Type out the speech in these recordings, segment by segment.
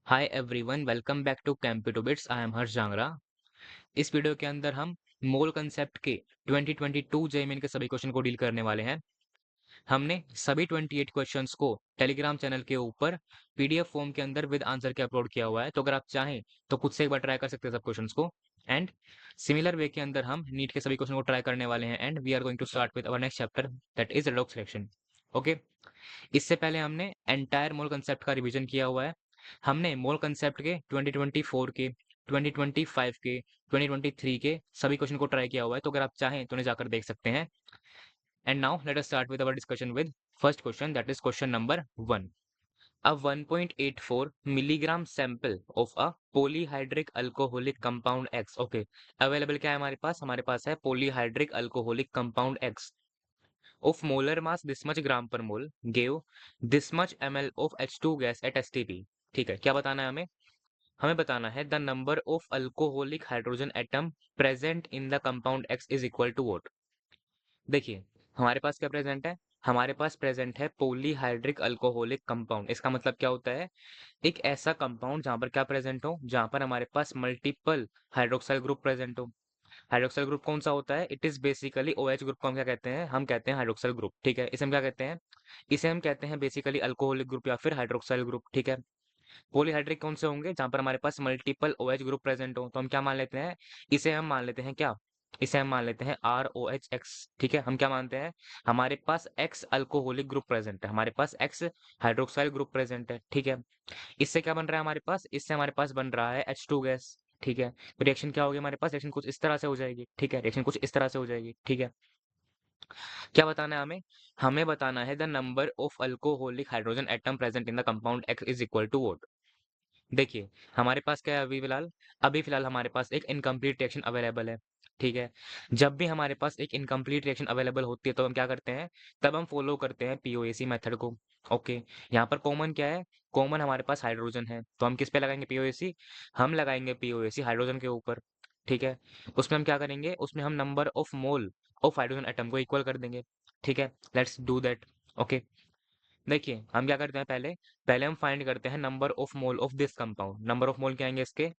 Hi everyone, welcome back to computer bits. I am Harsh Jangra. इस video के अंदर हम मोल कंसेप्ट के 2022 जेईमेन के सभी क्वेश्चन को डील करने वाले हैं। हमने सभी 28 क्वेश्चंस को टेलीग्राम चैनल के ऊपर पीडीएफ फॉर्म के अंदर विद आंसर के अपलोड किया हुआ है, तो अगर आप चाहें तो खुद से एक बार ट्राई कर सकते हैं सब क्वेश्चंस को। एंड सिमिलर वे के अंदर हम नीट के सभी क्वेश्चन को ट्राई करने वाले हैं and we are going to start with our next chapter, that is redox reaction. Okay, इससे पहले हमने एंटायर मोल कंसेप्ट का रिवीजन किया हुआ है। हमने मोल कंसेप्ट के 2024 के, 2025 के, 2023 के सभी क्वेश्चन को ट्राई किया हुआ है, तो अगर आप चाहें तो उन्हें जाकर देख सकते हैं। And now let us start with our discussion with first question, that is question number 1। A 1.84 milligram sample of a polyhydric alcoholic compound X, okay, available क्या है हमारे पास? हमारे पास है polyhydric alcoholic compound X of molar mass this much gram per mole gave this much ml of H2 gas at STP। ठीक है, क्या बताना है हमें? हमें बताना है the number of alcoholic hydrogen atom present in the compound X is equal to what. देखिए, हमारे पास क्या प्रेजेंट है? हमारे पास प्रेजेंट है पॉलीहाइड्रिक अल्कोहलिक कंपाउंड। इसका मतलब क्या होता है? एक ऐसा कंपाउंड जहां पर क्या प्रेजेंट हो, जहां पर हमारे पास मल्टीपल हाइड्रोक्साइल ग्रुप प्रेजेंट हो। हाइड्रोक्साइल ग्रुप कौन सा होता है? It is basically OH group को हम क्या कहते हैं? हम कहते हैं हाइड्रोक्साइल ग्रुप। ठीक है, इसे हम क्या कहते हैं? इसे हम कहते हैं बेसिकली अल्कोहलिक ग्रुप या फिर हाइड्रोक्साइल ग्रुप। ठीक है, पॉलीहाइड्रिक कौन से होंगे? जहां पर हमारे पास मल्टीपल OH ग्रुप प्रेजेंट हो, तो हम क्या मान लेते हैं? इसे हम मान लेते हैं क्या? इसे हम मान लेते हैं ROHX। ठीक है, हम क्या मानते हैं? हमारे पास X अल्कोहलिक ग्रुप प्रेजेंट है, हमारे पास X हाइड्रोक्साइल ग्रुप प्रेजेंट है। ठीक है, इससे क्या बन रहा है हमारे पास? इससे हमारे पास बन रहा है H2 गैस। ठीक है, तो रिएक्शन क्या होगी हमारे पास? रिएक्शन कुछ इस तरह से हो जाएगी। ठीक है, रिएक्शन कुछ इस तरह से हो जाएगी। ठीक है, क्या बताना है हमें? हमें बताना है the number of alcoholic hydrogen atom present in the compound X is equal to what. देखिए, हमारे पास क्या है अभी फिलहाल हमारे पास एक इनकम्प्लीट रिएक्शन अवेलेबल है। ठीक है, जब भी हमारे पास एक इनकम्प्लीट रिएक्शन अवेलेबल होती है तो हम क्या करते हैं? तब हम फॉलो करते हैं पीओएसी मेथड को। ओके, यहाँ पर कॉमन क्या है? कॉमन हमारे पास हाइड्रोजन है, तो हम किस पे लगाएंगे पीओएसी? हम लगाएंगे पीओएसी हाइड्रोजन के ऊपर। ठीक है, उसमें हम क्या करेंगे? उसमें हम number of mole of hydrogen atom को इक्वल कर देंगे। ठीक है, लेट्स डू दैट। ओके, देखिए हम क्या करते हैं? पहले पहले हम फाइंड करते हैं number of mole of this compound. Number of mole क्या आएंगे इसके?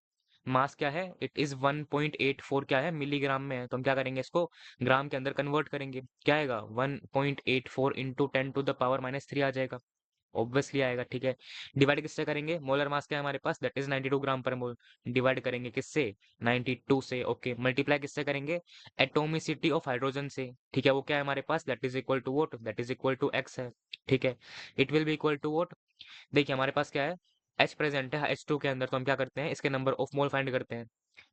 मास क्या है? इट इज 1.84 क्या है? मिलीग्राम में है, तो हम क्या करेंगे? इसको ग्राम के अंदर कन्वर्ट करेंगे। क्या आएगा? 1.84 इंटू 10⁻³ आ जाएगा। ऑब्वियसली आएगा। ठीक है, डिवाइड किससे करेंगे? मोलर मास क्या है हमारे पास? That is 92 gram per mole. Divide करेंगे किससे? 92 से। ओके, मल्टीप्लाई किससे करेंगे? एटोमिसिटी ऑफ हाइड्रोजन से। ठीक है, वो क्या है हमारे पास? That is equal to what? That is equal to X है। ठीक है, it will be equal to what? देखिए हमारे पास क्या है? H प्रेजेंट है H2 के अंदर, तो हम क्या करते हैं? इसके नंबर ऑफ मोल फाइंड करते हैं।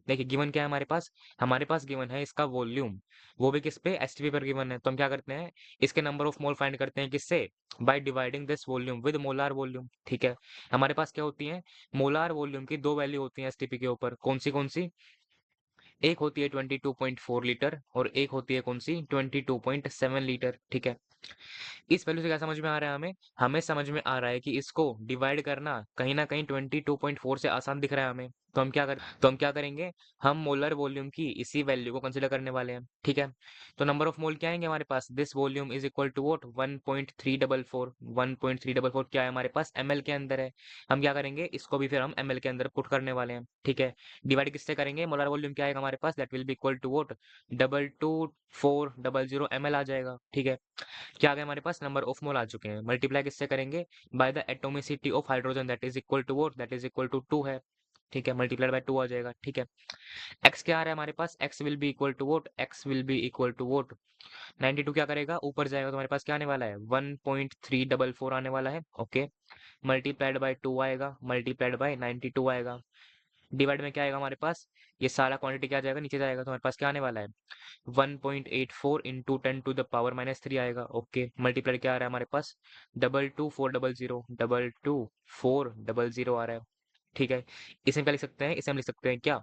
देखिए गिवन क्या है हमारे पास? हमारे पास गिवन है इसका वॉल्यूम, वो भी किस पे? एसटीपी पर गिवन है, तो हम क्या करते हैं? इसके नंबर ऑफ मोल फाइंड करते हैं किससे? Bye dividing this volume with molar volume. ठीक है, हमारे पास क्या होती है? मोलार वॉल्यूम की दो वैल्यू होती है एसटीपी के ऊपर। कौन सी? एक होती है 22.4 लीटर और एक होती है कौन सी? 22.7 लीटर। ठीक है, इस वैल्यू से क्या समझ में आ रहा है हमें? हमें समझ में आ रहा है कि इसको डिवाइड करना कहीं ना कहीं 22.4 से आसान दिख रहा है हमें, तो हम क्या करेंगे? हम मोलर वॉल्यूम की इसी वैल्यू को कंसीडर करने वाले हैं। ठीक है, तो नंबर ऑफ मोल क्या आएंगे हमारे पास? This volume is equal to what? 1.344। 1.344 क्या है हमारे पास? ml के अंदर है। हम क्या करेंगे? इसको भी फिर हम ml के अंदर पुट करने वाले हैं। ठीक है, डिवाइड किससे करेंगे? मोलर वॉल्यूम क्या आएगा हमारे पास? That will be equal to what? 22400 ml आ जाएगा। ठीक है, क्या आ गया हमारे पास? नंबर ऑफ मोल आ चुके हैं। मल्टीप्लाई किससे करेंगे? By the atomicity of hydrogen that is equal to what? That is equal to 2 है। ठीक है, मल्टीप्लाइड बाय 2 आ जाएगा। ठीक है, एक्स क्या आ रहा है हमारे पास? X will be equal to what? X will be equal to what? 92 क्या करेगा? ऊपर जाएगा तो हमारे पास क्या आने वाला है? 1.344 आने वाला है। ओके, मल्टीप्लाइड बाय 2 आएगा, मल्टीप्लाइड बाय 92 आएगा। डिवाइड में क्या आएगा हमारे पास? ये सारा क्वांटिटी क्या जाएगा? नीचे जाएगा, तो हमारे पास क्या आने वाला है? 1.84 इंटू 10⁻³ आएगा। ओके, मल्टीप्लाई क्या आ रहा है हमारे पास? 22400, 22400 आ रहा है। ठीक है, इसे हम क्या लिख सकते हैं? इसे हम लिख सकते हैं क्या?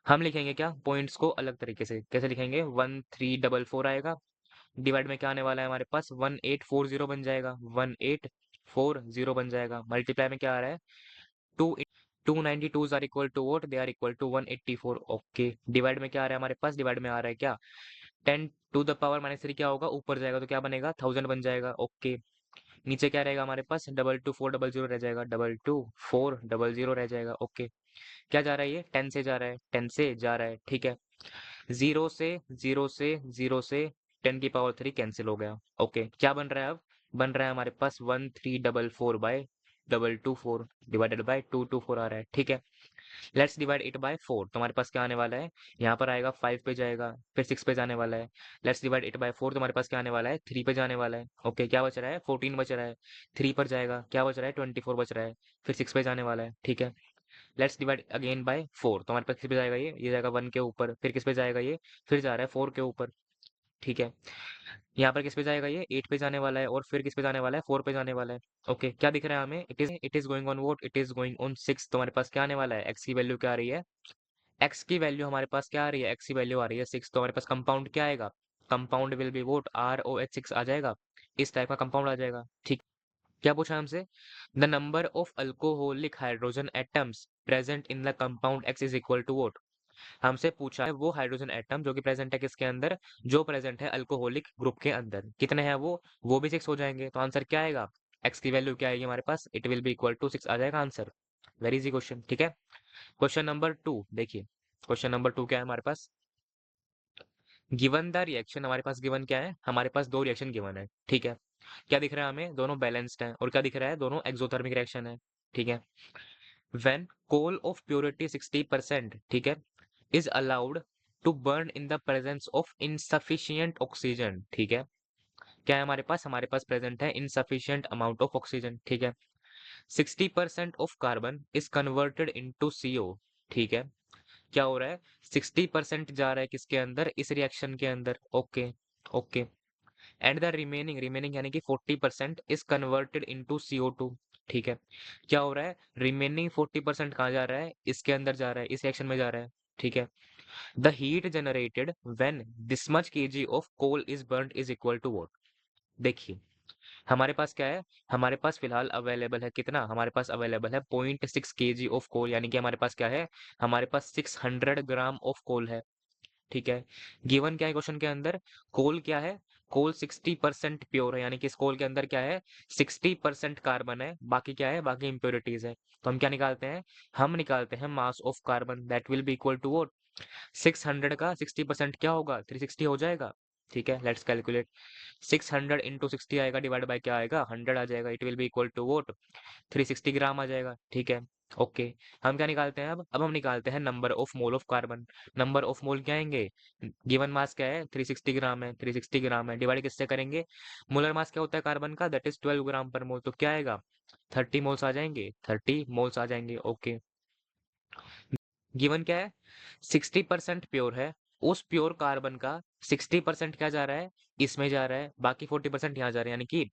हम लिखेंगे क्या? पॉइंट्स को अलग तरीके से। कैसे लिखेंगे? 1344 आएगा। डिवाइड में क्या आने वाला है हमारे पास? 1840 बन जाएगा, 1840 बन जाएगा। मल्टीप्लाई में क्या आ रहा है? 2 292s are equal to what? They are equal to 184। Okay, divide में क्या आ रहा है हमारे पास? डिवाइड में आ रहा है क्या? 10⁻³ क्या होगा? ऊपर जाएगा तो क्या बनेगा? 1000 बन जाएगा। ओके, नीचे क्या रहेगा हमारे पास, 2240 रह जाएगा, 2240 रह जाएगा। ओके, क्या जा रहा है, ये 10 से जा रहा है, 10 से जा रहा है, ठीक है। जीरो से 10 की पावर 3 कैंसिल हो गया। ओके, क्या बन रहा है अब, बन रहा है हमारे पास 1344/224 डिवाइडेड बाय 224 आ रहा है, ठीक है। लेट्स डिवाइड इट बाय 4, तो हमारे पास क्या आने वाला है, यहाँ पर आएगा 5 पे जाएगा, फिर 6 पे जाने वाला है। लेट्स डिवाइड इट बाय 4, तो हमारे पास क्या आने वाला है, 3 पे जाने वाला है। ओके, क्या बच रहा है, 14 बच रहा है। 3 पर जाएगा, क्या बच रहा है, 24 बच रहा है। फिर 6 पे जाने वाला है, ठीक है। लेट्स डिवाइड अगेन बाय 4, तो हमारे पास किस पे जाएगा, ये जाएगा 1 के ऊपर, फिर किस पे जाएगा, ये फिर जा रहा है 4 के ऊपर, ठीक है। यहाँ पर किस पे जाएगा, ये 8 पे जाने वाला है, और फिर किस पे जाने वाला है, 4 पे जाने वाला है। ओके, क्या दिख रहा है हमें, it is going on vote, it is going on 6, तो हमारे पास क्या आने वाला है, एक्स की वैल्यू क्या आ रही है, एक्स की वैल्यू हमारे पास क्या आ रही है, एक्स की वैल्यू आ रही है 6, तो हमारे पास कंपाउंड क्या आएगा, compound will be vote ROH6 आ जाएगा, इस टाइप का कंपाउंड आ जाएगा, ठीक। क्या पूछा हमसे, the number of alcoholic hydrogen atoms present in the compound x is equal to what. हमसे पूछा है वो हाइड्रोजन एटम जो कि प्रेजेंट है किसके अंदर, जो प्रेजेंट है अल्कोहलिक ग्रुप के अंदर, कितने हैं वो भी 6 हो जाएंगे, तो आंसर क्या आएगा, एक्स की वैल्यू क्या आएगी हमारे पास, it will be equal to 6 आ जाएगा आंसर। वेरी इजी क्वेश्चन, ठीक है। क्वेश्चन नंबर 2 देखिए, क्वेश्चन नंबर 2 क्या है हमारे पास, गिवन द रिएक्शन, हमारे पास गिवन क्या है, हमारे पास दो रिएक्शन गिवन है, ठीक है। क्या दिख रहा है हमें, दोनों बैलेंस्ड हैं, और क्या दिख रहा है, दोनों एक्सोथर्मिक रिएक्शन है, ठीक है। व्हेन कोल ऑफ प्योरिटी 60%, ठीक है, is allowed to burn in the presence of insufficient oxygen, ठीक है। क्या है हमारे पास प्रेजेंट है इनसफिशिएंट अमाउंट ऑफ ऑक्सीजन, ठीक है। 60% of carbon is converted into CO, ठीक है। क्या हो रहा है, 60% जा रहा है किसके अंदर, इस रिएक्शन के अंदर, okay. Okay, and the remaining, remaining यानी कि 40% इज कन्वर्टेड इनटू CO2, ठीक है। क्या हो रहा है, रिमेनिंग 40% कहाँ जा रहा है, इसके अंदर जा रहा है, इस रिएक्शन में जा रहा है, ठीक है। The heat generated when this much kg of coal is burned is equal to what. देखिए, हमारे पास क्या है, हमारे पास फिलहाल अवेलेबल है कितना, हमारे पास अवेलेबल है 0.6 kg ऑफ कोल, यानी कि हमारे पास क्या है, हमारे पास 600 ग्राम ऑफ कोल है, ठीक है। गिवन क्या है क्वेश्चन के अंदर, कोल क्या है, कोल 60% प्योर है, यानी कि इस कोल के अंदर क्या है, 60% कार्बन है, बाकी क्या है, बाकी इंप्योरिटीज है। तो हम क्या निकालते हैं, हम निकालते हैं mass of carbon, that will be equal to what, 600 का 60% क्या होगा, 360 हो जाएगा, ठीक है। लेट्स कैलकुलेट, 600 इंटू 60 आएगा, डिवाइड बाय क्या आएगा, 100 आ जाएगा, it will be equal to what, 360 gram आ जाएगा, ठीक है। ओके, हम क्या निकालते हैं अब हम निकालते हैं number of mole of carbon. Number of mole क्या आएंगे, गिवन मास क्या है, 360 ग्राम है, 360 ग्राम है, डिवाइड किससे करेंगे, मोलर मास क्या होता है कार्बन का, that is 12 gram per mole, तो क्या आएगा, 30 मोल्स आ जाएंगे, 30 मोल्स आ जाएंगे, ओके। गिवन क्या है, 60% प्योर है, उस प्योर कार्बन का 60% क्या जा रहा है, इसमें जा रहा है, बाकी 40% यहाँ जा रहा है, यानी कि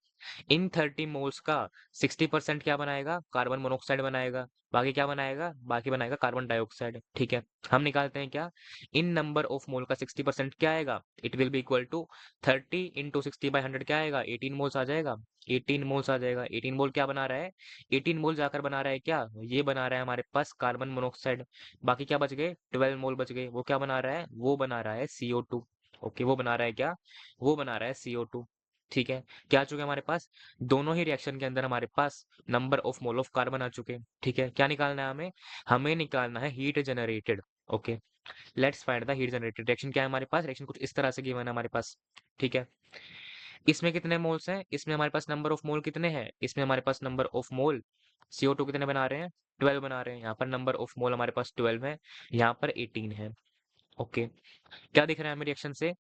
इन 30 मोल्स का 60% क्या बनाएगा, कार्बन मोनोऑक्साइड बनाएगा, बाकी क्या बनाएगा, बाकी बनाएगा कार्बन डाइऑक्साइड, ठीक है। हम निकालते हैं क्या, इन नंबर ऑफ मोल का 60% क्या आएगा, it will be equal to 30 into 60/100 क्या आएगा, 18 मोल्स आ जाएगा, 18 मोल्स आ जाएगा। 18 मोल क्या बना रहा है, 18 मोल जाकर बना रहा है क्या, ये बना रहा है हमारे पास कार्बन मोनोऑक्साइड, बाकी क्या बच गए, 12 मोल बच गए, वो क्या बना रहा है, वो बना रहा है CO2, ओके, वो बना रहा है क्या, वो बना रहा है CO2, ठीक है। क्या आ चुके हैं हमारे पास, दोनों ही रिएक्शन के अंदर हमारे पास number of mole of carbon आ चुके हैं, ठीक है। क्या निकालना है हमें, हमें निकालना है heat generated, okay. Let's find the heat generated, reaction क्या है हमारे पास, रिएक्शन कुछ इस तरह से गिवन है हमारे पास, ठीक है। इसमें कितने मोल्स हैं, इसमें हमारे पास नंबर ऑफ मोल कितने हैं, इसमें हमारे पास नंबर ऑफ मोल CO2 कितने बना रहे हैं, 12 बना रहे हैं, यहाँ पर नंबर ऑफ मोल हमारे पास 12 है, यहाँ पर 18 है, ओके। क्या दिख रहा है हमें रिएक्शन से,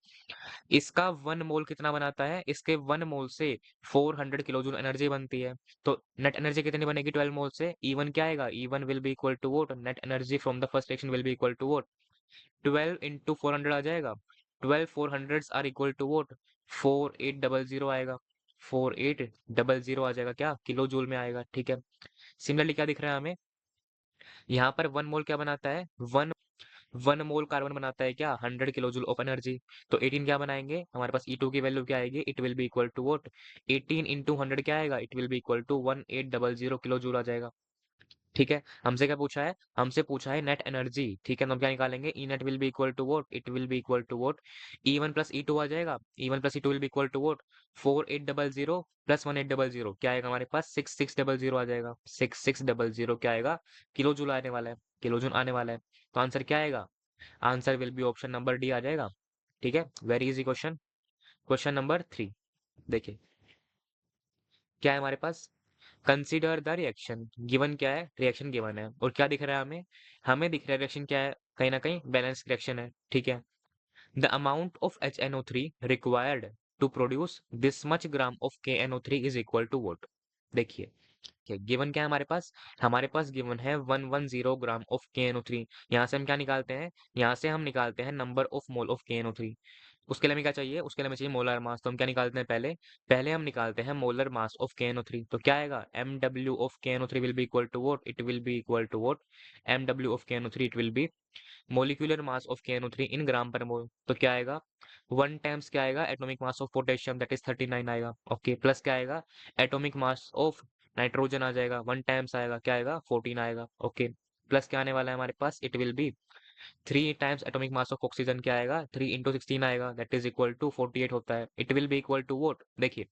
इसका 1 मोल कितना बनाता है, इसके 1 मोल से 400 किलो जूल एनर्जी बनती है, तो नेट एनर्जी कितनी बनेगी 12 मोल से, E1 क्या आएगा, E1 will be equal to what, net energy from the first reaction will be equal to what, 12 into 400 आ जाएगा, 12 400 आर इक्वल टू व्हाट, 4800 आएगा, 4800 आ जाएगा, क्या किलो जूल में आएगा, ठीक है। सिमिलरली क्या दिख रहा है हमें, यहाँ पर 1 मोल क्या बनाता है, वन मोल कार्बन बनाता है क्या, 100 किलो जूल ऑफ एनर्जी, तो 18 क्या बनाएंगे, हमारे पास E2 की वैल्यू क्या आएगी, it will be equal to what, 18 into 100 क्या आएगा, it will be equal to 1800 kilo joule आ जाएगा, ठीक है, हमसे क्या पूछा है, हमसे पूछा है नेट एनर्जी। ठीक है, तो हम क्या निकालेंगे, E net will be equal to what, it will be equal to what, E1 + E2 आ जाएगा, E1 + E2 will be equal to what, 4800 + 1800 क्या आएगा हमारे पास, 6600 आ जाएगा, 6600 क्या आएगा, किलो जूल आने वाला है, किलो जूल आने वाला है। तो आंसर क्या आएगा, answer will be option number D आ जाएगा। ठीक है, very easy question. Question number 3 देखिए, क्या है हमारे पास, कंसीडर द रिएक्शन, गिवन क्या है, रिएक्शन गिवन है, और क्या दिख रहा है हमें, हमें दिख रहा है रिएक्शन क्या है, कहीं ना कहीं बैलेंस रिएक्शन है। ठीक है, the amount of HNO3 required to produce this much gram of KNO3 is equal to what. देखिए, गिवन क्या है हमारे पास गिवन है 110 ग्राम ऑफ KNO3। यहाँ से हम क्या निकालते हैं, यहाँ से हम निकालते हैं number of mole of KNO3। उसके लिए हमें क्या चाहिए, उसके लिए हमें चाहिए मोलर मास। तो हम क्या निकालते हैं, पहले पहले हम निकालते हैं मोलर मास ऑफ KNO3। तो क्या आएगा, MW of KNO3 will be equal to what, it will be equal to what, MW of KNO3 it will be molecular mass of KNO3 in gram per mole. तो क्या आएगा, 1 times क्या आएगा, atomic mass of potassium that is 39 आएगा। Okay, plus क्या आएगा, atomic mass of nitrogen आ जाएगा, 1 टाइम्स आएगा, क्या आएगा, 14 आएगा। ओके, प्लस क्या आने वाला है हमारे पास, it will be 3 times atomic mass of oxygen, क्या आएगा, 3 इंटू 16 आएगा, दैट इज इक्वल टू 48 होता है। It will be equal to what, देखिए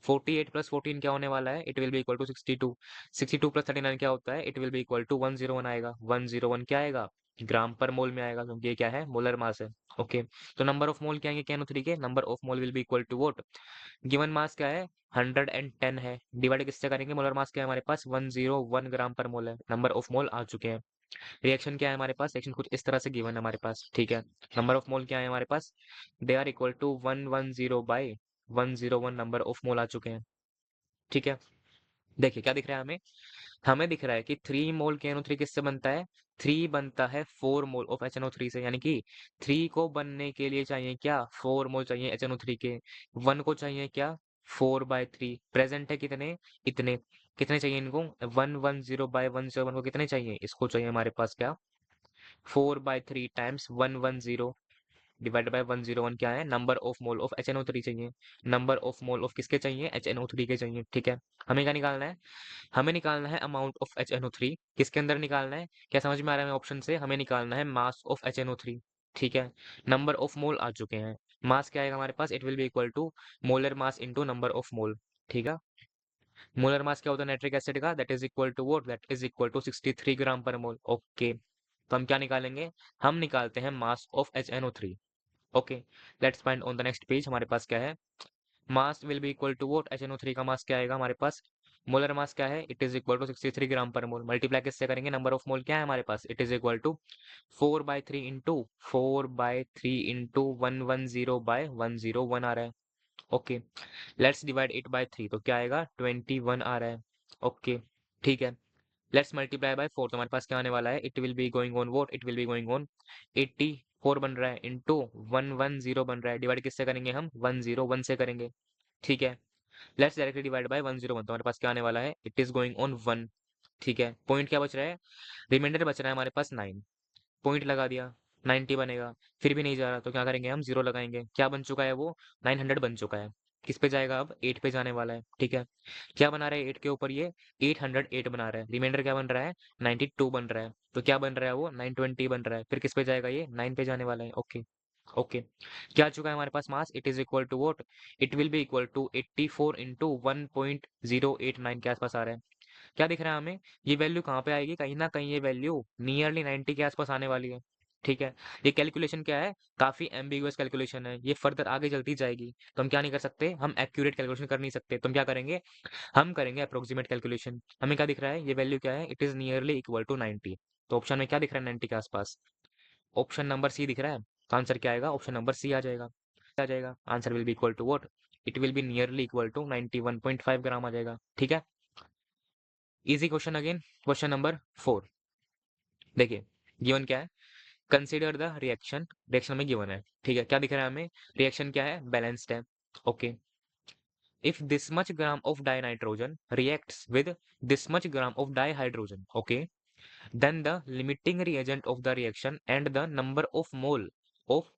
48 + 14 क्या होने वाला है, it will be equal to 62, 62 + 39 क्या होता है, it will be equal to 101 आएगा, 101 क्या आएगा, ग्राम पर मोल में आएगा, क्योंकि ये क्या है, मोलर मास है। ओके, तो नंबर ऑफ मोल क्या आएंगे KNO3 के, number of mole will be equal to what, given mass क्या है, 110 है, डिवाइड किससे करेंगे, मोलर मास क्या है हमारे पास, 101 ग्राम पर मोल है, नंबर ऑफ मोल आ चुके हैं। रिएक्शन क्या है हमारे पास, रिएक्शन कुछ इस तरह से गिवन है हमारे पास। ठीक है, नंबर ऑफ मोल क्या है हमारे पास, they are equal to 110/101 number of mole आ चुके हैं। ठीक है, देखिए क्या दिख रहा है हमें, हमें दिख रहा है कि 3 मोल KNO3 किससे बनता है, 3 बनता है 4 मोल ऑफ HNO3 से, यानी कि 3 को बनने के लिए चाहिए क्या, 4 मोल चाहिए HNO3 के, 1 को चाहिए क्या, 4/3, प्रेजेंट है कितने, इतने, कितने चाहिए इनको, 110/101 को कितने चाहिए, इसको चाहिए हमारे पास क्या, 4/3 टाइम्स 110 डिवाइड बाय 101 क्या है, number of mole of HNO3 चाहिए, नंबर ऑफ मोल ऑफ किसके चाहिए, HNO3 के चाहिए। ठीक है, हमें क्या निकालना है, हमें निकालना है अमाउंट ऑफ HNO3, किसके अंदर निकालना है, क्या समझ में आ रहा है ऑप्शन से, हमें निकालना है मास ऑफ HNO3। ठीक है, नंबर ऑफ मोल आ चुके हैं, मास क्या आएगा हमारे पास, it will be equal to molar mass into number of mole. ठीक है, मोलर मास क्या होता है नाइट्रिक एसिड का, that is equal to what, that is equal to 63 gram per mole. Okay, तो हम क्या निकालेंगे, हम निकालते हैं mass of HNO3। Okay, let's find on the next page, हमारे पास क्या है, mass will be equal to what, HNO3 का मास क्या आएगा हमारे पास, मोलर मास क्या है, it is equal to 63 gram per mole, multiply किससे करेंगे, नंबर ऑफ मोल क्या है हमारे पास, it is equal to 4/3 into 110/101 आ रहा है। Okay, let's divide it by 3, तो क्या आएगा, 21 आ रहा है। ओके, ठीक है, लेट्स मल्टीप्लाई बाय 4, तो हमारे पास क्या आने वाला है, it will be going on what, it will be going on 84 बन रहा है, इंटू 110 बन रहा है, डिवाइड किससे करेंगे हम, 101 से करेंगे। ठीक है, लेट्स डायरेक्टली डिवाइड बाय 101, तो हमारे पास क्या आने वाला है, इट इज गोइंग ऑन 1। ठीक है, पॉइंट क्या बच रहा है, रिमाइंडर बच रहा है हमारे पास 9, पॉइंट लगा दिया, 90 बनेगा, फिर भी नहीं जा रहा, तो क्या करेंगे हम, जीरो लगाएंगे, क्या बन चुका है वो, 900 बन चुका है, किस पे जाएगा अब, 8 पे जाने वाला है। ठीक है, क्या बना रहा है 8 के ऊपर, ये 808 बना रहा है, रिमाइंडर क्या बन रहा है, 92 बन रहा है, तो क्या बन रहा है वो, 920 बन रहा है, फिर किस पे जाएगा, ये 9 पे जाने वाला है। ओके, ओके, क्या आ चुका है हमारे पास mass, it is equal to what, it will be equal to 84 into 1.089 के आसपास आ रहा है। क्या दिख रहा है हमें, ये वैल्यू कहाँ पे आएगी, कहीं ना कहीं ये वैल्यू नियरली 90 के आसपास आने वाली है। ठीक है, ये कैलकुलेशन क्या है, काफी एम्बिगुअस कैलकुलेशन है, ये फर्दर आगे चलती जाएगी, तो हम क्या नहीं कर सकते, हम एक्यूरेट कैलकुलेशन कर नहीं सकते, तो हम क्या करेंगे, हम करेंगे अप्रोक्सीमेट कैलकुलेशन। हमें क्या दिख रहा है, ये वैल्यू क्या है, it is nearly equal to 90, तो ऑप्शन में क्या दिख रहा है, 90 के आसपास, ऑप्शन नंबर सी दिख रहा है, तो आंसर क्या आएगा, ऑप्शन नंबर सी आ जाएगा, answer will be equal to what, it will be nearly equal to 91.5 gram आ जाएगा। ठीक है, easy question again, question number 4 देखिए, गिवन क्या है, कंसीडर द रिएक्शन, रिएक्शन में गिवन है। ठीक है, क्या दिख रहा है हमें, रिएक्शन क्या है, बैलेंस्ड है। Okay, if this much gram of dinitrogen reacts with this much gram of dihydrogen, okay, then the limiting reagent of the reaction and the number of mole of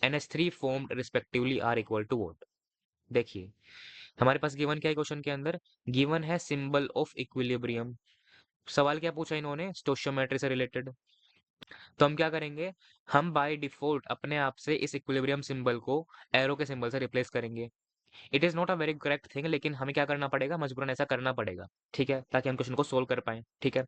NH3 formed respectively are equal to what। देखिए, हमारे पास given क्या है question के अंदर, given है symbol of equilibrium, सवाल क्या पूछा इन्होंने, स्टोइचियोमेट्री से रिलेटेड। तो हम क्या करेंगे, हम बाय डिफॉल्ट अपने आप से इस इक्विलिब्रियम सिंबल को एरो के सिंबल से रिप्लेस करेंगे। It is not a very correct thing, लेकिन हमें क्या करना पड़ेगा, मजबूरन ऐसा करना पड़ेगा, ठीक है, ताकि हम क्वेश्चन को सोल्व कर पाए, ठीक है।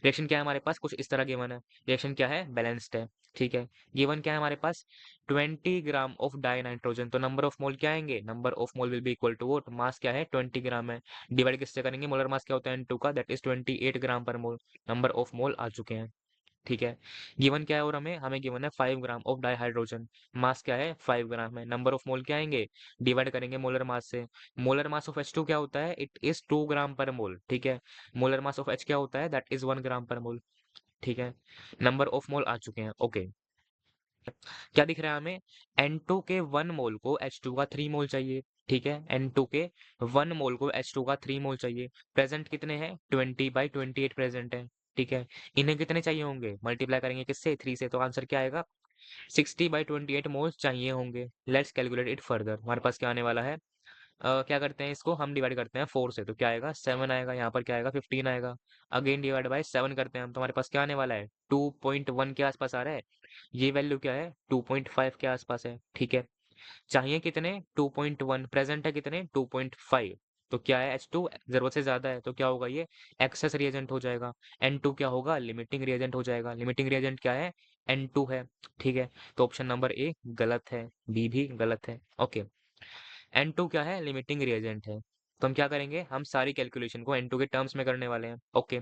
रिएक्शन क्या है हमारे पास, कुछ इस तरह गिवन है। रिएक्शन क्या है, बैलेंस्ड है, ठीक है। गिवन क्या है हमारे पास, 20 ग्राम ऑफ डाई नाइट्रोजन। तो नंबर ऑफ मोल क्या आएंगे, number of mole will be equal to what, mass क्या है 20 ग्राम है, डिवाइड किससे करेंगे, मोलर मास क्या होता है N2 का, that is 28 gram per mole. Number of mole आ चुके हैं, ठीक है। गिवन क्या है, और हमें हमें गिवन है 5 ग्राम ऑफ डाइहाइड्रोजन। मास क्या है 5 ग्राम है। नंबर ऑफ मोल क्या आएंगे, डिवाइड करेंगे मोलर मास से। मोलर मास ऑफ H2 क्या होता है, it is 2 gram per mole, ठीक है। मोलर मास ऑफ H क्या होता है, that is 1 gram per mole, ठीक है। नंबर ऑफ मोल आ चुके हैं, ओके। क्या दिख रहा है हमें, N2 के 1 मोल को H2 का 3 मोल चाहिए, ठीक है। N2 के 1 मोल को H2 का 3 मोल चाहिए। प्रेजेंट कितने हैं, 20/28 प्रेजेंट है, ठीक है। इन्हें कितने चाहिए होंगे, मल्टीप्लाई करेंगे किससे, 3 से, तो आंसर क्या आएगा, 60/28 मोल्स चाहिए होंगे। Let's calculate it further. हमारे पास क्या आने वाला है, क्या करते हैं, इसको हम डिवाइड करते हैं 4 से, तो क्या आएगा 7 आएगा, यहाँ पर क्या आएगा 15 आएगा। अगेन डिवाइड बाय 7 करते हैं हम, तो हमारे पास क्या आने वाला है, 2.1 के आसपास आ रहा है। ये वैल्यू क्या है, 2.5 के आसपास है, ठीक है। चाहिए कितने, 2.1, प्रेजेंट है कितने 2.5। तो क्या है, H2 जरूरत से ज्यादा है, तो क्या होगा, ये एक्सेस रिएजेंट हो जाएगा। N2 क्या होगा, लिमिटिंग रिएजेंट हो जाएगा। लिमिटिंग रिएजेंट क्या है, N2 है, ठीक है। तो ऑप्शन नंबर ए गलत है, बी भी गलत है, ओके। N2 क्या है, लिमिटिंग रिएजेंट है। तो हम क्या करेंगे, हम सारी कैलकुलेशन को N2 के टर्म्स में करने वाले हैं, ओके।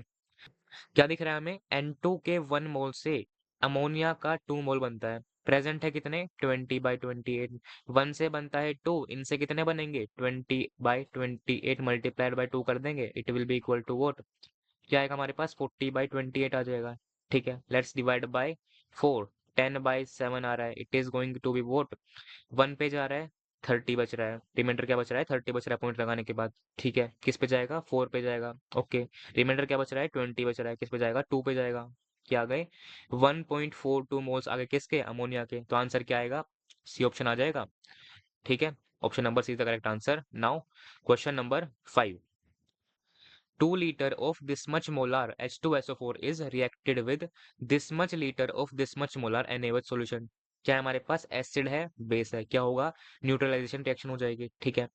क्या दिख रहा है हमें, N2 के 1 मोल से अमोनिया का 2 मोल बनता है। प्रेजेंट है कितने, 20/28। 1 से बनता है 2, इनसे कितने बनेंगे, 20/28 मल्टीप्लाइड बाय 2 कर देंगे, it will be equal to what, क्या आएगा हमारे पास, 40/28 आ जाएगा, ठीक है। लेट्स डिवाइड बाय 4, 10/7 आ रहा है, it is going to be what, 1 पे जा रहा है, 30 बच रहा है, रिमाइंडर क्या बच रहा है, 30 बच रहा है पॉइंट लगाने के बाद, ठीक है। किस पे जाएगा, 4 पे जाएगा, ओके। रिमाइंडर क्या बच रहा है, 20 बच रहा है, किस पे जाएगा, 2 पे जाएगा। क्या आ गए, 1.42 मोल्स आ गए, किसके, अमोनिया के। तो आंसर क्या आएगा, सी ऑप्शन आ जाएगा, ठीक है। Option number C is the correct answer. Now question number 5, 2 liter of this much molar H2SO4 is reacted with this much liter of this much molar NaOH solution। क्या है हमारे पास, acid है, base है, क्या होगा, न्यूट्रलाइजेशन रिएक्शन हो जाएगी, ठीक है।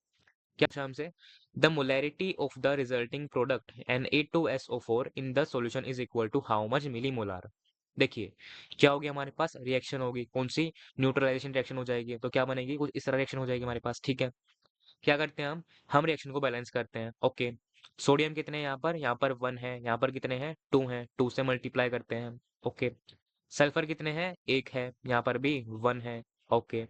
क्या पूछा हमसे, the molarity of the resulting product Na2SO4 in the solution is equal to how much milli molar. देखिए क्या होगी, हमारे पास रिएक्शन होगी, कौन सी, न्यूट्रलाइजेशन रिएक्शन हो जाएगी। तो क्या बनेगी, कुछ इस तरह रिएक्शन हो जाएगी हमारे पास, ठीक है। क्या करते हैं हम रिएक्शन को बैलेंस करते हैं, ओके। सोडियम कितने हैं यहाँ पर 1 है, यहाँ पर कितने हैं 2 हैं, 2 से मल्टीप्लाई करते हैं, ओके। सल्फर कितने हैं, 1 है, यहाँ पर भी 1 है, ओके।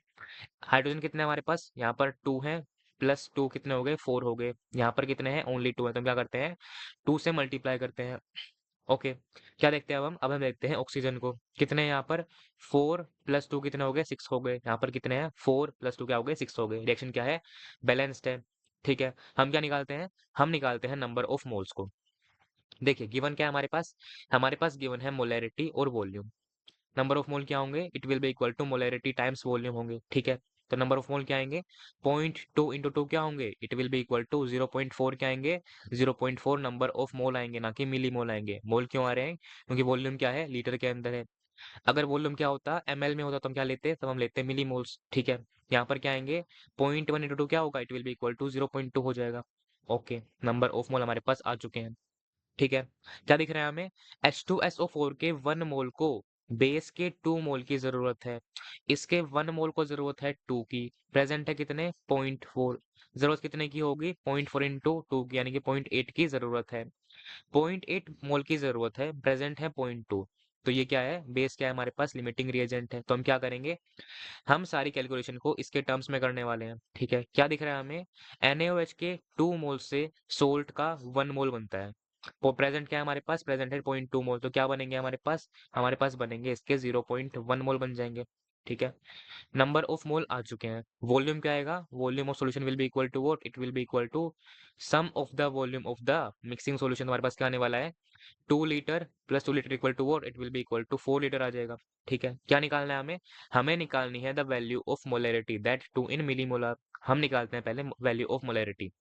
हाइड्रोजन कितने हैं हमारे पास, यहाँ पर 2 हैं, प्लस 2 कितने हो गए, 4 हो गए। यहाँ पर कितने हैं, ओनली 2 है, तो हम क्या करते हैं, 2 से मल्टीप्लाई करते हैं, ओके। क्या देखते हैं अब हम देखते हैं ऑक्सीजन को, कितने हैं यहाँ पर, 4 + 2 कितने हो गए, 6 हो गए। यहाँ पर कितने हैं, 4 + 2 क्या हो गए, 6 हो गए। रिएक्शन क्या है, बैलेंस्ड है, ठीक है। हम क्या निकालते हैं, हम निकालते हैं नंबर ऑफ मोल्स को। देखिए गिवन क्या है हमारे पास गिवन है मोलैरिटी और वॉल्यूम। नंबर ऑफ मोल क्या होंगे, it will be equal to molarity times volume होंगे, ठीक है। तो नंबर ऑफ मोल क्या आएंगे, 0.2 इंटू 2 क्या होंगे, it will be equal to 0.4 क्या आएंगे, 0.4 नंबर ऑफ मोल आएंगे, ना कि मिली मोल आएंगे। मोल क्यों आ रहे हैं, क्योंकि वॉल्यूम क्या है, लीटर के अंदर है। अगर वॉल्यूम क्या होता, ml में होता, तो हम क्या लेते, तब हम लेते मिली मोल्स, ठीक है। यहाँ पर क्या आएंगे, 0.1 इंटू 2 क्या होगा, it will be equal to 0.2 हो जाएगा, ओके। नंबर ऑफ मोल हमारे पास आ चुके हैं, ठीक है। क्या दिख रहा है हमें, H2SO4 के 1 मोल को बेस के 2 मोल की जरूरत है, इसके 1 मोल को जरूरत है 2 की। प्रेजेंट है कितने, 0.4। जरूरत कितने की होगी, 0.4 इंटू 2 की, यानी कि 0.8 की जरूरत है। 0.8 मोल की जरूरत है, प्रेजेंट है 0.2। तो ये क्या है, बेस क्या है हमारे पास, लिमिटिंग रिएजेंट है। तो हम क्या करेंगे, हम सारी कैलकुलेशन को इसके टर्म्स में करने वाले हैं, ठीक है। क्या दिख रहा है हमें, NaOH के 2 मोल से सोल्ट का 1 मोल बनता है। वो प्रेजेंट क्या है हमारे पास, प्रेजेंट है 0.2 मोल। तो क्या बनेंगे हमारे पास बनेंगे इसके 0.1 मोल बन जाएंगे, ठीक है। नंबर ऑफ मोल आ चुके हैं। वॉल्यूम क्या आएगा, volume of solution will be equal to what, it will be equal to sum of the volume of the mixing solution. हमारे पास क्या आने वाला है, 2 litre + 2 litre equal to what, it will be equal to 4 litre आ जाएगा, ठीक है। क्या निकालना है हमें निकालनी है the value of molarity that 2 in millimolar. हम निकालते हैं पहले वैल्यू ऑफ मोलैरिटी।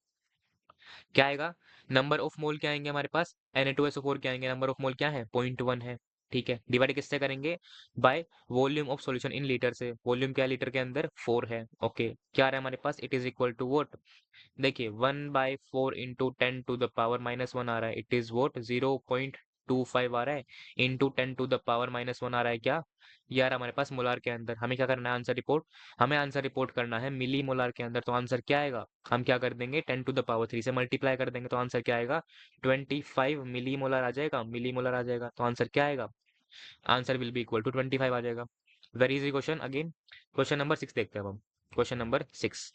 क्या आएगा, नंबर ऑफ मोल क्या आएंगे हमारे पास, Na2SO4 क्या आएंगे, नंबर ऑफ मोल क्या है 0.1 है, ठीक है। डिवाइड किससे करेंगे, by volume of solution in liter से, वॉल्यूम क्या है लीटर के अंदर 4 है, ओके। क्या आ रहा है हमारे पास, it is equal to what, देखिए 1/4 इंटू 10⁻⁻1 आ रहा है, इट इज वोट 0.25 आ रहा है, इंटू 10⁻⁻1 आ रहा है, क्या ये आ रहा है हमारे पास मोलार के अंदर। हमें क्या करना है, आंसर रिपोर्ट, हमें आंसर रिपोर्ट करना है मिली मोलार के अंदर। तो आंसर क्या आएगा, हम क्या कर देंगे 10⁻³ से मल्टीप्लाई कर देंगे, तो आंसर क्या आएगा 25 मिली मोलार आ जाएगा, मिली मोलार आ जाएगा। तो आंसर क्या आएगा, answer will be equal to 25 आ जाएगा। Very easy question. Again question number 6 देखते हैं अब हम। Question number 6,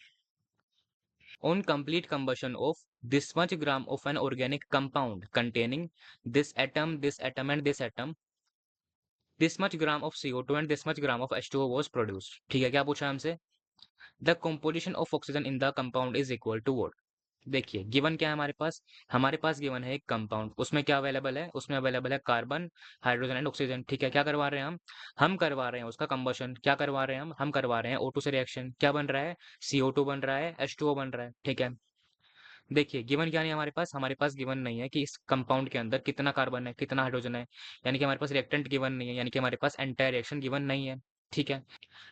on complete combustion of this much gram of an organic compound containing this atom and this atom, this much gram of CO2 and this much gram of H2O was produced। ठीक है, क्या पूछा है हमसे, the composition of oxygen in the compound is equal to what। देखिए given क्या है हमारे पास गिवन है एक कंपाउंड, उसमें क्या अवेलेबल है, उसमें अवेलेबल है कार्बन, हाइड्रोजन एंड ऑक्सीजन, ठीक है। क्या करवा रहे हैं हम करवा रहे हैं उसका कंबशन। क्या करवा रहे हैं हम करवा रहे हैं O2 से रिएक्शन, क्या बन रहा है CO2 बन रहा है, H2O बन रहा है, ठीक है। देखिए गिवन क्या नहीं है हमारे पास गिवन नहीं है कि इस कंपाउंड के अंदर कितना कार्बन है कितना हाइड्रोजन है, यानी कि हमारे पास रिएक्टेंट गिवन नहीं है, यानी कि हमारे पास एंटायर रिएक्शन गिवन नहीं है, ठीक है।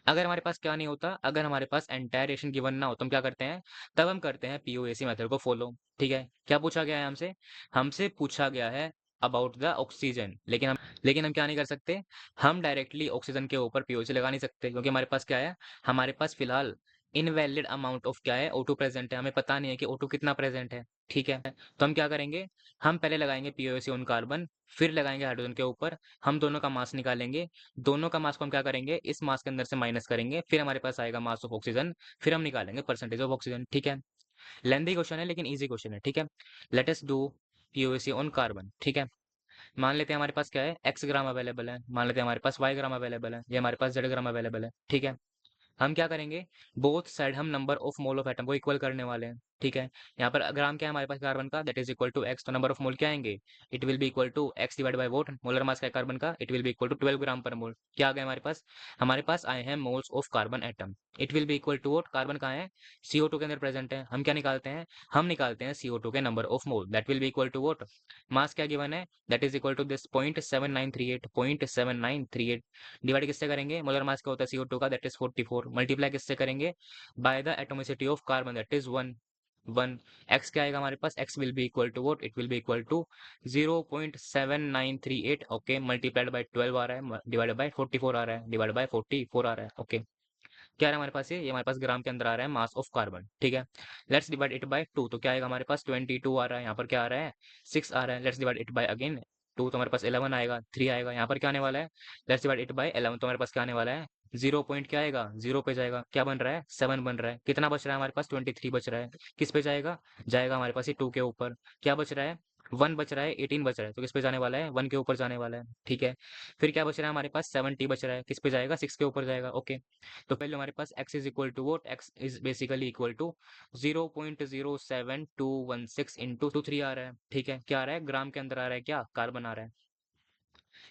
अगर हमारे पास क्या नहीं होता, अगर हमारे पास एंटायर रिएक्शन गिवन ना हो तो हम क्या करते हैं, तब हम करते हैं पीओएसी मेथड को फॉलो, ठीक है। क्या पूछा गया है हमसे, हमसे पूछा गया है अबाउट द ऑक्सीजन, लेकिन हम क्या नहीं कर सकते, हम डायरेक्टली ऑक्सीजन के ऊपर पीओसी लगा नहीं सकते, क्योंकि हमारे पास क्या है, हमारे पास फिलहाल इनवैलिड अमाउंट ऑफ क्या है O2 प्रेजेंट है, हमें पता नहीं है कि O2 कितना प्रेजेंट है, ठीक है। तो हम क्या करेंगे, हम पहले लगाएंगे पीओसी ऑन कार्बन, फिर लगाएंगे हाइड्रोजन के ऊपर, हम दोनों का मास निकालेंगे, दोनों का मास को हम क्या करेंगे इस मास के अंदर से माइनस करेंगे, फिर हमारे पास आएगा मास ऑफ ऑक्सीजन, फिर हम निकालेंगे परसेंटेज ऑफ ऑक्सीजन, ठीक है। लेंथी क्वेश्चन है लेकिन इजी क्वेश्चन है, ठीक है। Let us do POC on carbon, ठीक है। मान लेते हैं हमारे पास क्या है x ग्राम अवेलेबल है, मान लेते हैं हमारे पास y ग्राम अवेलेबल है, ये हमारे पास z ग्राम अवेलेबल है, ठीक है। हम क्या करेंगे, बोथ साइड हम number of mole of atom को इक्वल करने वाले हैं, ठीक है। यहाँ पर ग्राम क्या है हमारे पास कार्बन का, that is equal to x, तो नंबर ऑफ मोल क्या आएंगे, it will be equal to x divide by what, molar mass का कार्बन का, it will be equal to 12 gram per mole. क्या आ गया हमारे पास आए हैं moles of carbon atom, it will be equal to what, carbon कहाँ है CO2 के अंदर प्रेजेंट है, हम क्या निकालते हैं, हम निकालते हैं CO2 के number of mole, that will be equal to what, mass क्या गिवन है, that is equal to this 0.7938 divide किससे करेंगे, मोलर मास क्या होता है CO2 का, दैट इज 44, मल्टीप्लाई किससे करेंगे, by the atomicity of carbon, that is 1 1। X क्या आएगा हमारे पास, x will be equal to what, it will be equal to 0.7938, okay, multiplied by 12 आ रहा है, डिवाइड बाय 44 आ रहा है, डिवाइड बाय 44 आ रहा है, ओके। क्या आ रहा है हमारे पास, ये हमारे पास ग्राम के अंदर आ रहा है मास ऑफ कार्बन, ठीक है। लेट्स डिवाइड इट बाय 2, तो क्या आएगा हमारे पास 22 आ रहा है, यहाँ पर क्या आ रहा है 6 आ रहा है, let's divide it bye again 2, तो हमारे पास 11 आएगा, 3 आएगा, यहाँ पर क्या आने वाला है, लेट्स डिवाइड इट बाय 11, तो हमारे पास क्या आने वाला है 0 पॉइंट क्या आएगा 0 पे जाएगा, क्या बन रहा है 7 बन रहा है, कितना बच रहा है हमारे पास 23 बच रहा है, किस पे जाएगा, जाएगा हमारे पास ये 2 के ऊपर, क्या बच रहा है 1 बच रहा है, 18 बच रहा है, तो किस पे जाने वाला है 1 के ऊपर जाने वाला है, ठीक है। फिर क्या बच रहा है हमारे पास 70 बच रहा है, किस पे जाएगा 6 के ऊपर जाएगा, ओके। तो पहले हमारे पास x is equal to what, x is basically equal to 0.07216 into 3 आ रहा है, ठीक है। क्या आ रहा है ग्राम के अंदर आ रहा है, क्या कार्बन आ रहा है,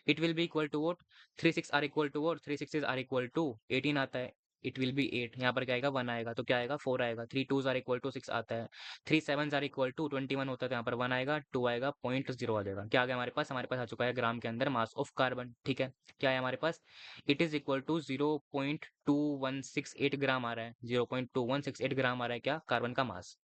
it will be equal to what 36 are equal to what 3 sixes are equal to 18 आता है, इट विल बी 8, यहाँ पर क्या आएगा 1 आएगा, तो क्या आएगा 4 आएगा, 3 टूज आर इक्वल टू 6 आता है, 3 सेवन्स आर इक्वल टू 21 होता है, तो यहाँ पर 1 आएगा 2 आएगा 0.0 आ जाएगा। क्या आ गया हमारे पास आ चुका है ग्राम के अंदर मास ऑफ कार्बन, ठीक है। क्या है हमारे पास, इट इज इक्वल टू 0.2168 ग्राम आ रहा है, 0.2168 ग्राम आ रहा है क्या कार्बन का मास।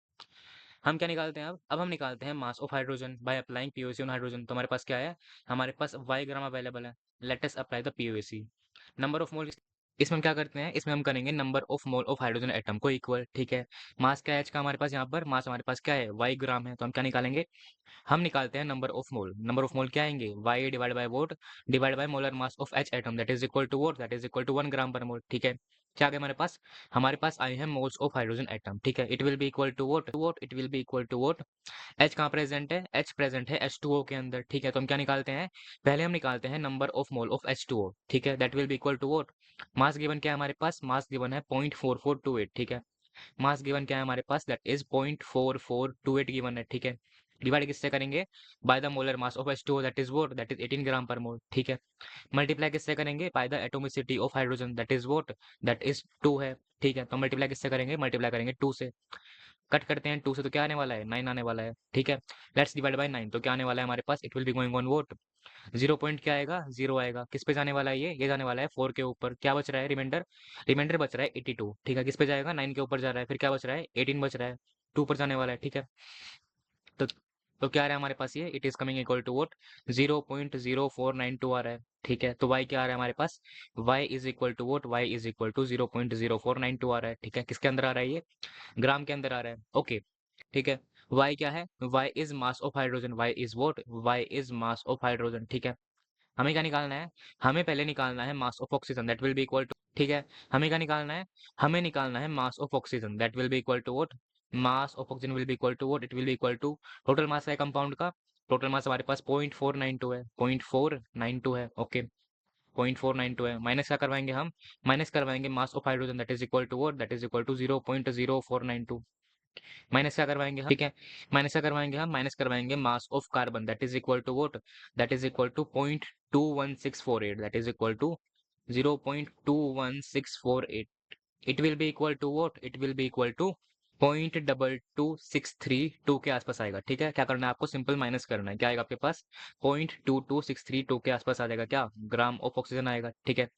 हम क्या निकालते हैं अब हम निकालते हैं mass of hydrogen by applying POC on hydrogen, तो हमारे पास क्या है, हमारे पास y ग्राम अवेलेबल है, let us apply the POC, number of मोल, इसमें हम क्या करते हैं, इसमें हम करेंगे number of mole of hydrogen atom को इक्वल, ठीक है। मास क्या है H का हमारे पास, यहाँ पर मास हमारे पास क्या है y ग्राम है, तो हम क्या निकालेंगे, हम निकालते हैं नंबर ऑफ मोल क्या आएंगे y divide by what divide by molar mass of H atom, that is equal to what, that is equal to 1 gram per mole, ठीक है। क्या आ गया हमारे पास आए हैं मोल्स ऑफ हाइड्रोजन एटम, ठीक है। It will be equal to what it will be equal to what, H कहाँ प्रेजेंट है, H प्रेजेंट है H2O के अंदर, ठीक है। तो हम क्या निकालते हैं, पहले हम निकालते हैं number of mole of H2O, ठीक है, that will be equal to what, mass given क्या है हमारे पास, मास गिवन है 0.4428, ठीक है। मास गिवन क्या है हमारे पास, दैट इज 0.4428 गिवन है, ठीक है। डिवाइड किससे करेंगे, by the molar mass of H2O, that is what, that is 18 gram per mole, ठीक है। मल्टीप्लाई किससे करेंगे, by the atomicity of hydrogen, that is what, that is 2 है, ठीक है। तो मल्टीप्लाई किससे करेंगे, मल्टीप्लाई करेंगे 2 से, कट करते हैं 2 से तो क्या आने वाला है 9 आने वाला है, ठीक है। लेट्स डिवाइड बाय 9 तो क्या आने वाला है हमारे पास, it will be going on what, 0 point क्या आएगा 0 आएगा। किस पे जाने वाला है ये जाने वाला है 4 के ऊपर। क्या बच रहा है रिमाइंडर, रिमाइंडर बच रहा है 82, ठीक है। किस पे जाएगा 9 के ऊपर जा रहा है, फिर क्या बच रहा है 18 बच रहा है, 2 पर जाने वाला है, ठीक है। तो तो क्या आ रहा है हमारे पास, ये it is coming equal to what 0.0492 आ रहा है, ठीक है। तो y क्या आ रहा है हमारे पास, y is equal to what, y is equal to 0.0492 आ रहा है, ठीक है। किसके अंदर आ रहा है ये, ग्राम के अंदर आ रहा है, ओके, ठीक है। y क्या है, y is mass of hydrogen, y is vote, y is mass of hydrogen, ठीक है। हमें क्या निकालना है, हमें पहले निकालना है mass of oxygen, that will be equal to, ठीक है। हमें क्या निकालना है, हमें निकालना है mass of oxygen, that will be equal to what, mass of oxygen will be equal to what, it will be equal to total mass है कंपाउंड का, टोटल मास हमारे पास 0.492 है, 0.492 है, ओके। 0.492 है, माइनस क्या करवाएंगे हम, माइनस करवाएंगे mass of hydrogen, that is equal to what, that is equal to 0.0492, minus क्या करवाएंगे हम, ठीक है। माइनस क्या करवाएंगे हम, माइनस करवाएंगे mass of carbon, that is equal to what, that is equal to 0.21648, that is equal to 0.21648, it will be equal to what, it will be equal to 0.22632 के आसपास आएगा, ठीक है। क्या करना है आपको, सिंपल माइनस करना है, क्या आएगा आपके पास 0.22632 के आसपास आ जाएगा, क्या ग्राम ऑफ ऑक्सीजन आएगा, ठीक है।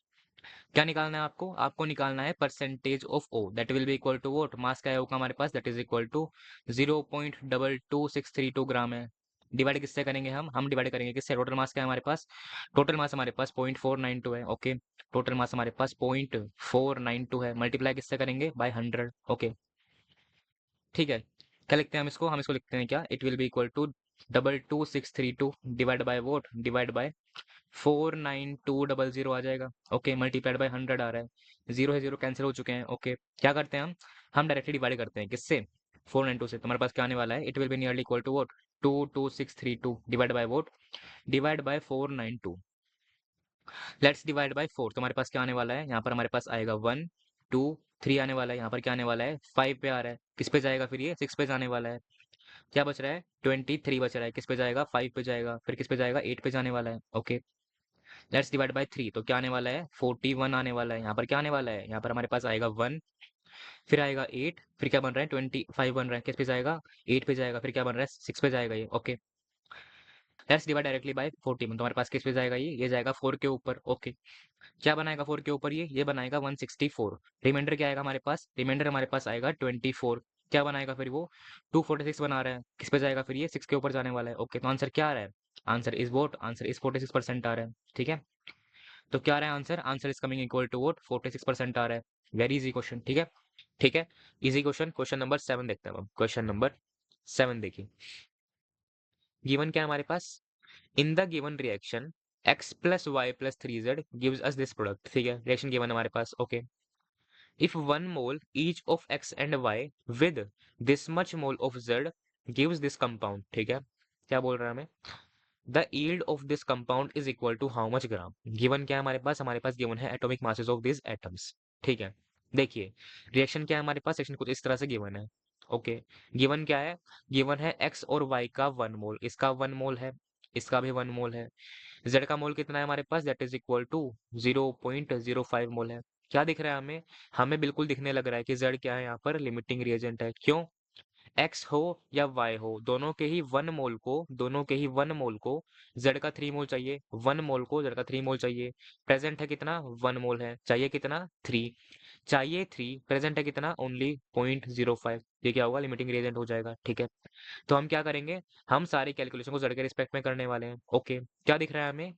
क्या निकालना है आपको, आपको निकालना है percentage of O, that will be equal to what, mass क्या है ओ का हमारे पास, that is equal to 0.22632 gram है। डिवाइड किससे करेंगे हम डिवाइड करेंगे किससे, टोटल मास क्या है हमारे पास, टोटल मास हमारे पास 0.492 है, ओके। टोटल मास हमारे पास 0.492 है, मल्टीप्लाई किससे करेंगे बाय 100, ओके, ठीक है। क्या लिखते हैं हम इसको लिखते हैं क्या, it will be equal to 22632 divide by what, divide by 49200 आ जाएगा, ओके, मल्टीप्लाइड बाय 100 आ रहा है, जीरो है जीरो कैंसिल हो चुके हैं, ओके। क्या करते हैं हम डायरेक्टली डिवाइड करते हैं किससे, 492 से। तुम्हारे पास क्या आने वाला है, it will be nearly equal to what 22632 divide by what, divide by 492, let's divide by 4। तुम्हारे पास क्या आने वाला है, यहाँ पर हमारे पास आएगा 1 2 3 आने वाला है, यहाँ पर क्या आने वाला है 5 पे आ रहा है, किस पे जाएगा फिर ये 6 पे जाने वाला है। क्या बच रहा है 23 बच रहा है, किस पे जाएगा 5 पे जाएगा, फिर किस पे जाएगा 8 पे जाने वाला है, ओके। लेट्स डिवाइड बाय 3 तो क्या आने वाला है 41 आने वाला है, यहाँ पर क्या आने वाला है, यहाँ पर हमारे पास आएगा 1, फिर आएगा 8, फिर क्या बन रहा है 25 बन रहा है, किस पे जाएगा 8 पे जाएगा, फिर क्या बन रहा है 6 पे जाएगा ये, okay. Let's divide directly by 41, तुम्हारे पास किस पे जाएगा ये जाएगा 4 के ऊपर, ओके। क्या बनाएगा 4 के ऊपर ये बनाएगा 164, रिमाइंडर क्या आएगा हमारे पास, रिमाइंडर हमारे पास आएगा 24, क्या बनाएगा फिर वो 246 बना रहा है, किस पे जाएगा फिर ये 6 के ऊपर जाने वाला है, ओके। तो आंसर क्या आ रहा है, answer is what, answer is 46% आ रहा है, ठीक है। तो क्या आ रहा है answer, answer is coming equal to what 46% आ रहा है, वेरी इजी क्वेश्चन, ठीक है, ठीक है। इजी क्वेश्चन, क्वेश्चन नंबर 7 देखते हैं अब, क्वेश्चन नंबर 7 देखिए। गिवन क्या है हमारे पास, in the given reaction x plus y plus 3z gives us this product, ठीक है। रिएक्शन गिवन हमारे पास, okay. if 1 mole each of x and y with this much mole of z gives this compound, ठीक है। क्या बोल रहा है हमें, the yield of this compound is equal to how much gram, given क्या है हमारे पास गिवन है atomic masses of these atoms, ठीक है। देखिए रिएक्शन क्या है हमारे पास, रिएक्शन कुछ इस तरह से गिवन है, ओके। गिवन क्या है, गिवन है x और y का 1 मोल, इसका 1 मोल है, इसका भी 1 मोल है, जेड का मोल कितना है हमारे पास, दैट इज इक्वल टू 0.05 मोल है। क्या दिख रहा है हमें, हमें बिल्कुल दिखने लग रहा है कि जेड क्या है यहाँ पर लिमिटिंग रिएजेंट है, क्यों, एक्स हो या वाई हो, दोनों के ही 1 मोल को, दोनों के ही 1 मोल को जेड का 3 मोल चाहिए, 1 मोल को जेड का 3 मोल चाहिए। प्रेजेंट है कितना 1 मोल है, चाहिए कितना 3, चाहिए 3, प्रेजेंट है कितना ओनली 0.05, ये क्या होगा लिमिटिंग रिएजेंट हो जाएगा, ठीक है। तो हम क्या करेंगे, हम सारी कैलकुलेशन को जेड के रिस्पेक्ट में करने वाले हैं, ओके। क्या दिख रहा है हमें,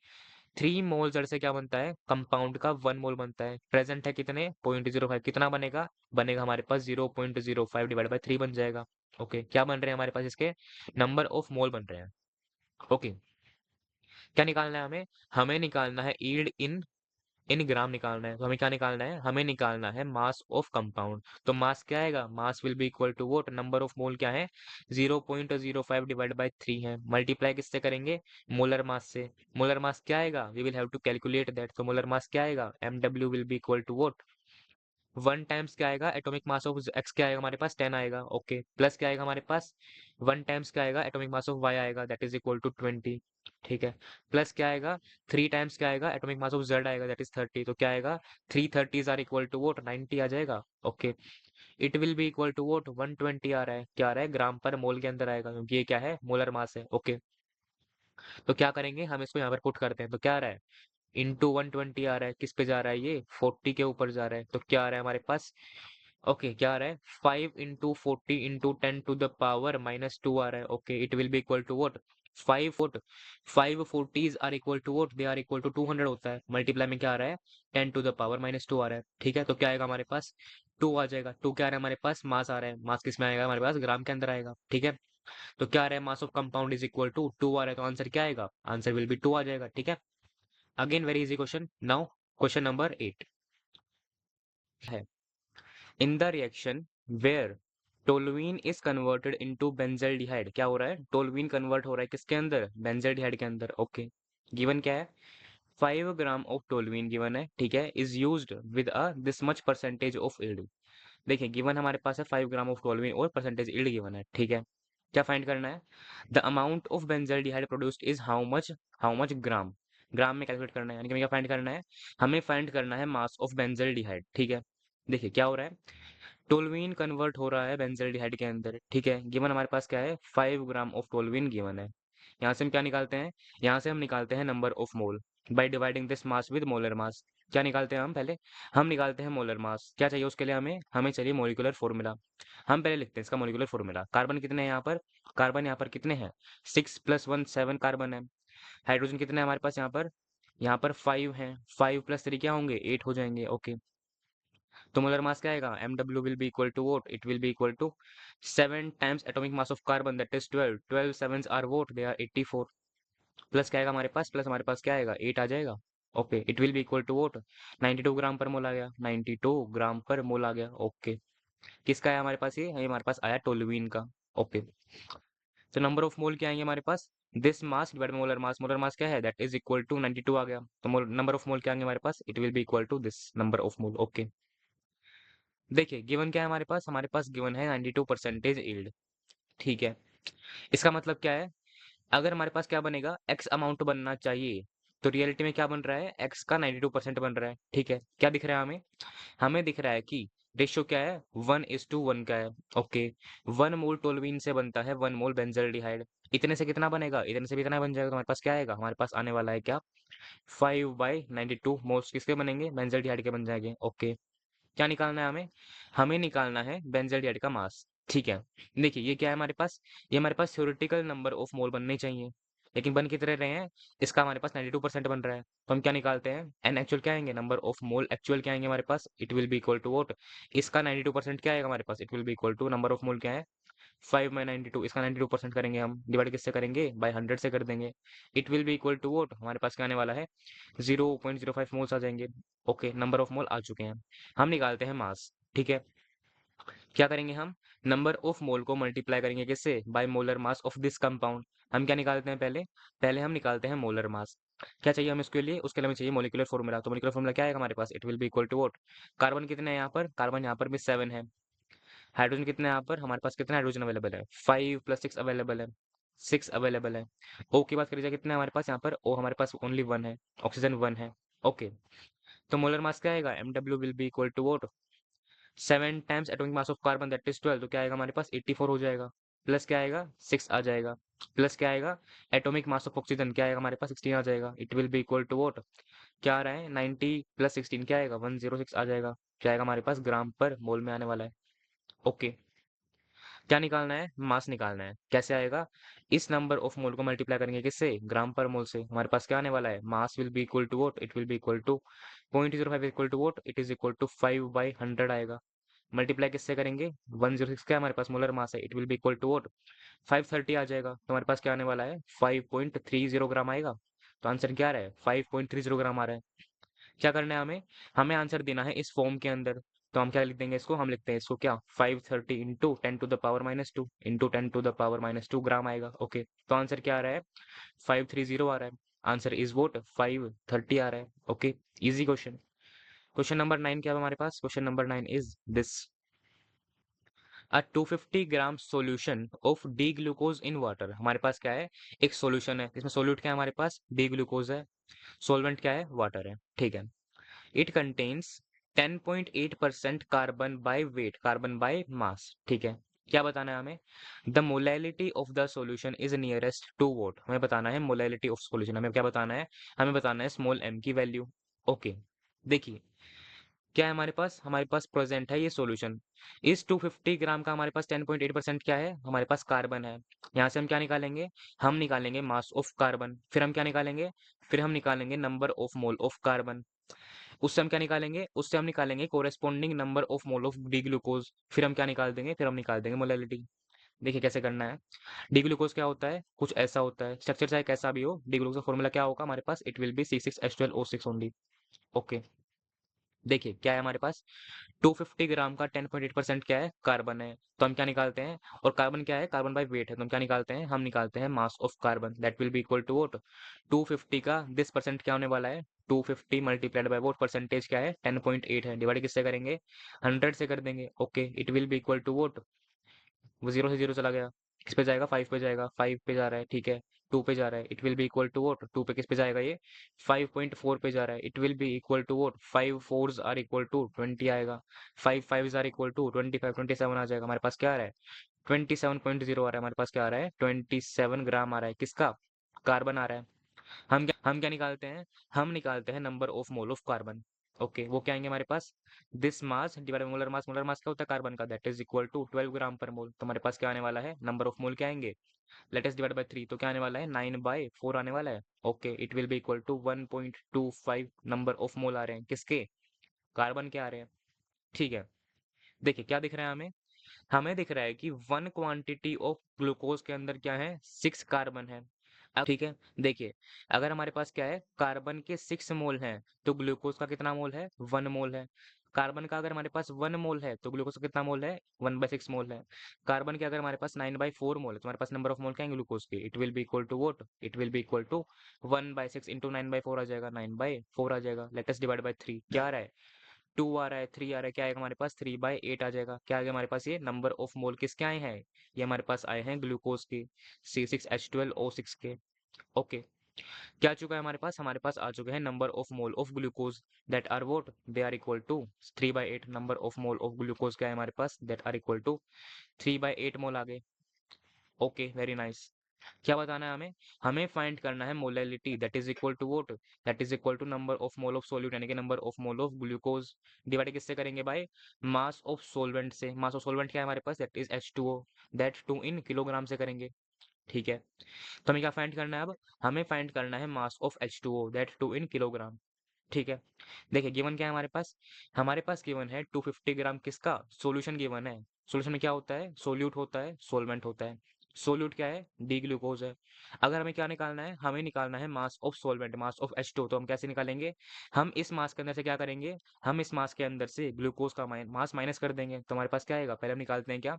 3 मोल जेड से क्या बनता है, कंपाउंड का 1 मोल बनता है, प्रेजेंट है कितने 0.05, कितना बनेगा, बनेगा हमारे पास 0.05 डिवाइड बाय 3 बन जाएगा, ओके। क्या बन रहे हैं हमारे पास इसके नंबर ऑफ मोल बन रहे हैं, ओके। क्या निकालना है हमें निकालना है ईल्ड इन इन ग्राम निकालना है, तो हमें क्या निकालना है, हमें निकालना है मास ऑफ कंपाउंड। तो मास क्या आएगा, mass will be equal to what, number of mole क्या है 0.05 डिवाइड बाय 3 है, मल्टीप्लाई किससे करेंगे मोलर मास से, मोलर मास क्या आएगा, we will have to calculate that, तो मोलर मास क्या आएगा mw will be equal to what, 1 times क्या आएगा एटॉमिक मास ऑफ x क्या आएगा हमारे पास 10 आएगा, ओके। प्लस क्या आएगा हमारे पास 1 टाइम्स क्या आएगा एटॉमिक मास ऑफ y आएगा, दैट इज इक्वल टू 20, ठीक है। प्लस क्या आएगा, 3 टाइम्स क्या आएगा, एटॉमिक मास ऑफ जेड आएगा, दैट इज 30, तो क्या आएगा, 330s are equal to what 90 आ जाएगा। Okay. It will be equal to what 120 आ रहा है, क्या आ रहा है, ग्राम पर मोल के अंदर आएगा, क्योंकि ये क्या है, मोलर मास है। ओके। तो क्या करेंगे, हम इसको यहाँ पर पुट करते हैं, तो क्या आ रहा है, इंटू 120 आ रहा है, किस पे जा रहा है, ये 40 के ऊपर जा रहा है, तो क्या आ रहा है हमारे पास, ओके क्या आ रहा है, 5 into 40 into 10 to the power -2 आ रहा है। Okay, it will be equal to what, 5 40s are equal to what, they are equal to 200 होता है, मल्टीप्लाई में क्या आ रहा है, 10 to the power -2 आ रहा है। ठीक है, तो क्या आएगा हमारे पास, 2 आ जाएगा। 2 क्या आ रहा है हमारे पास, मास आ रहा है, मास किस में आएगा हमारे पास, ग्राम के अंदर आएगा। ठीक है, तो क्या आ रहा है, mass of compound is equal to 2 आ रहा है, तो आंसर क्या आएगा, आंसर विल बी 2 आ जाएगा। ठीक है, again very easy question. Now question number 8 है, in the reaction where toluene is converted into benzaldehyde, क्या हो रहा है, टोलुइन कन्वर्ट हो रहा है किसके अंदर, बेंजल्डिहाइड के अंदर। ओके, गिवन क्या है, 5 ग्राम ऑफ टोलुइन गिवन है, ठीक है, is used with a this much percentage of yield. देखिए गिवन हमारे पास है 5 ग्राम ऑफ टोलुइन और परसेंटेज ईल्ड गिवन है। ठीक है, क्या फाइंड करना है, the amount of benzaldehyde produced is how much gram, gram में कैलकुलेट करना है, यानी कि हमें क्या फाइंड करना है, हमें फाइंड करना है मास ऑफ बेंजल्डिहाइड। ठीक है, देखिए क्या हो रहा है, टोलुइन कन्वर्ट हो रहा है बेंजल्डिहाइड के अंदर। ठीक है, गिवन हमारे पास क्या है, 5 ग्राम ऑफ टोलुइन गिवन है। यहाँ से हम क्या निकालते हैं, यहाँ से हम निकालते हैं number of mole by dividing this mass with molar mass. क्या निकालते हैं हम पहले, हम निकालते हैं मोलर मास। क्या चाहिए उसके लिए हमें, हमें चाहिए मोलिकुलर फॉर्मूला। हम पहले लिखते हैं इसका मोलिकुलर फॉर्मूला। कार्बन कितने हैं यहाँ पर, कार्बन यहाँ पर कितने हैं, 6 + 1 7 कार्बन है। हाइड्रोजन कितने हैं हमारे पास यहाँ पर 5 हैं, 5 + 3 क्या होंगे, 8 हो जाएंगे। ओके, तो मोलर मास क्या आएगा, MW will be equal to what, it will be equal to 7 times atomic mass of carbon, that is 12, 12 sevens are what, they are 84, plus क्या आएगा हमारे पास, प्लस हमारे पास क्या आएगा, 8 आ जाएगा। Okay, it will be equal to what, 92 gram per mole आ गया, 92 ग्राम पर मोल आ गया। ओके, किसका है हमारे पास, ये हमारे पास आया टोलुइन का। ओके, तो नंबर ऑफ मोल क्या आएंगे हमारे पास, this mass divide by molar mass, molar mass क्या है, दैट इज इक्वल टू 92 आ गया, तो नंबर ऑफ मोल क्या आएंगे हमारे पास, it will be equal to this number of mole. Okay, देखिए गिवन क्या है हमारे पास गिवन है 92% यील्ड। ठीक है, इसका मतलब क्या है, अगर हमारे पास क्या बनेगा, एक्स अमाउंट बनना चाहिए, तो रियलिटी में क्या बन रहा है, एक्स का 92% बन रहा है। ठीक है, क्या दिख रहा है हमें, हमें दिख रहा है कि रेशियो क्या है, 1:1 का है। ओके, 1 मोल टोलुइन से बनता है 1 मोल बेंजल्डिहाइड, इतने से कितना बनेगा, इतने से भी इतना बन जाएगा, तो हमारे पास क्या आएगा, हमारे पास आने वाला है क्या, 5/92 मोल्स किसके बनेंगे, बेंजल्डिहाइड के बन जाएंगे। ओके, क्या निकालना है हमें, हमें निकालना है बेंजल्डिहाइड का मास। ठीक है, देखिए ये क्या है हमारे पास, ये हमारे पास थ्योरेटिकल नंबर ऑफ मोल बनने चाहिए, लेकिन बन कितने रहे हैं, इसका हमारे पास 92% बन रहा है, तो हम क्या निकालते हैं, एन एक्चुअल क्या आएंगे, नंबर ऑफ मोल एक्चुअल क्या आएंगे हमारे पास, it will be equal to what, इसका 92% क्या आएगा हमारे पास, it will be equal to number of mole क्या है, 5/92, इसका 92% करेंगे हम, डिवाइड किससे करेंगे, बाय 100 से कर देंगे, it will be equal to what, हमारे पास क्या आने वाला है, 0.05 मोल्स आ जाएंगे। ओके, नंबर ऑफ मोल आ चुके हैं, हम निकालते हैं मास। ठीक है, क्या करेंगे हम, नंबर ऑफ मोल को मल्टीप्लाई करेंगे किससे, bye molar mass of this compound. हम क्या निकालते हैं पहले, पहले हम निकालते हैं मोलर मास। क्या चाहिए हमें उसके लिए, उसके लिए हमें चाहिए मोलिकुलर फॉर्मूला, तो मोलिकुलर फॉर्मूला क्या आएगा हमारे पास, it will be equal to what, carbon कितने हैं यहाँ पर, कार्बन यहाँ पर भी 7 है, हाइड्रोजन कितने हैं यहाँ पर, हमारे पास कितना हाइड्रोजन अवेलेबल है, 5 + 6 अवेलेबल है, 6 अवेलेबल है। ओ की बात करी जाए, कितना है हमारे पास यहाँ पर, ओ हमारे पास ओनली 1 है, ऑक्सीजन 1 है। ओके, तो मोलर मास क्या आएगा, MW will be equal to what, 7 times atomic mass of carbon, that is 12, तो क्या आएगा हमारे पास, 84 हो जाएगा, प्लस क्या आएगा, 6 आ जाएगा, प्लस क्या आएगा, एटॉमिक मास ऑफ ऑक्सीजन क्या आएगा हमारे पास, 16 आ जाएगा, it will be equal to what, क्या आ रहा है, 90 + 16 क्या आएगा, 106 आ जाएगा, क्या आएगा हमारे पास, ग्राम पर मोल में आने वाला है। ओके, क्या निकालना है, मास निकालना है, कैसे आएगा, इस नंबर ऑफ मोल को मल्टीप्लाई करेंगे किससे, ग्राम पर मोल से, हमारे पास क्या आने वाला है, mass will be equal to what, it will be equal to 0.05 equal to what, it is equal to 5/100 आएगा, मल्टीप्लाई किससे करेंगे, 106 क्या हमारे पास मोलर मास है, it will be equal to what, 530 आ जाएगा, तो हमारे पास क्या आने वाला है, 5.30 ग्राम आएगा, तो आंसर क्या आ रहा है, 5.30 ग्राम आ रहा है। क्या करना है हमें, हमें आंसर देना है इस फॉर्म के अंदर, तो हम क्या लिख देंगे इसको, हम लिखते हैं इसको क्या, 530 इंटू 10⁻², इंटू 10⁻² ग्राम आएगा। ओके, तो आंसर क्या आ रहा है, 530 आ रहा है, आंसर इज वोट 530 आ रहा है। Okay, easy question. Question number 9 क्या है हमारे पास, question number 9 is this, a 250 gram solution of D glucose in water. हमारे पास क्या है, एक सॉल्यूशन है, इसमें सोल्यूट क्या है हमारे पास, डी ग्लूकोज है, सॉल्वेंट क्या है, वाटर है, ठीक है। It contains 10.8% carbon by weight, carbon by mass, ठीक है। क्या बताना है हमें, the molality of the solution is nearest to what, हमें बताना है मोलैलिटी ऑफ सॉल्यूशन, हमें क्या बताना है, हमें बताना है स्मॉल m की वैल्यू। ओके, देखिए क्या है हमारे पास प्रेजेंट है ये सॉल्यूशन। इस 250 ग्राम का हमारे पास 10.8% क्या है, हमारे पास कार्बन है। यहाँ से हम क्या निकालेंगे, हम निकालेंगे मास ऑफ कार्बन, फिर हम क्या निकालेंगे, फिर हम निकालेंगे number of mole of carbon, उससे हम क्या निकालेंगे, उससे हम निकालेंगे corresponding number of mole of D glucose, फिर हम क्या निकाल देंगे, फिर हम निकाल देंगे मोलैलिटी। देखिए कैसे करना है। डी ग्लूकोज क्या होता है, कुछ ऐसा होता है, स्ट्रक्चर चाहे कैसा भी हो, डी ग्लूकोज का फॉर्मूला क्या होगा हमारे पास, it will be C6H12O6 only. Okay, देखिए क्या है हमारे पास, 250 ग्राम का 10.8% क्या है, कार्बन है, तो हम क्या निकालते हैं, और कार्बन क्या है, कार्बन बाय वेट है, तो हम क्या निकालते हैं, हम निकालते हैं mass of carbon, that will be equal to what 250 का दिस परसेंट क्या होने वाला है, 250 मल्टीप्लाइड बाय वोट परसेंटेज क्या है, 10.8 है, डिवाइड किससे करेंगे, 100 से कर देंगे। Okay, it will be equal to what, वो जीरो से जीरो चला गया, किस पे जाएगा, 5 पे जाएगा, 5 पे जा रहा है, ठीक है, 2 पे जा रहा है, it will be equal to what, 2 पे किस पे जाएगा ये, 5.4 पे जा रहा है, it will be equal to what, 5 fours are equal to 20 आएगा, 5 फाइव्स आर इक्वल टू 25, 27 आ जाएगा, हमारे पास क्या आ रहा है, 27.0 आ रहा है, हमारे पास क्या आ रहा है, 27 ग्राम आ रहा है, किसका, कार्बन आ रहा है। हम क्या निकालते हैं, हम निकालते हैं number of mole of carbon. Okay, वो क्या आएंगे हमारे पास, this mass divide molar mass क्या होता है कार्बन का, that is equal to 12 gram per mole, तो हमारे पास क्या आने वाला है, नंबर ऑफ मोल क्या आएंगे, लेट अस डिवाइड बाय 3, तो क्या आने वाला है, 9/4 आने वाला है। Okay, it will be equal to 1.25 number of mole आ रहे हैं, किसके, कार्बन के आ रहे हैं, ठीक है। देखिए क्या दिख रहा है हमें, हमें दिख रहा है कि वन क्वांटिटी ऑफ ग्लूकोज के अंदर क्या है, 6 कार्बन है। अब ठीक है, देखिए अगर हमारे पास क्या है, कार्बन के 6 मोल हैं, तो ग्लूकोज का कितना मोल है, 1 मोल है। कार्बन का अगर हमारे पास 1 मोल है, तो ग्लूकोज का कितना मोल है, 1/6 मोल है। कार्बन के अगर हमारे पास 9/4 मोल है, तो हमारे पास नंबर ऑफ मोल क्या है ग्लूकोज के, it will be equal to what, it will be equal to 1/6 into 9/4 आ जाएगा, 9/4 आ जाएगा, लेट अस डिवाइड बाय 3, क्या आ रहा है, 2 आ रहा है, 3 आ रहा है, क्या आएगा हमारे पास, 3/8 आ जाएगा, क्या आ गया हमारे पास, ये नंबर ऑफ मोल किसके आए हैं, ये हमारे पास आए हैं ग्लूकोज के, C6H12O6 के। ओके, क्या आ चुका है हमारे पास आ चुके हैं number of mole of glucose, that are what, they are equal to 3/8, number of mole of glucose क्या है हमारे पास, that are equal to 3/8 mole आ गए। Okay, very nice. क्या बताना है हमें, हमें फाइंड करना है molality, that is equal to what, that is equal to number of mole of solute, यानी कि number of mole of glucose, divide किससे करेंगे भाई, मास ऑफ सोलवेंट से, मास ऑफ सोलवेंट क्या है हमारे पास, that is H2O, that 2 in kilogram से करेंगे, ठीक है। तो हमें क्या फाइंड करना है अब, हमें फाइंड करना है mass of H2O, that 2 in kilogram, ठीक है। देखिए गिवन क्या है हमारे पास गिवन है 250 ग्राम किसका, सॉल्यूशन गिवन है। सॉल्यूशन में क्या होता है, सोल्यूट होता है, सोलवेंट होता है। सोल्यूट क्या है, डी ग्लूकोज है। अगर हमें क्या निकालना है, हमें निकालना है mass of solvent, mass of H2, तो हम कैसे निकालेंगे, हम इस मास के अंदर से क्या करेंगे, हम इस मास के अंदर से ग्लूकोज का मास माइनस कर देंगे, तो हमारे पास क्या आएगा, पहले हम निकालते हैं क्या,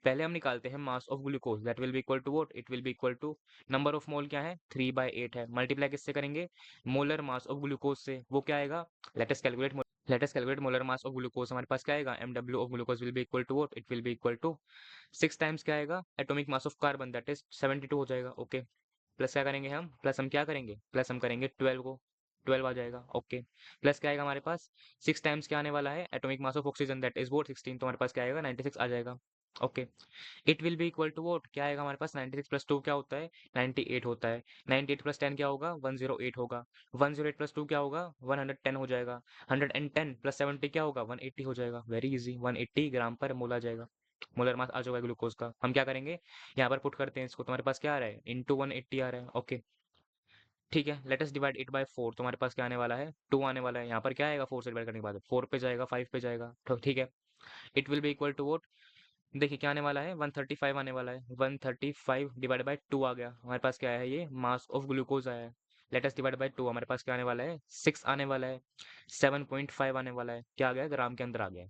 पहले हम निकालते हैं mass of glucose, that will be equal to what, it will be equal to number of mole क्या है, 3/8 है, मल्टीप्लाई किससे करेंगे, मोलर मास ऑफ ग्लूकोज से, वो क्या आएगा, let us calculate molar mass of glucose, हमारे पास क्या आएगा, MW of glucose will be equal to what, it will be equal to 6 times क्या आएगा, atomic mass of carbon, that is 72 हो जाएगा। ओके, प्लस क्या करेंगे हम, प्लस हम क्या करेंगे, प्लस हम करेंगे 12 को, 12 आ जाएगा। ओके, प्लस क्या आएगा हमारे पास, 6 टाइम्स क्या आने वाला है, atomic mass of oxygen, that is what 16, तो हमारे पास क्या आएगा, 96 आ जाएगा। Okay, it will be equal to what, क्या आएगा हमारे पास, 96 प्लस 2 क्या होता है, 98 होता है, 98 प्लस 10 क्या होगा, 108 होगा, 108 प्लस 2 क्या होगा, 110 हो जाएगा, 110 प्लस 70 क्या होगा, 180 हो जाएगा, वेरी इजी, 180 ग्राम पर मोल आ जाएगा, मोलर मास आ जाएगा ग्लूकोज का। हम क्या करेंगे, यहाँ पर पुट करते हैं इसको, तुम्हारे पास क्या आ रहा है, इंटू 180 आ रहा है। ओके, ठीक है, let us divide it bye 4, तुम्हारे पास क्या आने वाला है, 2 आने वाला है, यहाँ पर क्या आएगा, 4 से डिवाइड करने के बाद 4 पे जाएगा, 5 पे जाएगा, तो ठीक है, it will be equal to what, देखिए क्या आने वाला है, 135 आने वाला है, 135 डिवाइड बाय 2 आ गया, हमारे पास क्या है, ये मास ऑफ ग्लूकोज आया है। लेट अस डिवाइड बाय 2, हमारे पास क्या आने वाला है, 6 आने वाला है, 7.5 आने वाला है, क्या आ गया, ग्राम के अंदर आ गया।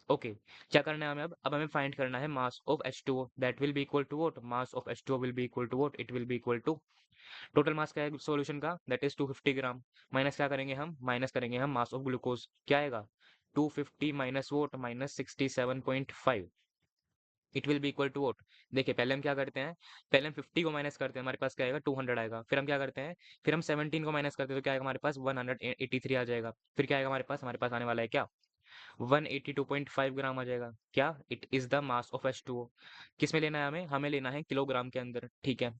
ओके, क्या करना है हमें अब हमें फाइंड करना है mass of H2O, that will be equal to what, mass of H2O will be equal to what, it will be equal to total mass क्या है सॉल्यूशन का, दैट इज 250 ग्राम, माइनस क्या करेंगे हम, माइनस करेंगे हम मास ऑफ ग्लूकोज, क्या आएगा, 250 minus what, minus 67.5, it will be equal to what. देखिए पहले हम क्या करते हैं, पहले हम 50 को माइनस करते हैं, हमारे पास क्या आएगा 200 आएगा। फिर हम क्या करते हैं, फिर हम 17 को माइनस करते हैं तो क्या आएगा हमारे पास 183 आ जाएगा। फिर क्या आएगा हमारे पास आने वाला है क्या 182.5 ग्राम आ जाएगा। क्या it is the mass of H2O। किस में लेना है हमें, हमें लेना है किलोग्राम के अंदर, ठीक है।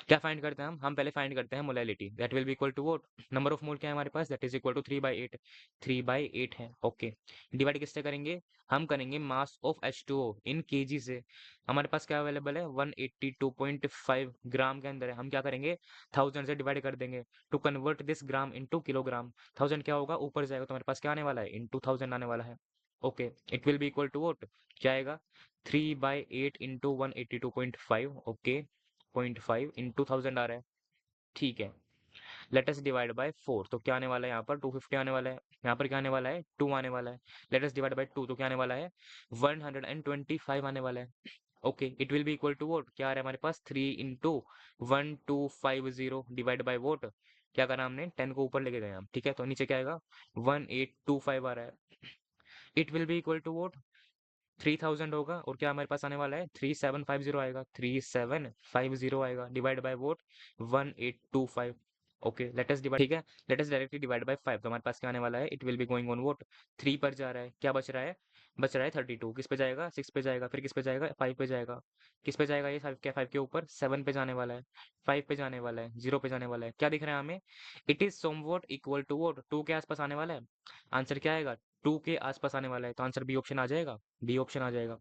क्या फाइंड करते हैं हम पहले फाइंड करते हैं molality, that will be equal to what, number of mole क्या है हमारे पास, दैट इज इक्वल टू 3/8। 3/8 है, ओके। डिवाइड किससे करेंगे, हम करेंगे मास ऑफ H2O इन केजी से। हमारे पास क्या अवेलेबल है 182.5 ग्राम के अंदर है, हम क्या करेंगे 1000 से डिवाइड कर देंगे to convert this gram into kilogram. 1000 क्या होगा ऊपर जाएगा तो हमारे पास क्या आने वाला है इनटू 1000 आने वाला है, okay. It will be equal to what, क्या आएगा 3/8 इंटू 182.5, ओके। 0.5 इंटू 1000 आ रहा है, ठीक है। लेट अस डिवाइड बाय 4, तो क्या आने वाला है यहाँ पर 250 आने वाला है। यहाँ पर क्या आने वाला है 2 आने वाला है। लेट अस डिवाइड बाय 2, तो क्या आने वाला है 125 आने वाला है, okay. It will be equal to what, क्या आ रहा है हमारे पास 3 इंटू 1250 डिवाइड बाय वोट। क्या करा हमने 10 को ऊपर लेके गए हम, ठीक है। तो नीचे क्या आएगा 1825 आ रहा है। It will be equal to what 3000 होगा, और क्या हमारे पास आने वाला है 3750 आएगा, 3750 आएगा divide by vote 1825, okay. Late us divide, ठीक है। Let us directly divide by 5, तो हमारे पास क्या आने वाला है it will be going on vote 3 पर जा रहा है, क्या बच रहा है, बच रहा है 32। किस पे जाएगा 6 पे जाएगा, फिर किस पे जाएगा 5 पे जाएगा। किस पे जाएगा ये 5 क्या 5 के ऊपर 7 पे जाने वाला है, 5 पे जाने वाला है, 0 पे जाने वाला है। क्या दिख रहा है हमें, it is somewhat equal to what 2 के आसपास आने वाला है। आंसर क्या आएगा 2 के आसपास आने वाला है, तो आंसर बी ऑप्शन आ जाएगा, बी ऑप्शन आ जाएगा।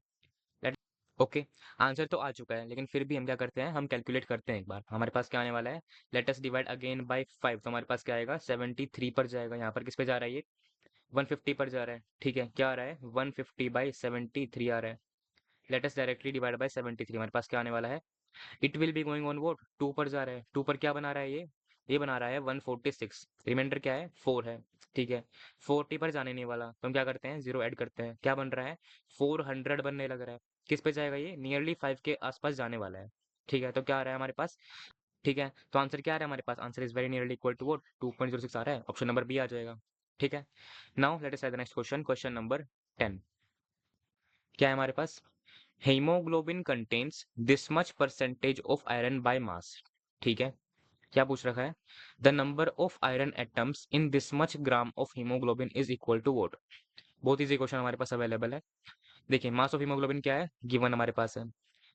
ओके, आंसर तो आ चुका है, लेकिन फिर भी हम क्या करते हैं, हम कैलकुलेट करते हैं एक बार। हमारे पास क्या आने वाला है, let us divide again by 5, तो हमारे पास क्या आएगा 73 पर जाएगा। यहाँ पर किस पे जा रहा है ये 150 पर जा रहा है, ठीक है। क्या आ रहा है 150/73 आ रहा है। Let us directly divide by 73, हमारे पास क्या आने वाला है it will be going on vote 2 पर जा रहा है। 2 पर क्या बना रहा है ये बना रहा है 146, रिमाइंडर क्या है 4 है, ठीक है। 40 पर जाने नहीं वाला, तो हम क्या करते हैं 0 ऐड करते हैं, क्या बन रहा है 400 बनने लग रहा है। किस पे जाएगा ये नियरली 5 के आसपास जाने वाला है, ठीक है। तो क्या आ रहा है हमारे पास, ठीक है। तो आंसर क्या आ रहा है हमारे पास, answer is very nearly equal to what 2.06 आ रहा है, ऑप्शन नंबर बी आ जाएगा, ठीक है। Now let us the next question, question number 10। क्या है हमारे पास, hemoglobin contains this much percentage of iron by mass, ठीक है। क्या पूछ रखा है, the number of iron atoms in this much gram of hemoglobin is equal to what. बहुत इजी क्वेश्चन हमारे पास अवेलेबल है। देखिए मास ऑफ हीमोग्लोबिन क्या है गिवन हमारे पास है,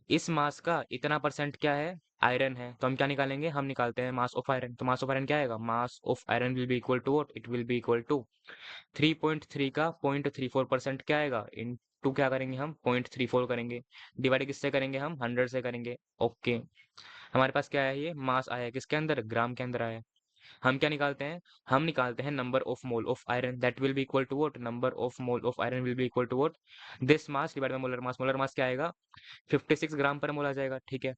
इस मास का इतना परसेंट क्या है आयरन है, तो हम क्या निकालेंगे, हम निकालते हैं मास ऑफ आयरन। तो मास ऑफ आयरन क्या आएगा, mass of iron will be equal to what, it will be equal to 3.3 का 0.34% क्या आएगा इन टू, क्या करेंगे हम 0.34 करेंगे, डिवाइड किससे करेंगे हम 100 से करेंगे, ओके। हमारे पास क्या है ये मास आया है किसके अंदर ग्राम के अंदर आया है। हम क्या निकालते हैं, हम निकालते हैं number of mole of iron, that will be equal to what, number of mole of iron will be equal to what this mass divide by molar mass. Molar mass क्या आएगा 56 ग्राम पर मोल आ जाएगा, ठीक है।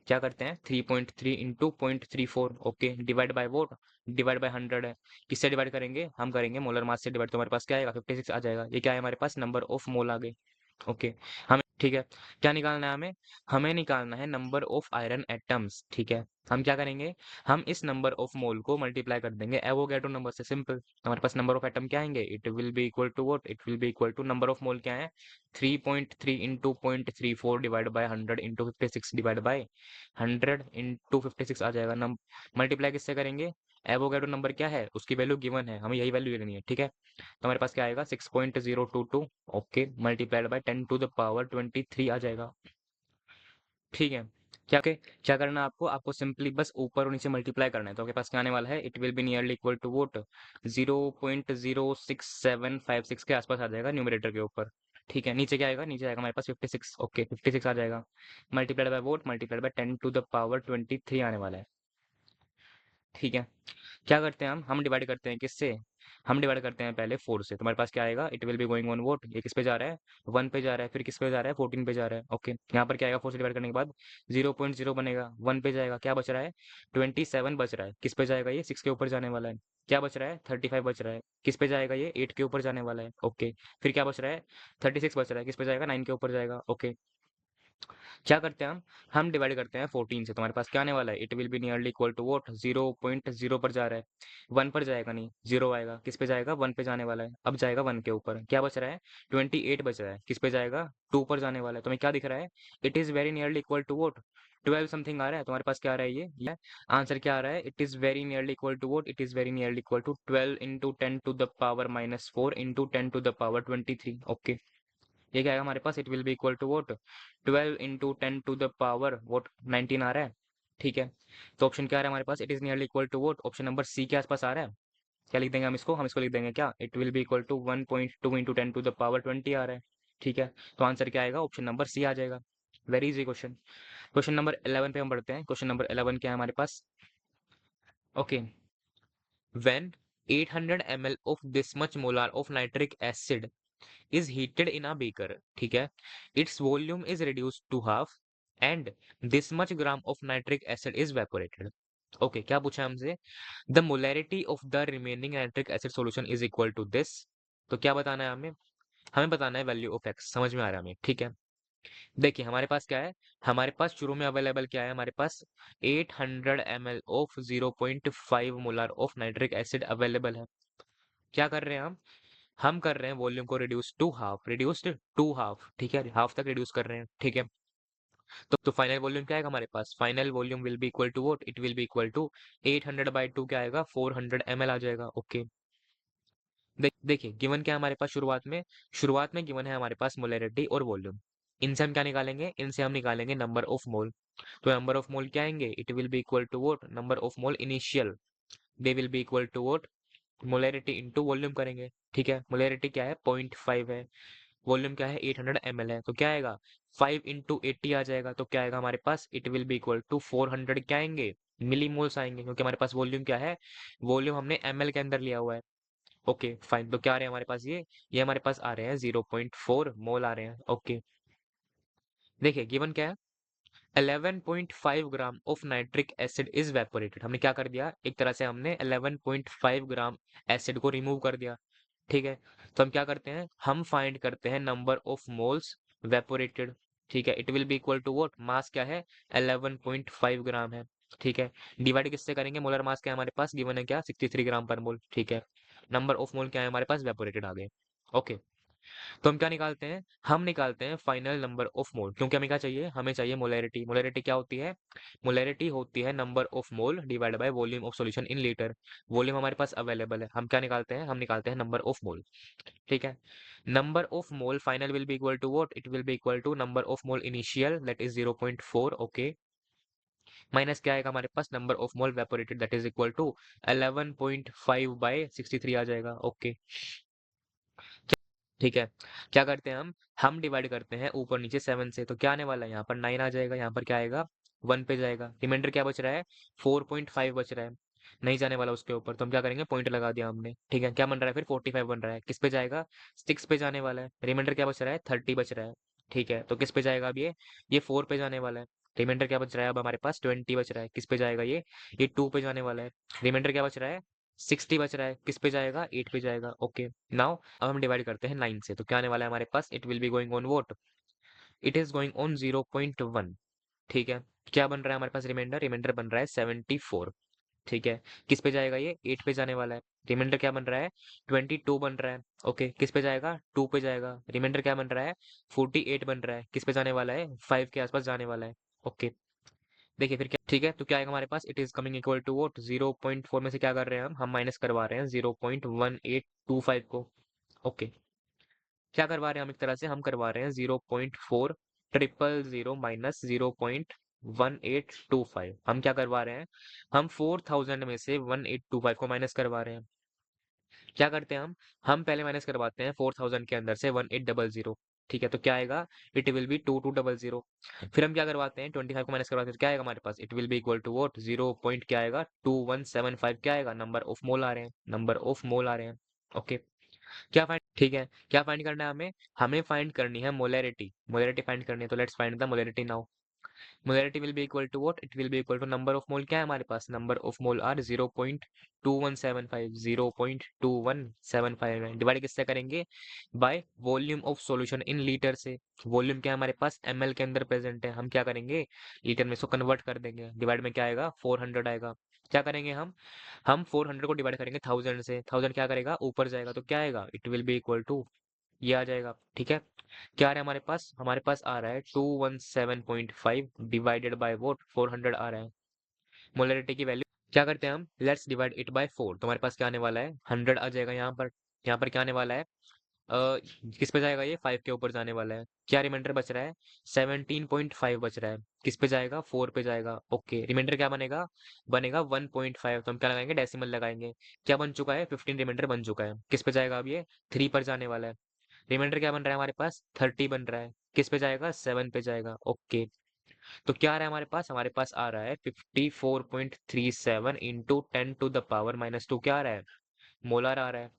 क्या करते हैं 3.3 into 0.34, okay, divide by what, divide by 100 है। किससे डिवाइड करेंगे, हम करेंगे मोलर मास से डिवाइड, तो हमारे पास क्या आएगा 56 आ जाएगा। ये क्या है हमारे पास नंबर ऑफ मोल आ गए, ओके। हमें ठीक है, क्या निकालना है हमें, हमें निकालना है नंबर ऑफ आयरन एटम्स, ठीक है। हम क्या करेंगे, हम इस नंबर ऑफ मोल को मल्टीप्लाई कर देंगे एवोगैड्रो नंबर से, सिंपल। हमारे पास नंबर ऑफ एटम क्या आएंगे, it will be equal to what, it will be equal to number of mole क्या है 3.3 into 0.34 divide by 100 into 56 divide by 100 into 56 आ जाएगा। नम मल्टीप्लाई किससे करेंगे, एवोगैड्रो नंबर क्या है उसकी वैल्यू गिवन है, हमें यही वैल्यू लेनी है, ठीक है। तो हमारे पास क्या आएगा 6.022, okay, multiplied by 10 to the power 23 आ जाएगा, ठीक है। क्या के क्या करना है आपको, आपको सिंपली बस ऊपर और नीचे मल्टीप्लाई करना है, तो आपके पास क्या आने वाला है it will be nearly equal to what 0.06756 के आसपास आ जाएगा न्यूमरेटर के ऊपर, ठीक है। नीचे क्या आएगा, नीचे आएगा हमारे पास 56, ओके 56 आ जाएगा, multiplied by what multiplied by 10 to the power 23 आने वाला है, ठीक है। क्या करते हैं हम डिवाइड करते हैं किससे, हम डिवाइड करते हैं पहले 4 से, तुम्हारे पास क्या आएगा it will be going on vote, ये किस पे जा रहा है 1 पे जा रहा है, फिर किस पे जा रहा है 14 पे जा रहा है, ओके। यहाँ पर क्या आएगा 4 से डिवाइड करने के बाद 0.0 बनेगा, 1 पे जाएगा, क्या बच रहा है 27 बच रहा है, किस पे जाएगा ये 6 के ऊपर जाने वाला है। क्या बच रहा है 35 बच रहा है, किस पे जाएगा ये 8 के ऊपर जाने वाला है, ओके। फिर क्या बच रहा है 36 बच रहा है, किस पे जाएगा 9 के ऊपर जाएगा, ओके। क्या करते हैं हम डिवाइड करते हैं 14 से। तुम्हारे पास क्या आने वाला है? It will be nearly equal to what? 0.0 पर जा रहा है, 1 पर जाएगा नहीं, 0 आएगा। किस पे जाएगा? 1 पे जाने वाला है, अब जाएगा 1 के ऊपर। क्या बच रहा है? 28 बच रहा है। किस पे जाएगा? 2 पर जाने वाला है। तुम्हें क्या दिख रहा है? It is very nearly equal to what? 12 something आ रहा है। तुम्हारे पास क्या आ रहा है? ये आंसर क्या आ रहा है? It is very nearly equal to what? It is very nearly equal to 12 into 10 to the power -4 into 10 to the power 23। Okay, ये क्या आएगा हमारे पास? It will be equal to what 12 into 10 to the power what 19 आ रहा है। ठीक है, तो ऑप्शन क्या आ रहा है हमारे पास? It is nearly equal to what option number C के आसपास आ रहा है। क्या लिख देंगे हम इसको लिख देंगे क्या? It will be equal to 1.2 into 10 to the power 20 आ रहा है। ठीक है, तो आंसर क्या आएगा? ऑप्शन नंबर सी आ जाएगा। Very easy question. Question number 11 पे हम बढ़ते हैं। क्वेश्चन नंबर 11 क्या है हमारे पास? Okay, when 800 ml of this much molar of nitric acid is heated in a beaker, ठीक है, its volume is reduced to half and this much gram of nitric acid is evaporated. Okay, क्या पूछा है हमसे? The molarity of the remaining nitric acid solution is equal to this. तो क्या बताना है हमें? हमें बताना है वैल्यू ऑफ एक्स। समझ में आ रहा है हमें? ठीक है, देखिए हमारे पास क्या है? हमारे पास शुरू में अवेलेबल क्या है? हमारे पास 800 ml of 0.5 molar of nitric acid available है। क्या कर रहे हैं हम कर रहे हैं वॉल्यूम को reduce to half, reduced to half, ठीक है, हाफ तक रिड्यूस कर रहे हैं। ठीक है, तो फाइनल वॉल्यूम क्या आएगा हमारे पास? Final volume will be equal to what? It will be equal to 800/2 क्या आएगा? 400 ml आ जाएगा। ओके, देखिए गिवन क्या है हमारे पास? शुरुआत में गिवन है हमारे पास मोलैरिटी और वॉल्यूम। इनसे हम क्या निकालेंगे? इनसे हम निकालेंगे नंबर ऑफ मोल। तो नंबर ऑफ मोल क्या आएंगे? It will be equal to what? Number of mole initial, they will be equal to what? Molarity into volume करेंगे। ठीक है, मोलैरिटी क्या है? 0.5 है, वॉल्यूम क्या है? 800 ml है, तो क्या आएगा? 5 इंटू 80 आ जाएगा। तो क्या आएगा हमारे पास? It will be equal to 400 क्या आएंगे? मिली मोल्स आएंगे, क्योंकि हमारे पास वॉल्यूम क्या है? वॉल्यूम हमने ml के अंदर लिया हुआ है। ओके फाइन, तो क्या आ रहे हैं हमारे पास? ये हमारे पास आ रहे हैं 0.4 मोल आ रहे हैं। ओके, देखिए गिवन क्या है? 11.5 gram of nitric acid is vaporated. हमने क्या कर दिया? एक तरह से हमने 11.5 ग्राम एसिड को रिमूव कर दिया। ठीक है, तो हम क्या करते हैं? हम फाइंड करते हैं नंबर ऑफ मोल्स वेपोरेटेड। ठीक है, it will be equal to what? Mass क्या है? 11.5 ग्राम है। ठीक है, डिवाइड किससे करेंगे? मोलर मास क्या है हमारे पास? गिवन है क्या? 63 ग्राम पर मोल। ठीक है, नंबर ऑफ मोल क्या है हमारे पास? वेपोरेटेड आ गए। ओके, तो हम क्या निकालते हैं? हम निकालते हैं फाइनल नंबर ऑफ मोल, क्योंकि हमें क्या चाहिए? हमें चाहिए मोलैरिटी। मोलैरिटी क्या होती है? मोलैरिटी होती है number of mole divide by volume of solution in litre. Volume हमारे पास अवेलेबल है, हम क्या निकालते हैं? हम निकालते हैं नंबर ऑफ मोल। ठीक है, number of mole final will be equal to what? It will be equal to number of mole initial, that is 0.4। Okay, minus क्या आएगा हमारे पास? Number of mole vaporated, that is equal to 11.5/63 आ जाएगा। Okay, ठीक है, क्या करते हैं हम डिवाइड करते हैं ऊपर नीचे 7 से। तो क्या आने वाला है? यहाँ पर 9 आ जाएगा, यहाँ पर क्या आएगा? 1 पे जाएगा। रिमाइंडर क्या बच रहा है? 4.5 बच रहा है, नहीं जाने वाला उसके ऊपर, तो हम क्या करेंगे? पॉइंट लगा दिया हमने। ठीक है, क्या बन रहा है फिर? 45 बन रहा है। किस पे जाएगा? 6 पे जाने वाला है। रिमाइंडर क्या बच रहा है? 30 बच रहा है। ठीक है, तो किस पे जाएगा अब? ये 4 पे जाने वाला है। रिमाइंडर क्या बच रहा है अब हमारे पास? 20 बच रहा है। किस पे जाएगा? ये 2 पे जाने वाला है। रिमाइंडर क्या बच रहा है? 60 बच रहा है। किस पे जाएगा? 8 पे जाएगा। ओके, नाउ अब हम डिवाइड करते हैं 9 से। तो क्या आने वाला है हमारे पास? It will be going on what? It is going on 0.1। ठीक है, क्या बन रहा है हमारे पास? रिमाइंडर बन रहा है 74। ठीक है, किस पे जाएगा? ये 8 पे जाने वाला है। रिमाइंडर क्या बन रहा है? 22 बन रहा है। ओके, किस पे जाएगा? 2 पे जाएगा। रिमाइंडर क्या बन रहा है? 48 बन रहा है। किस पे जाने वाला है? 5 के आसपास जाने वाला है। ओके, देखिए फिर क्या? ठीक है, तो क्या आएगा हमारे पास? It is coming equal to what? 0.4 में से क्या कर रहे हैं हम माइनस करवा रहे हैं 0.1825 को। ओके, क्या करवा रहे हैं हम? एक तरह से हम करवा रहे हैं 0.4000 माइनस 0.1825। हम क्या करवा रहे हैं? हम 4000 में से 1825 को माइनस करवा रहे हैं। क्या करते हैं हम पहले माइनस करवाते हैं 4000 के अंदर से 1800। ठीक है, तो क्या आएगा? It will B 2200। फिर हम क्या करवाते हैं? 25 को माइनस करवाते हैं, तो क्या आएगा हमारे पास? It will be equal to what 0 point क्या आएगा? 2175 क्या आएगा? नंबर ऑफ मोल आ रहे हैं, नंबर ऑफ मोल आ रहे हैं। ओके, क्या फाइंड? ठीक है, क्या फाइंड करना है हमें? हमें फाइंड करनी है मोलैरिटी। मोलैरिटी फाइंड करनी है, तो let's find the molarity now. Molarity will be equal to what, it will be equal to number of mole क्या है हमारे पास, नंबर ऑफ मोल आर 0.2175 है, डिवाइड किससे करेंगे, by volume of solution in liter से। वॉल्यूम क्या है हमारे पास, एमएल के अंदर प्रेजेंट है, हम क्या करेंगे लीटर में इसको कन्वर्ट कर देंगे, डिवाइड में क्या आएगा 400 आएगा। क्या करेंगे हम 400 को डिवाइड करेंगे 1000 से, 1000 क्या करेगा ऊपर जाएगा तो क्या आएगा, it will be equal to ये आ जाएगा। ठीक है, क्या आ रहा है हमारे पास आ रहा है 217.5 डिवाइडेड बाय वोट 400 आ रहा है। मोलरिटी की वैल्यू क्या करते हैं हम, लेट्स डिवाइड इट बाय 4, तो हमारे पास क्या आने वाला है 100 आ जाएगा यहाँ पर। यहाँ पर क्या आने वाला है, अ, किस पे जाएगा ये 5 के ऊपर जाने वाला है, क्या रिमाइंडर बच रहा है 17.5 बच रहा है, किस पे जाएगा 4 पे जाएगा। ओके, रिमाइंडर क्या बनेगा, बनेगा 1.5, तो हम क्या लगाएंगे डेसिमल लगाएंगे। क्या बन चुका है 15 रिमाइंडर बन चुका है, किस पे जाएगा अब ये 3 पर जाने वाला है। रिमाइंडर क्या बन रहा है हमारे पास 30 बन रहा है, किस पे जाएगा 7 पे जाएगा। ओके, तो क्या आ रहा है हमारे पास आ रहा है 54.37 इंटू 10 टू द पावर -2 क्या आ रहा है, मोलर आ रहा है।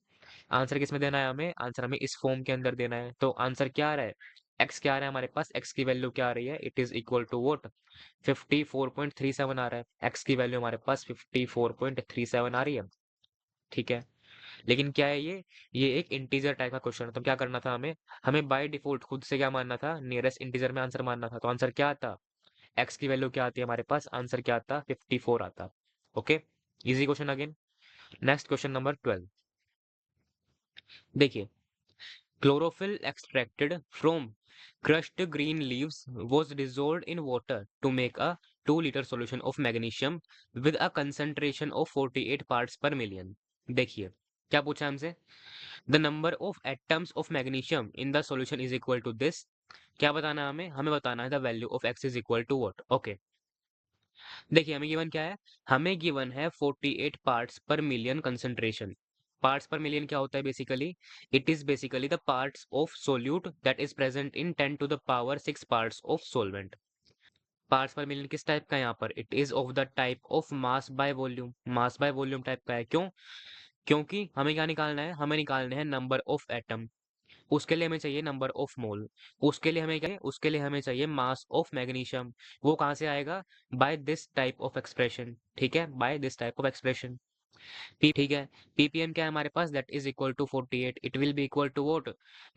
आंसर किस में देना है हमें, आंसर हमें इस फॉर्म के अंदर देना है, तो आंसर क्या आ रहा है, एक्स क्या आ रहा है हमारे पास, एक्स की वैल्यू क्या आ रही है, it is equal to what 54.37 आ रहा है, एक्स की वैल्यू हमारे पास 54.37 आ रही है। ठीक है, लेकिन क्या है ये एक इंटीजर टाइप का क्वेश्चन है, तो क्या करना था हमें, हमें बाय डिफॉल्ट खुद से क्या मानना था, नियरेस्ट इंटीजर में आंसर मानना था, तो आंसर क्या आता, एक्स की वैल्यू क्या आती है हमारे पास, आंसर क्या आता 54 आता। Okay, easy question again. Next question number 12, देखिए, chlorophyll extracted from crushed green leaves was dissolved in water to make a 2 liter solution of magnesium with a concentration of 48 parts per million। देखिए क्या पूछा हमसे, the number of atoms of magnesium in the solution is equal to this. क्या बताना है हमें बताना है the value of x is equal to what. Okay, देखिए हमें गिवन क्या है, हमें गिवन है 48 parts per million concentration. Parts per million क्या होता है basically, it is basically the parts of solute that is present in 10 to the power 6 parts of solvent. Parts per million किस टाइप का है यहाँ पर, it is of the type of mass by volume, mass by volume type का है। क्यों, क्योंकि हमें क्या निकालना है, हमें निकालने हैं नंबर ऑफ एटम, उसके लिए हमें चाहिए नंबर ऑफ मोल, उसके लिए हमें क्या है, उसके लिए हमें चाहिए मास ऑफ मैग्नीशियम। वो कहाँ से आएगा, by this type of expression. ठीक है, by this type of expression. ठीक है, पीपीएम क्या है हमारे पास, that is equal to 48, it will be equal to what,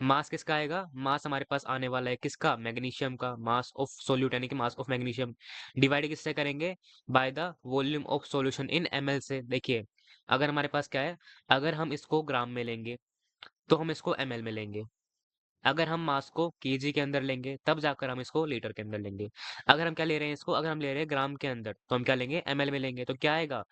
mass किसका आएगा, मास हमारे पास आने वाला है किसका, मैग्नीशियम का, मास ऑफ सोल्यूट यानी कि मास ऑफ मैग्नीशियम, डिवाइड किससे करेंगे, by the volume of solution in ML से। देखिए अगर हमारे पास क्या है, अगर हम इसको ग्राम में लेंगे तो हम इसको एमएल में लेंगे, अगर हम मास को केजी के अंदर लेंगे तब जाकर हम इसको लीटर के अंदर लेंगे। अगर हम क्या ले रहे हैं इसको, अगर हम ले रहे हैं ग्राम के अंदर तो हम क्या लेंगे एमएल में लेंगे, तो क्या आएगा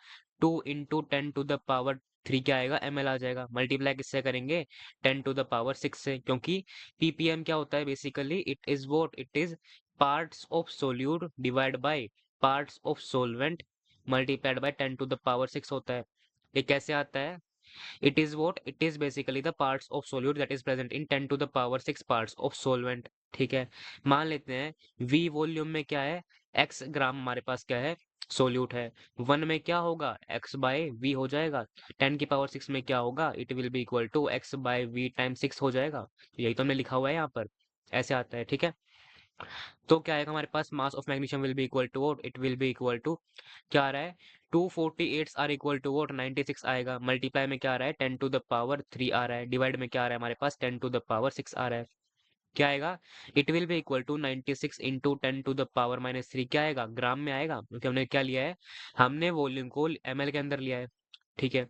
2 × 10 टू द पावर 3 क्या आएगा एमएल आ जाएगा, मल्टीप्लाई किससे करेंगे 10 टू द पावर 6 से, क्योंकि पीपीएम क्या होता है basically, it is what, it is parts of solute divide by parts of solvent multiplied by 10 to the power 6 होता है। ये कैसे आता है, it is what, it is basically the parts of solute that is present in 10 to the power 6 parts of solvent। ठीक है, मान लेते हैं v वॉल्यूम में क्या है, x ग्राम हमारे पास क्या है सोल्यूट है, 1 में क्या होगा x बाय v हो जाएगा, 10 की पावर 6 में क्या होगा, it will be equal to x by v time 6 हो जाएगा। तो यही तो हमने लिखा हुआ है यहाँ पर, ऐसे आता है। ठीक है, तो क्या आएगा हमारे पास, mass of magnesium will be equal to what, it will be equal to क्या आ रहा है 248 आर इक्वल टू व्हाट 96 आएगा, मल्टीप्लाई में क्या आ रहा है 10 टू द पावर 3 आ रहा है, डिवाइड में क्या आ रहा है हमारे पास 10 टू द पावर 6 आ रहा है। क्या आएगा, it will be equal to 96 into 10 to the power -3 क्या आएगा, ग्राम में आएगा, क्योंकि हमने क्या लिया है, हमने वॉल्यूम को एमएल के अंदर लिया है। ठीक है,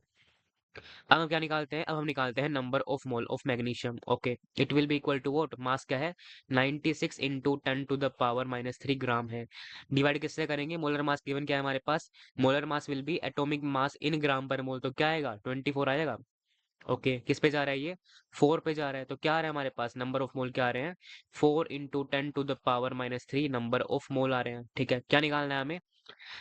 अब हम क्या निकालते हैं, अब हम निकालते हैं number of mole of magnesium. Okay, it will be equal to what, mass क्या है 96 into 10 to the power -3 gram है, डिवाइड किससे करेंगे, मोलर मास गिवन क्या है हमारे पास, molar mass will be atomic mass in gram per mole, तो क्या आएगा 24 आएगा। ओके, किस पे जा रहा है ये 4 पे जा रहा है, तो क्या आ रहा है हमारे पास नंबर ऑफ मोल क्या आ रहे हैं 4 into 10 to the power -3 number of mole आ रहे हैं। ठीक है, क्या निकालना है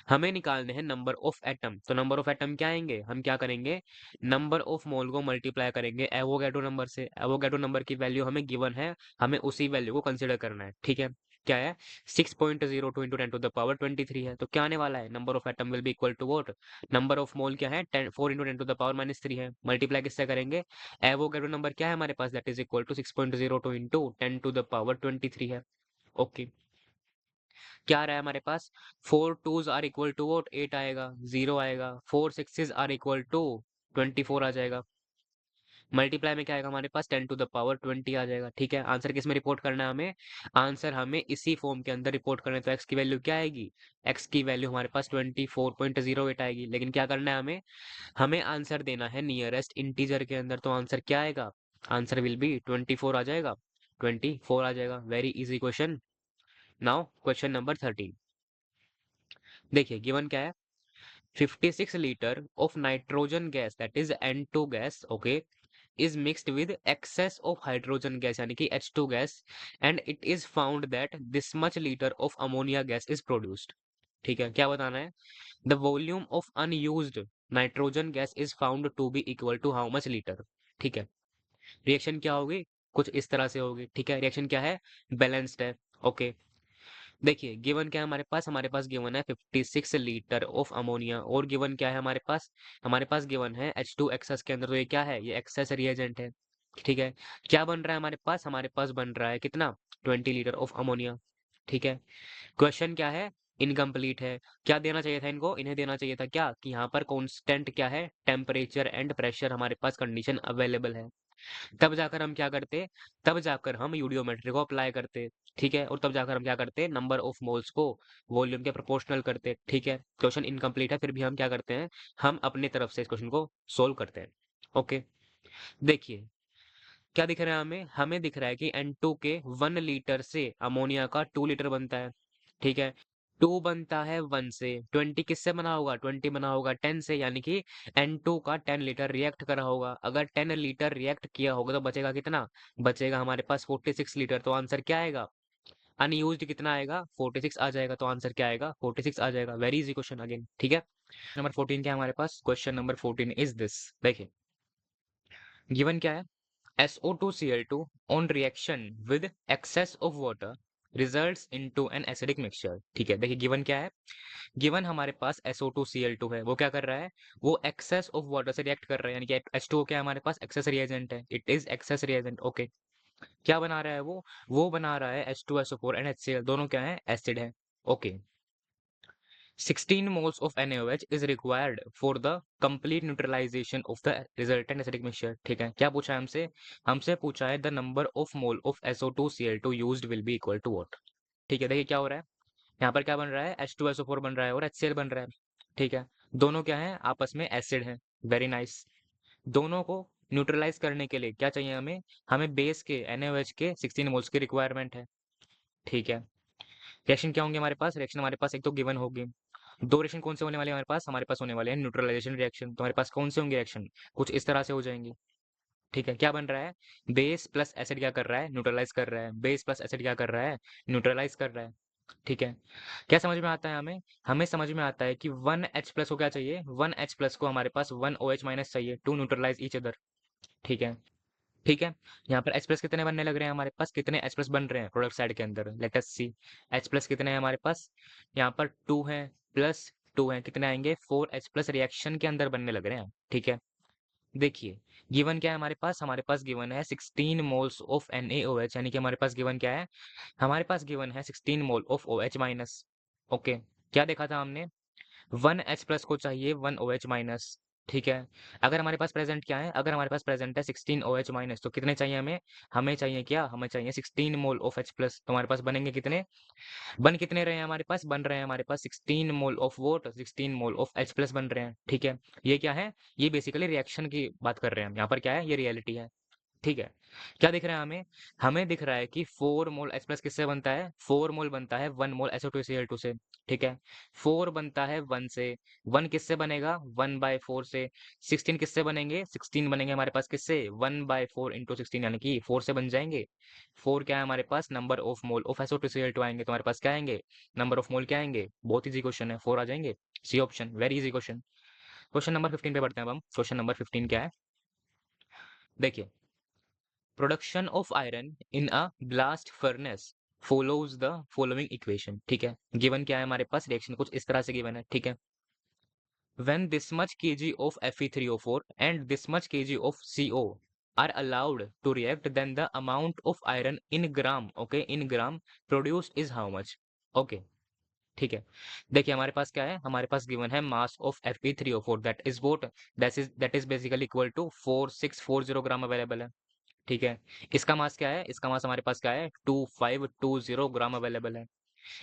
हमें निकालने हैं नंबर ऑफ एटम, तो नंबर ऑफ एटम क्या आएंगे, हम क्या करेंगे नंबर ऑफ मोल को मल्टीप्लाई करेंगे एवोगैड्रो नंबर से, एवोगैड्रो नंबर की वैल्यू हमें गिवन है, हमें उसी वैल्यू को कंसिडर करना है। ठीक है, क्या है 6.02 इंटू 10 टू द पावर 23 है, तो क्या आने वाला है number of atom will be equal to what, number of mole क्या है 4 इंटू 10 टू द पावर -3 है, मल्टीप्लाई किससे करेंगे, एवोगैड्रो नंबर क्या है हमारे पास, that is equal to 6.02 into 10 to the power 23 है। ओके, क्या आ रहा है हमारे पास, 4 2s are equal to what, 8 आएगा, 0 आएगा, 4 6s आर इक्वल टू 24 आ जाएगा, मल्टीप्लाई में क्या आएगा हमारे पास, 10 to the power 20 आ जाएगा। ठीक है, आंसर किस में रिपोर्ट करना है हमें, आंसर हमें इसी फॉर्म के अंदर रिपोर्ट करना है। तो एक्स की वैल्यू क्या आएगी, एक्स की वैल्यू हमारे पास 24.08 आएगी। लेकिन क्या करना है हमें, हमें आंसर देना है नियरेस्ट इंटीजर के अंदर। तो आंसर क्या आएगा, आंसर विल बी 24 आ जाएगा, 24 आ जाएगा। Very easy question. Now question number 13। देखिए गिवन क्या है, 56 litre of nitrogen gas that is N2 gas, okay, is mixed with excess of hydrogen gas यानी कि H2 gas, and it is found that this much liter of ammonia gas is produced। ठीक है, क्या बताना है, the volume of unused nitrogen gas is found to be equal to how much liter। ठीक है, reaction क्या होगी, कुछ इस तरह से होगी। ठीक है, रिएक्शन क्या है, बैलेंस्ड है। ओके, देखिए गिवन क्या है हमारे पास गिवन है 56 लीटर ऑफ अमोनिया, और गिवन क्या है हमारे पास गिवन है H2 एक्सेस के अंदर। तो ये क्या है, ये एक्सेस रिएजेंट है। ठीक है, क्या बन रहा है हमारे पास बन रहा है कितना, 20 लीटर ऑफ अमोनिया। ठीक है, क्वेश्चन क्या है, इनकम्प्लीट है। क्या देना चाहिए था इनको, इन्हें देना चाहिए था क्या, कि यहाँ पर कांस्टेंट क्या है, टेम्परेचर एंड प्रेशर हमारे पास कंडीशन अवेलेबल है। तब जाकर हम क्या करते, तब जाकर हम यूडियोमेट्री को अप्लाई करते। ठीक है, और तब जाकर हम क्या करते, नंबर ऑफ मोल्स को वॉल्यूम के प्रोपोर्शनल करते। ठीक है, क्वेश्चन इनकम्प्लीट है, फिर भी हम क्या करते हैं, हम अपनी तरफ से इस क्वेश्चन को सोल्व करते हैं। ओके, देखिए क्या दिख रहा है हमें दिख रहा है कि N2 के 1 लीटर से अमोनिया का 2 लीटर बनता है। ठीक है, 2 बनता है 1 से, 20 किससे बना होगा, 20 बना होगा 10 से, यानी कि N2 का 10 लीटर रिएक्ट करा होगा। अगर 10 लीटर रिएक्ट किया होगा तो बचेगा कितना, बचेगा हमारे पास 46 लीटर। तो आंसर क्या आएगा, अनयूज्ड कितना आएगा, 46 आ जाएगा। तो आंसर क्या आएगा, 46 आ जाएगा। Very easy question again. ठीक है, नंबर 14 क्या है हमारे पास, क्वेश्चन नंबर 14 इज दिस। देखिए गिवन क्या है, SO2Cl2 on reaction with excess of water results into an acidic mixture। ठीक है, देखिए गिवन क्या है, गिवन हमारे पास SO2Cl2 है, वो क्या कर रहा है, वो एक्सेस ऑफ वाटर से रिएक्ट कर रहा है, यानी कि H2O क्या है हमारे पास, एक्सेस रिएजेंट है, it is access reagent. Okay, क्या बना रहा है वो बना रहा है H2SO4 एंड HCl, दोनों क्या है, एसिड है। Okay, 16 moles of NaOH is required for the complete neutralization of the resultant acidic mixture। ठीक है, क्या पूछा है हमसे पूछा है the number of mole of SO2Cl2 used will be equal to what। ठीक है, देखिए क्या हो रहा है, यहाँ पर क्या बन रहा है, H2SO4 बन रहा है और HCl बन रहा है। ठीक है, दोनों क्या है, आपस में एसिड है। Very nice. दोनों को न्यूट्रलाइज करने के लिए क्या चाहिए हमें बेस के NaOH के 16 मोल्स की रिक्वायरमेंट है। ठीक है, रिएक्शन क्या होंगे रिएक्शन हमारे पास एक तो गिवन होगी, दो रिएक्शन कौन से होने वाले हैं हमारे पास होने वाले हैं न्यूट्रलाइजेशन रिएक्शन। तो हमारे पास कौन से होंगे रिएक्शन, कुछ इस तरह से हो जाएंगे। ठीक है, क्या बन रहा है, बेस प्लस एसिड क्या कर रहा है, न्यूट्रलाइज कर रहा है, बेस प्लस एसिड क्या कर रहा है, न्यूट्रलाइज कर रहा है। ठीक है, क्या समझ में आता है हमें समझ में आता है कि 1H+ को क्या चाहिए, 1H+ को हमारे पास 1OH- चाहिए टू न्यूट्रलाइज ईच अदर। ठीक है, ठीक है, यहाँ पर H+ कितने बनने लग रहे हैं हमारे पास, कितने H+ बन रहे हैं प्रोडक्ट साइड के अंदर, लेट अस सी। H+ कितने हैं हमारे पास, यहाँ पर 2 है प्लस 2 है, कितने आएंगे, 4H+ रिएक्शन के अंदर बनने लग रहे हैं। ठीक है, देखिए गिवन क्या है हमारे पास गिवन है 16 मोल्स ऑफ NaOH, यानी कि हमारे पास गिवन क्या है, हमारे पास गिवन है 16 मोल ऑफ OH-। ओके, क्या देखा था हमने, 1H+ को चाहिए 1OH-। ठीक है, अगर हमारे पास प्रेजेंट क्या है, अगर हमारे पास प्रेजेंट है 16 OH-, तो कितने चाहिए हमें चाहिए क्या, हमें चाहिए 16 मोल ऑफ H+। तो हमारे पास बनेंगे कितने, बन कितने रहे हैं बन रहे हैं हमारे पास 16 mole of vote, 16 mole of H+ बन रहे हैं। ठीक है, ये क्या है, ये बेसिकली रिएक्शन की बात कर रहे हैं हम, यहाँ पर क्या है, ये रियलिटी है। ठीक है, क्या दिख रहा है हमें दिख रहा है कि 4 मोल H+ किससे बनता है, 4 मोल बनता है 1 मोल SO2Cl2 से। ठीक है, 4 बनता है 1 से, 1 किससे बनेगा, 1/4 से, 16 किससे बनेंगे, 16 बनेंगे हमारे पास किससे, 1/4 इंटू 16, यानी कि 4 से बन जाएंगे। 4 क्या है हमारे पास, number of mole of SO2Cl2 आएंगे, तो हमारे पास क्या आएंगे, नंबर ऑफ मोल क्या आएंगे, बहुत इजी क्वेश्चन है, 4 आ जाएंगे। C option, very easy question. Question number 15 पे बढ़ते हैं अब हम। क्वेश्चन नंबर 15 क्या है, देखिए production of iron in a blast furnace follows the following equation. ठीक है, गिवन क्या है हमारे पास, रिएक्शन कुछ इस तरह से गिवन है। ठीक है, when this much kg of Fe3O4 and this much kg of CO are allowed to react, then the amount of iron in gram, okay, in gram produced is how much। Okay, ठीक है। देखिए हमारे पास क्या है, हमारे पास given है mass of Fe3O4 that is what that is basically equal to 4640 gram available है। ठीक है, इसका मास क्या है, इसका मास हमारे पास क्या है, 2520 ग्राम अवेलेबल है।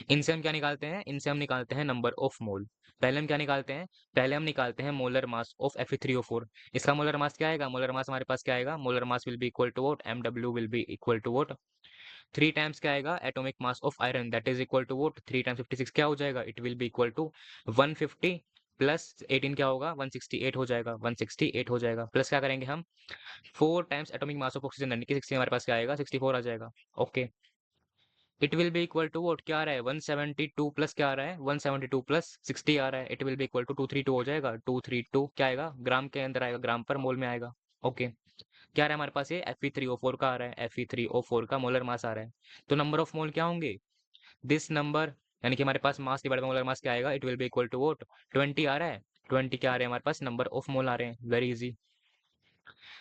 इनसे हम क्या निकालते हैं, इनसे हम निकालते हैं नंबर ऑफ मोल। पहले हम क्या निकालते हैं, पहले हम निकालते हैं मोलर मास ऑफ Fe3O4। इसका मोलर मास क्या आएगा, मोलर मास हमारे पास क्या आएगा, molar mass will be equal to what, MW will be equal to what, 3 times क्या आएगा, atomic mass of iron that is equal to what, 3 times 56 क्या हो जाएगा, it will be equal to 150 plus 18 क्या होगा, 168 हो जाएगा, 168 हो जाएगा। प्लस क्या करेंगे हम, 4 times atomic mass of oxygen यानी कि 60 हमारे पास क्या आएगा, 64 आ जाएगा। Okay, it will be equal to what, क्या आ रहा है, 172 प्लस क्या आ रहा है, 172 प्लस 60 आ रहा है, it will be equal to 232 हो जाएगा। 232 क्या आएगा, ग्राम के अंदर आएगा, ग्राम पर मोल में आएगा। ओके, क्या आ रहा है हमारे पास, ये Fe3O4 का आ रहा है, Fe3O4 का मोलर मास आ रहा है। तो नंबर ऑफ मोल क्या होंगे, दिस नंबर, यानी कि हमारे पास mass divide by molar mass क्या आएगा, it will be equal to what, 20 आ रहा है, 20 क्या आ रहे हैं हमारे पास, नंबर ऑफ मोल आ रहे हैं, वेरी इजी।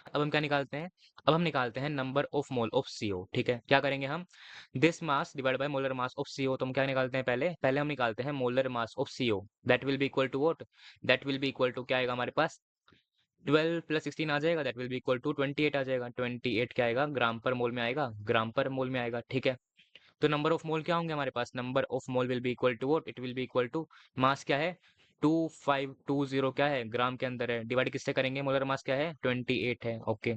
अब हम क्या निकालते हैं, अब हम निकालते हैं number of mole of CO। ठीक है, क्या करेंगे हम, this mass divide by molar mass of CO। तो हम क्या निकालते हैं, पहले पहले हम निकालते हैं molar mass of CO, that will be equal to what, that will be equal to क्या आएगा हमारे पास, 12 प्लस 16 आ जाएगा, that will be equal to 28 आ जाएगा। 28 क्या आएगा, ग्राम पर मोल में आएगा, ग्राम पर मोल में आएगा। ठीक है, तो नंबर ऑफ मोल क्या होंगे हमारे पास, number of mole will be equal to what, it will be equal to mass क्या है, 2520 क्या है, ग्राम के अंदर है, डिवाइड किससे करेंगे, मोलर मास क्या है, 28 है। Okay,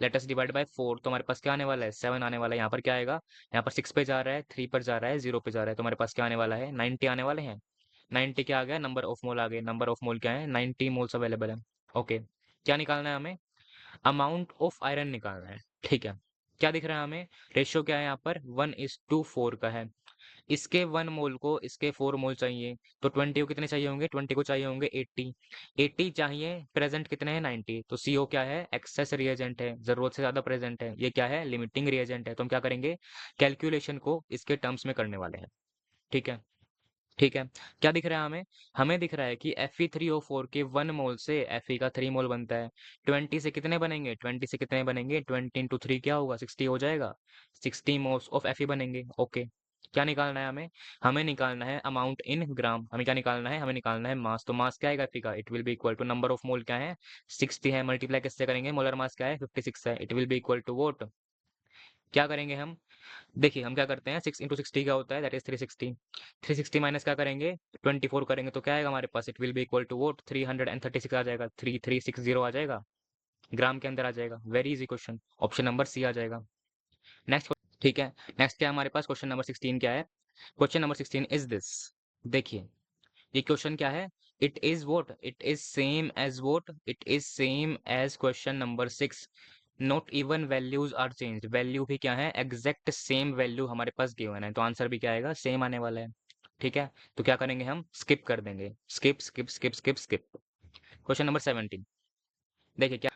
late us divide by 4, तो हमारे पास क्या आने वाला है, 7 आने वाला है। यहाँ पर क्या आएगा, यहाँ पर 6 पे जा रहा है, 3 पर जा रहा है, 0 पे जा रहा है, तो हमारे पास क्या आने वाला है, 90 आने वाले हैं। 90 क्या आ गया, नंबर ऑफ मोल आ गए, नंबर ऑफ मोल क्या है, 90 मोल्स अवेलेबल है। ओके, क्या निकालना है हमें, अमाउंट ऑफ आयरन निकालना है। ठीक है, क्या दिख रहा है हमें, रेशियो क्या है यहाँ पर, 1:4 का है। इसके 1 मोल को इसके 4 मोल चाहिए, तो 20 को कितने चाहिए होंगे, 20 को चाहिए होंगे 80, 80 चाहिए, प्रेजेंट कितने हैं 90, तो CO क्या है, एक्सेस रिएजेंट है, जरूरत से ज्यादा प्रेजेंट है, ये क्या है, लिमिटिंग रिएजेंट है। तो हम क्या करेंगे, कैलकुलेशन को इसके टर्म्स में करने वाले हैं। ठीक है, ठीक है, क्या दिख रहा है हमें, हमें दिख रहा है कि Fe3O4 के 1 मोल से Fe का 3 मोल बनता है। 20 से कितने बनेंगे, 20 से कितने बनेंगे, 20 इंटू 3 क्या होगा, 60 हो जाएगा, 60 मोल्स ऑफ Fe बनेंगे। ओके, क्या निकालना है हमें, हमें निकालना है अमाउंट इन ग्राम, हमें क्या निकालना है, हमें निकालना है मास। तो मास क्या आएगा Fe का, it will be equal to number of mole क्या है, 60 है, मल्टीप्लाई किससे करेंगे, मोलर मास क्या है 56 है, it will be equal to what, क्या करेंगे हम, देखिए हम क्या करते हैं, 6 इंटू 60 क्या होता है, दैट इज 360, 360 माइनस क्या करेंगे, 24 करेंगे, तो क्या आएगा हमारे पास, it will be equal to what, 336 आ जाएगा, 3360 आ जाएगा, ग्राम के अंदर आ जाएगा। Very easy question, option number C आ जाएगा। नेक्स्ट, ठीक है, नेक्स्ट क्या है हमारे पास, क्वेश्चन नंबर 16 क्या है, क्वेश्चन नंबर 16 इज दिस, देखिए ये क्वेश्चन क्या है, it is what, it is same as what, it is same as question number 6, not even values are changed, value भी क्या है, एग्जैक्ट सेम वैल्यू हमारे पास गिवन है, तो आंसर भी क्या आएगा, सेम आने वाला है। ठीक है, तो क्या करेंगे हम, स्किप कर देंगे, skip skip skip skip skip. Question number 17, देखिए क्या,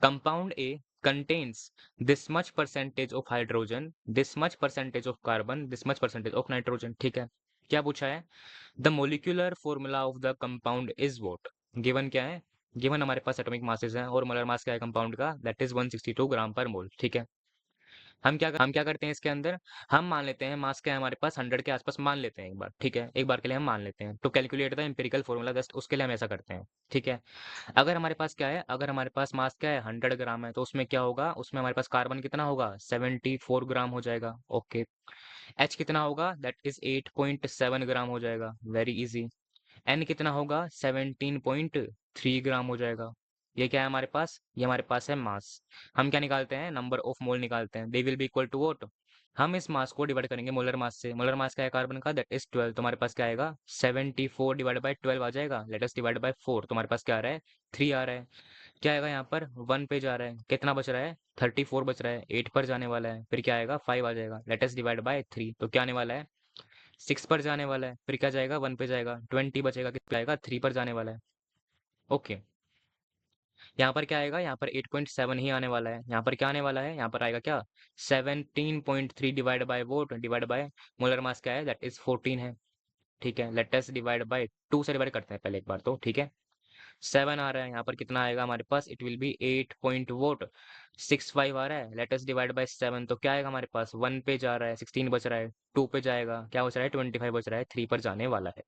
compound A contains this much percentage of hydrogen, this much percentage of carbon, this much percentage of nitrogen। ठीक है, क्या पूछा है, the molecular formula of the compound is what, given क्या है, given हमारे पास एटॉमिक मासेस हैं और मोलर मास क्या है कंपाउंड का, that is 162 gram per mole. ठीक है, हम क्या करते हैं इसके अंदर, हम मान लेते हैं मास क्या है हमारे पास 100 के आसपास मान लेते हैं एक बार। ठीक है, एक बार के लिए हम मान लेते हैं, तो calculate the empirical formula, just उसके लिए हम ऐसा करते हैं। ठीक है, अगर हमारे पास क्या है, अगर हमारे पास मास क्या है 100 ग्राम है, तो उसमें क्या होगा, उसमें हमारे पास कार्बन कितना होगा, 74 ग्राम हो जाएगा। ओके, H कितना होगा, दैट इज 8.7 ग्राम हो जाएगा, वेरी इजी। N कितना होगा, 17.3 ग्राम हो जाएगा। ये क्या है हमारे पास, ये हमारे पास है मास। हम क्या निकालते हैं, नंबर ऑफ मोल निकालते हैं, they will be equal to what, हम इस मास को डिवाइड करेंगे मोलर मास से, मोलर मास क्या है कार्बन का, दैट इज 12, तो हमारे पास क्या आएगा, 74 डिवाइड बाय 12 आ जाएगा, लेट अस डिवाइड बाय 4, तो हमारे पास क्या आ रहा है, 3 आ रहा है। क्या आएगा यहाँ पर, 1 पे जा रहा है, कितना बच रहा है, 34 बच रहा है, 8 पर जाने वाला है, फिर क्या आएगा 5 आ जाएगा, लेट अस डिवाइड बाय 3, तो क्या आने वाला है, 6 पर जाने वाला है, फिर क्या जाएगा 1 पे जाएगा, 20 बचेगा, किस पे आएगा 3 पर जाने वाला है। ओके, यहाँ पर क्या आएगा, यहाँ पर 8.7 ही आने वाला है, यहाँ पर क्या आने वाला है, यहाँ पर आएगा क्या, 17.3 divide by what, divide by molar mass क्या है, दैट इज 14 है। ठीक है, लेट अस डिवाइड बाय 2 से डिवाइड करते हैं पहले एक बार तो। ठीक है, 7 आ रहा है, यहाँ पर कितना आएगा हमारे पास, it will be 8 point what 65 आ रहा है, लेट अस डिवाइड बाय 7, तो क्या आएगा हमारे पास, 1 पे जा रहा है, 16 बच रहा है, 2 पे जाएगा, क्या बच रहा है, 25 बच रहा है, 3 पर जाने वाला है।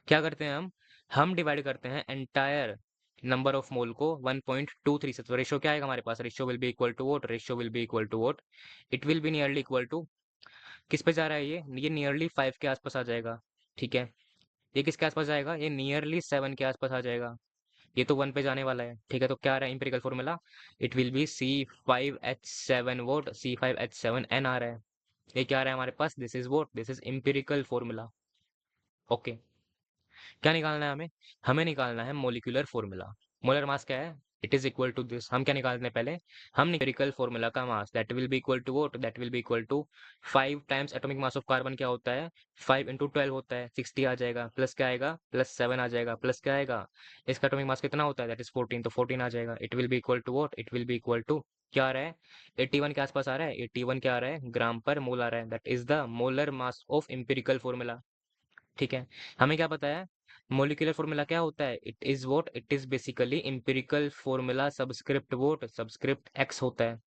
क्या करते हैं हम डिवाइड करते हैं एंटायर नंबर ऑफ मोल को 1.23 से, तो रेशियो क्या आएगा हमारे पास, ratio will be equal to what, ratio will be equal to what, it will be nearly equal to, किस पे जा रहा है ये नियरली 5 के आसपास आ जाएगा, ठीक है। ये किसके आसपास जाएगा, ये नियरली 7 के आसपास आ जाएगा, ये तो 1 पे जाने वाला है, ठीक है। तो क्या आ रहा है empirical formula, it will be C5H7 what, C5H7N आ रहा है, ये क्या आ रहा है हमारे पास, this is what, this is empirical formula. Okay, क्या निकालना है हमें, हमें निकालना है मोलिकुलर फॉर्मूला। मोलर मास क्या है, it is equal to this, हम क्या निकालते हैं पहले, हम न्यूमेरिकल फॉर्मूला का मास, that will be equal to what, that will be equal to 5 times atomic mass of carbon क्या होता है, 5 इंटू 12 होता है, 60 आ जाएगा, प्लस क्या आएगा, प्लस 7 आ जाएगा, प्लस क्या आएगा, इसका एटॉमिक मास कितना होता है, दैट इज 14, तो 14 आ जाएगा, it will be equal to what, it will be equal to, क्या आ रहा है, 81 के आसपास आ रहा है, 81 क्या आ रहा है, ग्राम पर मोल आ रहा है, that is the molar mass of empirical formula, ठीक है। हमें क्या पता है, मोलिकुलर फॉर्मूला क्या होता है, it is what, it is basically empirical formula subscript what, subscript x होता है,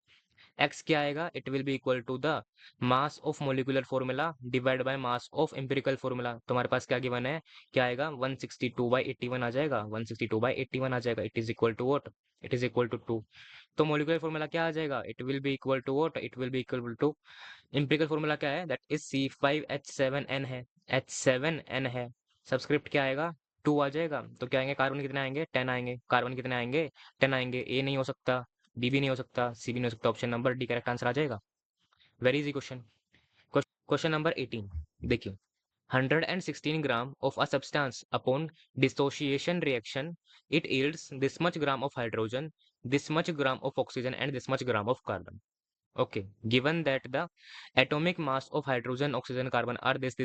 एक्स क्या आएगा, it will be equal to the mass of molecular formula divide by mass of empirical formula, तुम्हारे पास क्या गिवन है, क्या आएगा, 162/81 आ जाएगा, 162/81 आ जाएगा, it is equal to what, it is equal to 2, तो मोलिकुलर फॉर्मूला क्या आ जाएगा, it will be equal to what, it will be equal to, empirical formula क्या है, दैट इज C5H7N है, H7N है, सब्सक्रिप्ट क्या आएगा, 2 आ जाएगा, तो क्या आएंगे, कार्बन कितने आएंगे, 10 आएंगे, कार्बन कितने आएंगे, 10 आएंगे, ए नहीं हो सकता, बी भी नहीं हो सकता, सी भी नहीं हो सकता, option number D correct answer आ जाएगा। Very easy question. Question number 18, देखिए, 116 gram of a substance upon dissociation reaction, it yields this much gram of hydrogen, this much gram of oxygen and this much gram of carbon. Okay, given that the atomic mass of hydrogen, oxygen, carbon are this,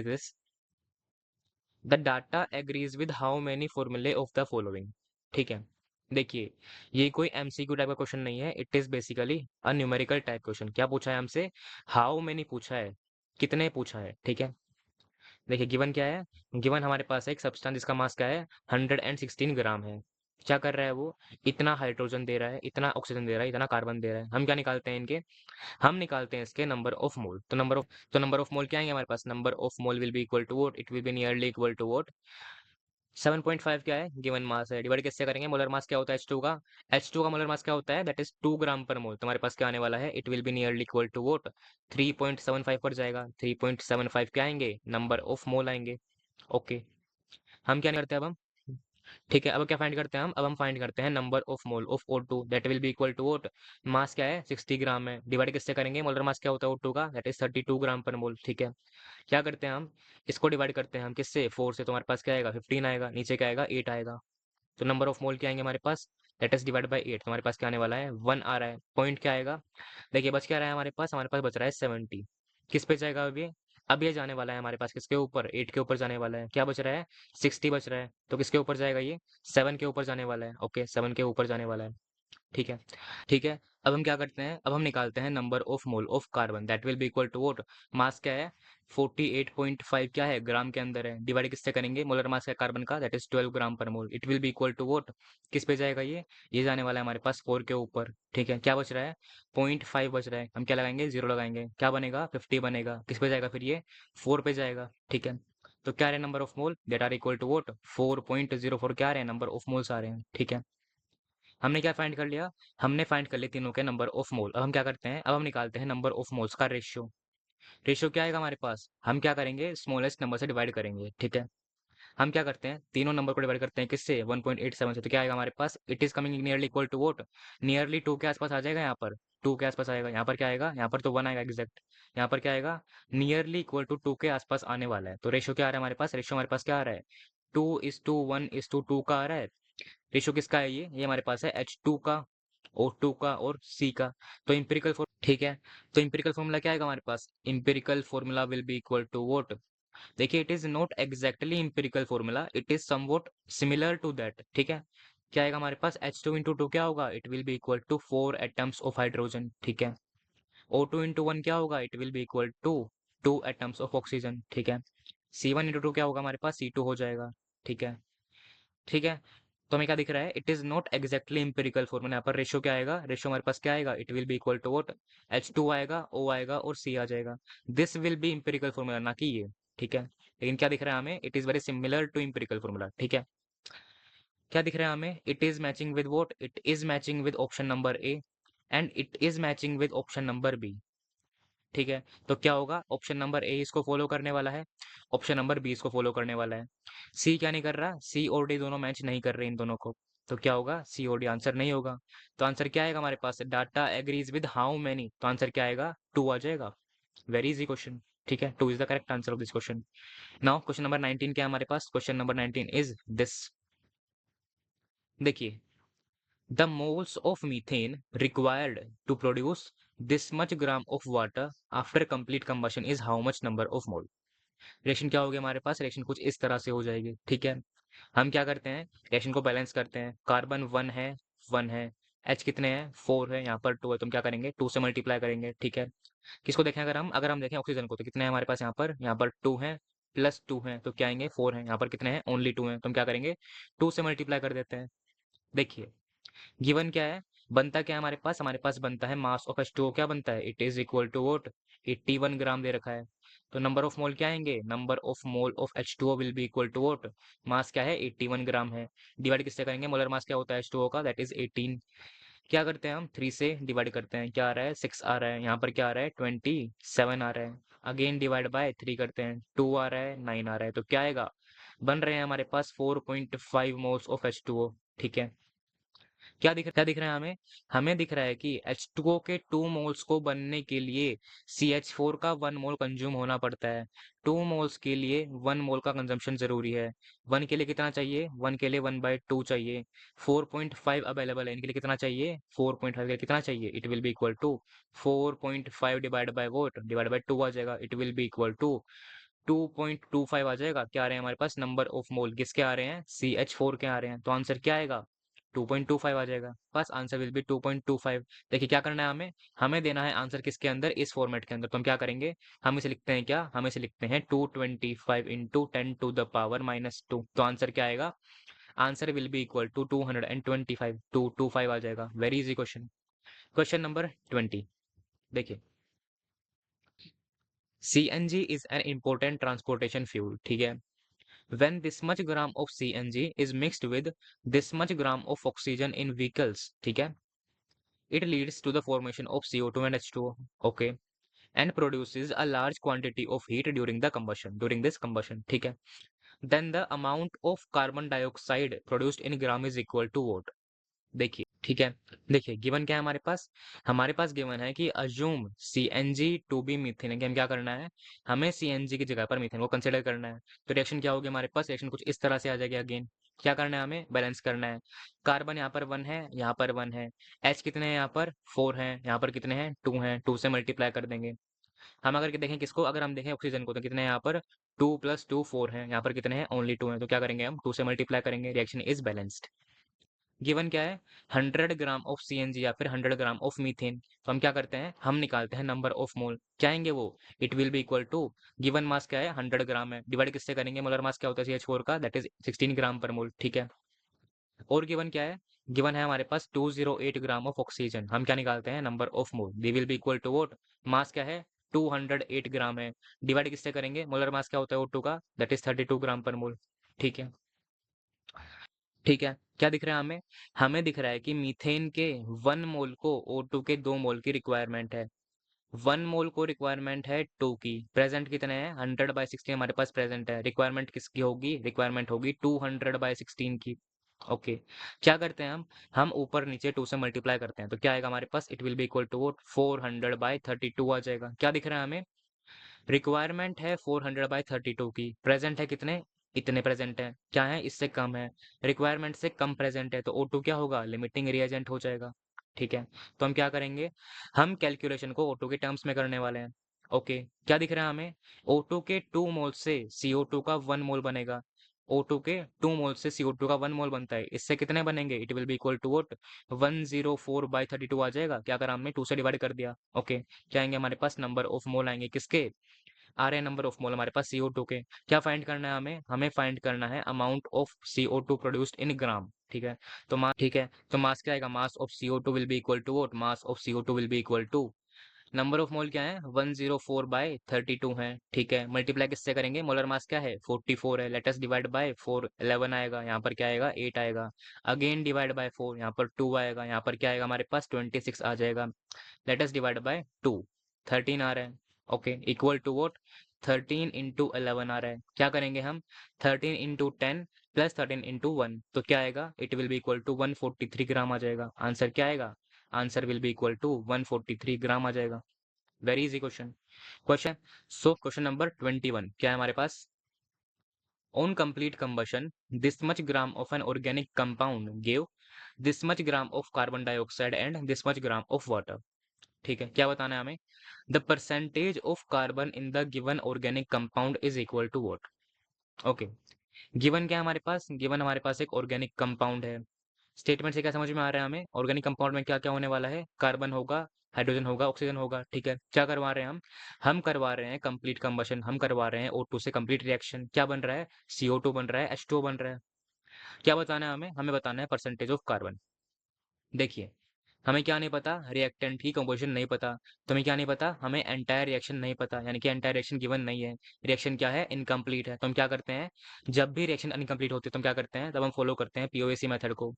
the data agrees with how many formulae of the following, ठीक है। देखिए, ये कोई MCQ type का question नहीं है, it is basically a numerical type question. क्या पूछा है हमसे, हाउ मेनी पूछा है, कितने पूछा है, ठीक है। देखिए गिवन क्या है, गिवन हमारे पास है एक सब्सटेंस जिसका मास क्या है, 116 ग्राम है, क्या कर रहा है वो, इतना हाइड्रोजन दे रहा है, इतना ऑक्सीजन दे रहा है, इतना कार्बन दे रहा है, हम क्या निकालते हैं इनके, हम निकालते हैं इसके नंबर ऑफ मोल, तो नंबर ऑफ मोल क्या आएंगे हमारे पास, number of mole will be equal to what, it will be nearly equal to what, 7.5 क्या है, गिवन मास है, डिवाइड किससे करेंगे, मोलर मास क्या होता है, H2 का, H2 का मोलर मास क्या होता है, दैट इज 2 ग्राम पर मोल, तुम्हारे पास क्या आने वाला है, it will be nearly equal to what, 3.75 पर जाएगा, 3.75 क्या आएंगे, नंबर ऑफ मोल आएंगे। ओके, हम क्या करते हैं अब हम, ठीक है, अब क्या फाइंड करते हैं हम, अब हम फाइंड करते हैं number of mole of O2, that will be equal to what, mass क्या है, 60 ग्राम है, डिवाइड किससे करेंगे, मोलर मास क्या होता है O2 का, that is 32 gram per mole, ठीक है। क्या करते हैं हम, इसको डिवाइड करते हैं हम किससे, 4 से, तुम्हारे पास क्या आएगा, 15 आएगा, नीचे क्या आएगा, 8 आएगा, तो नंबर ऑफ मोल क्या आएंगे हमारे पास, लेट अस डिवाइड बाय 8, तुम्हारे पास क्या आने वाला है, 1 आ रहा है, पॉइंट क्या आएगा, देखिए बच क्या रहा है हमारे पास बच रहा है 70, किस पे जाएगा अब ये जाने वाला है हमारे पास किसके ऊपर, 8 के ऊपर जाने वाला है, क्या बच रहा है, 60 बच रहा है, तो किसके ऊपर जाएगा ये, 7 के ऊपर जाने वाला है, ओके 7 के ऊपर जाने वाला है, ठीक है। ठीक है, अब हम क्या करते हैं, अब हम निकालते हैं number of mole of carbon, that will be equal to what, mass क्या है, 48.5 क्या है, ग्राम के अंदर है, डिवाइड किससे करेंगे, मोलर मास है कार्बन का, that is 12 gram per mole, it will be equal to what, किस पे जाएगा ये जाने वाला है हमारे पास 4 के ऊपर, ठीक है। क्या बच रहा है, 0.5 बच रहा है, हम क्या लगाएंगे, जीरो लगाएंगे, क्या बनेगा, 50 बनेगा, किस पे जाएगा फिर ये, 4 पे जाएगा, ठीक है। तो क्या रहे number of mole, that are equal to what, 4.04 क्या रहे नंबर ऑफ मोल्स आ रहे हैं, ठीक है। हमने क्या फाइंड कर लिया, हमने फाइंड कर लिया तीनों के नंबर ऑफ मोल, अब हम क्या करते हैं, अब हम निकालते हैं नंबर ऑफ मोल्स का रेशियो, रेशियो क्या आएगा हमारे पास, हम क्या करेंगे, स्मॉलेस्ट नंबर से डिवाइड करेंगे, ठीक है। हम क्या करते हैं, तीनों नंबर को डिवाइड करते हैं किससे, 1.87 से, तो क्या आएगा हमारे पास, it is coming nearly equal to what, nearly 2 के आसपास आ जाएगा, यहाँ पर 2 के आसपास आएगा, यहाँ पर क्या आएगा, यहाँ पर तो 1 आएगा एग्जैक्ट, यहाँ पर क्या आएगा, नियरली इक्वल टू 2 के आसपास आने वाला है, तो रेशियो क्या आ रहा है हमारे पास, रेशियो हमारे पास क्या आ रहा है, 2:1:2 का आ रहा है, रेशियो किसका है ये हमारे पास है H2 का, O2 का और C का, तो इंपेरिकल फॉर्म, ठीक है। तो इंपेरिकल फॉर्मूला क्या आएगा हमारे पास, empirical formula will be equal to what, देखिए it is not exactly empirical formula, it is somewhat similar to that, ठीक है। क्या आएगा हमारे पास, H2 × 2 क्या होगा, it will be equal to 4 atoms of hydrogen, ठीक है। O2 × 1 क्या होगा, it will be equal to 2 atoms of oxygen, ठीक है। C1 × 2 क्या होगा हमारे पास, C2 हो जाएगा, ठीक है। ठीक है, तो हमें क्या दिख रहा है, it is not exactly empirical formula. यहाँ पर रेशियो क्या आएगा, रेशियो हमारे पास क्या आएगा, it will be equal to what, H2 आएगा, O आएगा और C आ जाएगा। This will be empirical formula, ना कि ये। ठीक है, लेकिन क्या दिख रहा है हमें, it is very similar to empirical formula. ठीक है, क्या दिख रहा है हमें, it is matching with what, it is matching with option number A and it is matching with option number B. ठीक है, तो क्या होगा, ऑप्शन नंबर ए इसको फॉलो करने वाला है, ऑप्शन नंबर बी इसको फॉलो करने वाला है। सी क्या नहीं कर रहा, सी और डी दोनों मैच नहीं कर रहे इन दोनों को, तो क्या होगा, सी और डी आंसर नहीं होगा। तो आंसर क्या आएगा हमारे पास, data agrees with how many, तो आंसर क्या आएगा, 2 आ जाएगा। Very easy question. ठीक है, 2 is the correct answer of this question. Now question number 19 क्या है हमारे पास, क्वेश्चन नंबर 19 इज दिस। देखिए, the moles of methane required to produce this much gram of water after complete combustion is how much number of mole। Reaction क्या होगी हमारे पास, reaction कुछ इस तरह से हो जाएगी। ठीक है, हम क्या करते हैं, रिएक्शन को बैलेंस करते हैं। कार्बन 1 है, 1 है, H कितने हैं, 4 है, यहाँ पर 2 है, तो हम क्या करेंगे, 2 से मल्टीप्लाई करेंगे। ठीक है, किसको देखें, अगर हम देखें ऑक्सीजन को, तो कितने हैं हमारे पास, यहाँ पर 2 है प्लस 2 है, तो क्या आएंगे, 4 है। यहाँ पर कितने हैं, ओनली 2 है, तो हम क्या करेंगे, 2 से मल्टीप्लाई कर देते हैं। देखिए, गिवन क्या है, बनता क्या है हमारे पास बनता है मास ऑफ H2O, क्या बनता है, it is equal to what, 81 gram दे रखा है। तो नंबर ऑफ मोल क्या आएंगे, number of mole of H2O will be equal to what, mass क्या है, 81 ग्राम है, डिवाइड किससे करेंगे, मोलर मास क्या होता है H2O का, दैट इज 18। क्या करते हैं हम, 3 से डिवाइड करते हैं, क्या आ रहा है, 6 आ रहा है, यहाँ पर क्या आ रहा है, 27 आ रहा है। अगेन डिवाइड बाय 3 करते हैं, 2 आ रहा है, 9 आ रहा है, तो क्या आएगा, बन रहे हैं हमारे पास 4.5 मोल्स ऑफ H2O। ठीक है, क्या दिख रहा है हमें दिख रहा है कि H2O के 2 मोल्स को बनने के लिए CH4 का 1 मोल कंज्यूम होना पड़ता है। 2 मोल्स के लिए 1 मोल का कंजम्पशन जरूरी है। 1 के लिए कितना चाहिए, 1 के लिए 1/2 चाहिए। 4.5 अवेलेबल है, इनके लिए कितना चाहिए, 4.5 के लिए कितना चाहिए, it will be equal to 4.5 divide by what, divide by 2 आ जाएगा, it will be equal to 2.25 आ जाएगा। क्या आ रहे हैं हमारे पास, नंबर ऑफ मोल किसके आ रहे हैं, CH4 के आ रहे हैं, तो आंसर क्या आएगा, 2.25 आ जाएगा। बस आंसर विल बी 2.25। देखिए क्या करना है हमें, हमें देना है आंसर किसके अंदर, इस फॉर्मेट के अंदर। तो हम क्या करेंगे, हम इसे लिखते हैं क्या, हम इसे लिखते हैं 225 इंटू 10⁻²2। तो आंसर क्या आएगा, answer will be equal to 225, 225 आ जाएगा। Very easy question. Question number 20। देखिए, CNG is an important transportation fuel। ठीक है, when this much gram of CNG is mixed with this much gram of oxygen in vehicles, ठीक है, it leads to the formation of CO2 and H2O, okay, and produces a large quantity of heat during the combustion, during this combustion, ठीक है, then the amount of carbon dioxide produced in gram is equal to what। देखिए, ठीक है, देखिए given क्या है हमारे पास गिवन है कि assume CNG to be methane, कि हम क्या करना है, हमें CNG की जगह पर मीथेन को कंसिडर करना है। तो रिएक्शन क्या होगी हमारे पास, रिएक्शन कुछ इस तरह से आ जाएगी। अगेन क्या करना है, हमें बैलेंस करना है। कार्बन यहाँ पर 1 है, यहाँ पर 1 है, H कितने हैं, यहाँ पर 4 हैं, यहाँ पर कितने हैं, 2 हैं, 2 से मल्टीप्लाई कर देंगे। हम अगर देखें किसको, अगर हम देखें ऑक्सीजन को, तो कितने हैं यहाँ पर, 2 + 2 4 हैं, यहाँ पर कितने हैं, ओनली 2 हैं, तो क्या करेंगे हम, 2 से मल्टीप्लाई करेंगे। Reaction is balanced. गिवन क्या है, 100 ग्राम ऑफ CNG या फिर 100 ग्राम ऑफ मीथेन। तो हम क्या करते हैं, हम निकालते हैं नंबर ऑफ मोल, क्या आएंगे वो, it will be equal to, given mass क्या है, 100 ग्राम है, डिवाइड किससे करेंगे, मोलर मास क्या होता है CH4 का, that is 16 gram per mole. ठीक है, और गिवन क्या है, गिवन है हमारे पास 208 ग्राम ऑफ ऑक्सीजन। हम क्या निकालते हैं, number of mole, the will be equal to what, mass क्या है, 208 ग्राम है, डिवाइड किससे करेंगे, मोलर मास क्या होता है O2 का, that is 32 gram per mole. ठीक है, ठीक है, क्या दिख रहा है हमें दिख रहा है कि मीथेन के 1 मोल को O2 के 2 मोल की रिक्वायरमेंट है। 1 मोल को रिक्वायरमेंट है 2 की, प्रेजेंट कितने हैं, 100/16 हमारे पास प्रेजेंट है, रिक्वायरमेंट किसकी होगी, रिक्वायरमेंट होगी 200/16 की। ओके, क्या करते हैं हम ऊपर नीचे 2 से मल्टीप्लाई करते हैं, तो क्या आएगा हमारे पास, it will be equal to 400/32 आ जाएगा। क्या दिख रहा है हमें, रिक्वायरमेंट है 400/32 की, प्रेजेंट है कितने, इतने प्रेजेंट है, क्या है, इससे कम है, रिक्वायरमेंट से कम प्रेजेंट है, तो O2 क्या होगा, लिमिटिंग रिएजेंट हो जाएगा। ठीक है, तो हम क्या करेंगे, हम कैलकुलेशन को O2 के टर्म्स में करने वाले हैं। ओके, क्या दिख रहा है हमें, O2 के 2 मोल से CO2 का 1 मोल बनेगा। O2 के 2 मोल से CO2 का 1 मोल बनता है, इससे कितने बनेंगे, it will be equal to what, 104/32 आ जाएगा। क्या करा हमने, 2 से डिवाइड कर दिया। ओके, क्या आएंगे हमारे पास, नंबर ऑफ मोल आएंगे किसके, आ रहे हैं नंबर ऑफ मोल हमारे पास CO2 के। क्या फाइंड करना है हमें फाइंड करना है amount of CO2 produced in gram. तो मास क्या आएगा, mass of CO2 will be equal to what, mass of CO2 will be equal to, number of mole क्या है 104/32 है, ठीक है। मल्टीप्लाई किससे करेंगे, मोलर मास क्या है 44 है, लेट अस डिवाइड बाय 4, 11 आएगा, यहाँ पर क्या आएगा 8 आएगा, अगेन डिवाइड बाय 4, यहाँ पर 2 आएगा, यहाँ पर क्या आएगा हमारे पास 26 आ जाएगा, लेट अस डिवाइड बाय 2, 13 आ रहा है, okay, equal to what 13 into 11 आ रहा है, क्या करेंगे हम 13 इंटू 10 प्लस 13 इंटू 1, तो क्या आएगा it will be equal to 143 gram आ जाएगा, आंसर क्या आएगा, answer will be equal to 143 gram आ जाएगा। Very easy question. Question number 21 क्या है हमारे पास, on complete combustion this much gram of an organic compound give this much gram of carbon dioxide and this much gram of water, ठीक है। क्या बताना है हमें, the percentage of carbon in the given organic compound is equal to what, okay. Given क्या है हमारे पास, गिवन हमारे पास एक ऑर्गेनिक कंपाउंड है, स्टेटमेंट से क्या समझ में आ रहा है हमें, ऑर्गेनिक कंपाउंड में क्या क्या होने वाला है, कार्बन होगा, हाइड्रोजन होगा, ऑक्सीजन होगा, ठीक है। क्या करवा रहे हैं हम करवा रहे हैं कंप्लीट कंबशन, हम करवा रहे हैं O2 से कंप्लीट रिएक्शन, क्या बन रहा है CO2 बन रहा है, H2O बन रहा है। क्या बताना है हमें, हमें बताना है परसेंटेज ऑफ कार्बन। देखिए हमें क्या नहीं पता, रिएक्टेंट की कंपोजिशन नहीं पता, तो हमें क्या नहीं पता, हमें एंटायर रिएक्शन नहीं पता, यानी कि एंटायर रिएक्शन गिवन नहीं है, रिएक्शन क्या है इनकम्प्लीट है, तो हम क्या करते हैं, जब भी रिएक्शन इनकम्प्लीट होती है तो हम क्या करते हैं, तब हम फॉलो करते हैं POAC मेथड को,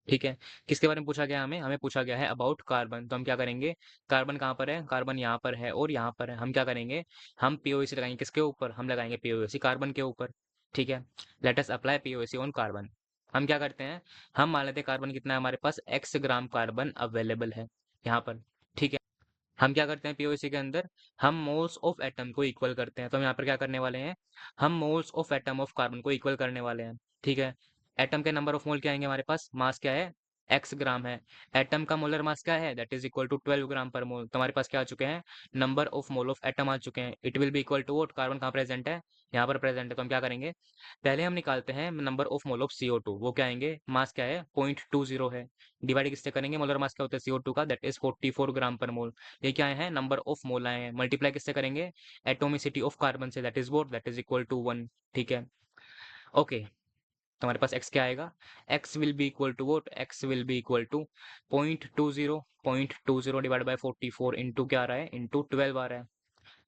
ठीक है। किसके बारे में पूछा गया हमें, हमें पूछा गया है अबाउट कार्बन, तो हम क्या करेंगे, कार्बन कहाँ पर है, कार्बन यहाँ पर है और यहाँ पर है, हम क्या करेंगे, हम POAC लगाएंगे किसके ऊपर, हम लगाएंगे POAC कार्बन के ऊपर, ठीक है। Let us apply POAC on carbon. हम क्या करते हैं, हम मान लेते हैं कार्बन कितना है हमारे पास, x ग्राम कार्बन अवेलेबल है यहाँ पर, ठीक है। हम क्या करते हैं POC के अंदर, हम मोल्स ऑफ एटम को इक्वल करते हैं, तो हम यहाँ पर क्या करने वाले हैं, हम moles of atom of carbon को इक्वल करने वाले हैं, ठीक है। एटम के नंबर ऑफ मोल क्या आएंगे हमारे पास, मास क्या है x ग्राम है, एटम का मोलर मास क्या है that is equal to 12 gram per mole, तो हमारे पास क्या आ चुके हैं, number of mole of atom आ चुके हैं, it will be equal to what, carbon कहाँ प्रेजेंट है, यहाँ पर प्रेजेंट है, तो हम क्या करेंगे, पहले हम निकालते हैं number of mole of CO2, वो क्या आएंगे, मास क्या है 0.20 है, डिवाइड किससे करेंगे, मोलर मास क्या होता है CO2 का दैट इज 44 ग्राम पर मोल, ये क्या आए हैं नंबर ऑफ मोल आए हैं, मल्टीप्लाई किससे करेंगे, एटोमिसिटी ऑफ कार्बन से that is what, that is equal to 1, ठीक है, ओके। तो हमारे पास x क्या आएगा, x will be equal to what, x will be equal to 0.20 divide by 44 into क्या आ रहा है, इंटू 12 आ रहा है,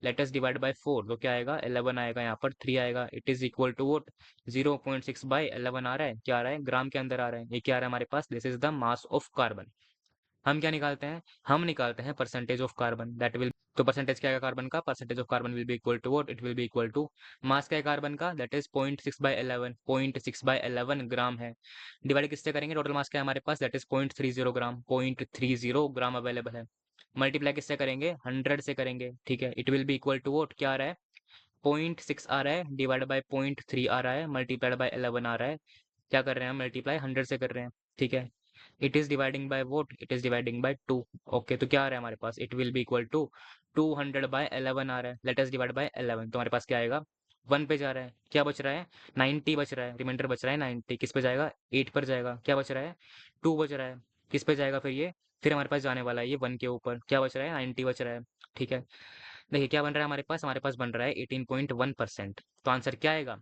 लेट अस डिवाइड बाय 4, तो क्या आएगा 11 आएगा, यहाँ पर 3 आएगा, it is equal to what 0.6/11 आ रहा है, क्या आ रहा है ग्राम के अंदर आ रहा है, ये क्या आ रहा है हमारे पास, this is the mass of carbon. हम क्या निकालते हैं, हम निकालते हैं percentage of carbon that will, तो परसेंटेज क्या है कार्बन का, percentage of carbon will be equal to what, it will be equal to mass क्या है कार्बन का दैट इज 0.6/11, 0.6/11 ग्राम है, डिवाइड किससे करेंगे, टोटल मास क्या है हमारे पास that is 0.30 gram, 0.30 gram available है, मल्टीप्लाई किससे करेंगे 100 से करेंगे, ठीक है। It will be equal to what, क्या आ रहा है 0.6 आ रहा है, डिवाइड बाय 0.3 आ रहा है, मल्टीप्लाइड बाय 11 आ रहा है, क्या कर रहे हैं हम, मल्टीप्लाई 100 से कर रहे हैं, ठीक है। It is dividing by what, it is dividing by 2, okay. तो क्या आ रहा है हमारे पास, it will be equal to 200/11 आ रहा है, लेट अस डिवाइड बाय 11, तो हमारे पास क्या आएगा 1 पे जा रहा है, क्या बच रहा है 90 बच रहा है, रिमाइंडर बच रहा है 90, किस पे जाएगा 8 पर जाएगा, क्या बच रहा है 2 बच रहा है, किस पे जाएगा फिर ये, फिर हमारे पास जाने वाला है ये 1 के ऊपर, क्या बच रहा है 90 बच रहा है, ठीक है। देखिए क्या बन रहा है हमारे पास बन रहा है 18.1%, तो आंसर क्या आएगा,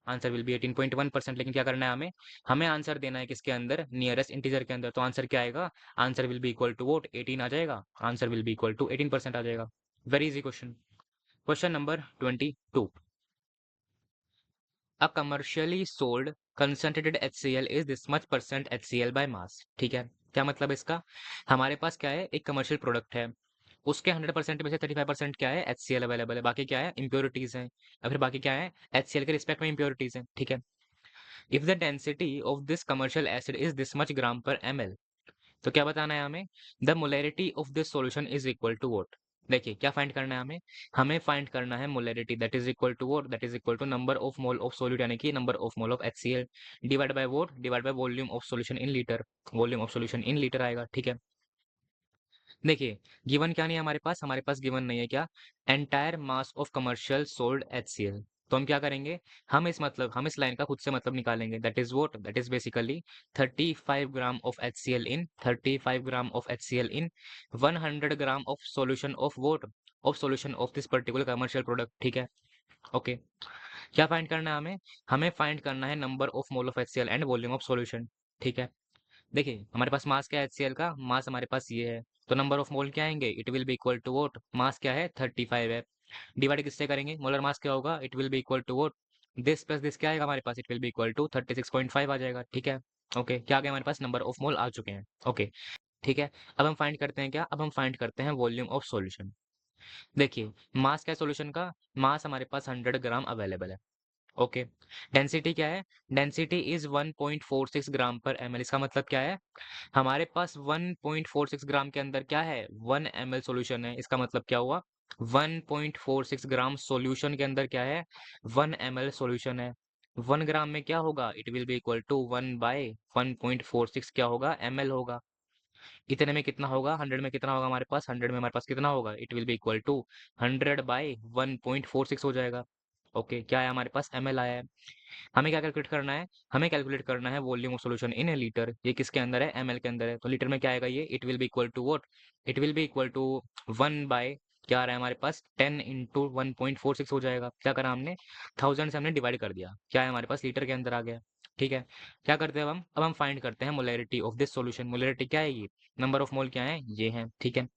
आंसर विल बी 18.1%, लेकिन क्या करना है हमें, हमें आंसर देना है किसके अंदर, नियरेस्ट इंटीजर के अंदर, तो आंसर क्या आएगा, answer will be equal to what 18 आ जाएगा, answer will be equal to 18% आ जाएगा। Very easy question. Question number 22, a commercially sold concentrated HCl is this much percent HCl by mass, ठीक है। क्या मतलब इसका, हमारे पास क्या है एक कमर्शियल प्रोडक्ट है, उसके 100% में से 35% क्या है HCl अवेलेबल है, बाकी क्या है इम्प्योरिटीज हैं, और फिर बाकी क्या है HCl के रिस्पेक्ट में इम्प्योरिटीज हैं, ठीक है। If the density of this commercial acid is this much gram per ml, तो क्या बताना है हमें, the molarity of this solution is equal to what, देखिए क्या फाइंड करना है हमें, हमें फाइंड करना है molarity that is equal to what, that is equal to number of mole of solute, यानी कि number of mole of HCl divide by what, divide by volume of solution in litre, volume of solution in litre आएगा, ठीक है। देखिए given क्या नहीं है हमारे पास गिवन नहीं है क्या, entire mass of commercial sold HCl, तो हम क्या करेंगे, हम इस लाइन का खुद से मतलब निकालेंगे, that is what, that is basically 35 gram of HCl in 35 gram of HCl in 100 gram of solution of what, of solution of this particular commercial product, ठीक है, ओके। क्या फाइंड करना है हमें, हमें फाइंड करना है number of mole of HCl and volume of solution, ठीक है। देखिए हमारे पास मास क्या है HCl का, मास हमारे पास ये है, तो नंबर ऑफ मोल क्या आएंगे, it will be equal to what, mass क्या है 35 है, डिवाइड किससे करेंगे, मोलर मास क्या होगा, it will be equal to what, this plus this क्या आएगा हमारे पास, it will be equal to 36.5 आ जाएगा। ठीक है, ओके, क्या आ गया हमारे पास, नंबर ऑफ मोल आ चुके हैं। ओके, ठीक है। अब हम फाइंड करते हैं क्या, अब हम फाइंड करते हैं वॉल्यूम ऑफ सॉल्यूशन। देखिए मास क्या है सॉल्यूशन का, मास हमारे पास 100 ग्राम अवेलेबल है। ओके, डेंसिटी क्या है, density is 1.46 gram per ml, इसका मतलब क्या है, हमारे पास 1.46 ग्राम के अंदर क्या है, 1 ml सॉल्यूशन है, इसका मतलब क्या हुआ, 1.46 ग्राम सॉल्यूशन के अंदर क्या है, 1 ml सॉल्यूशन है। 1 ग्राम में क्या होगा, it will be equal to 1 by 1.46 क्या होगा, ml होगा। इतने में कितना होगा, 100 में कितना होगा हमारे पास, 100 में हमारे पास कितना होगा, it will be equal to 100 by 1.46 हो जाएगा। ओके, क्या है हमारे पास, ml आया है। हमें क्या कैलकुलेट करना है, हमें कैलकुलेट करना है volume of solution in A litre, ये किसके अंदर है, ml के अंदर है, तो लीटर में क्या आएगा ये, it will be equal to what, it will be equal to 1 by क्या आ रहा है हमारे पास, 10 इंटू 1.46 हो जाएगा। क्या करा हमने, 1000 से हमने डिवाइड कर दिया, क्या है हमारे पास, लीटर के अंदर आ गया। ठीक है, क्या करते हैं अब हम फाइंड करते हैं molarity of this solution. Molarity क्या है, ये नंबर ऑफ मोल क्या है, ये है। ठीक है,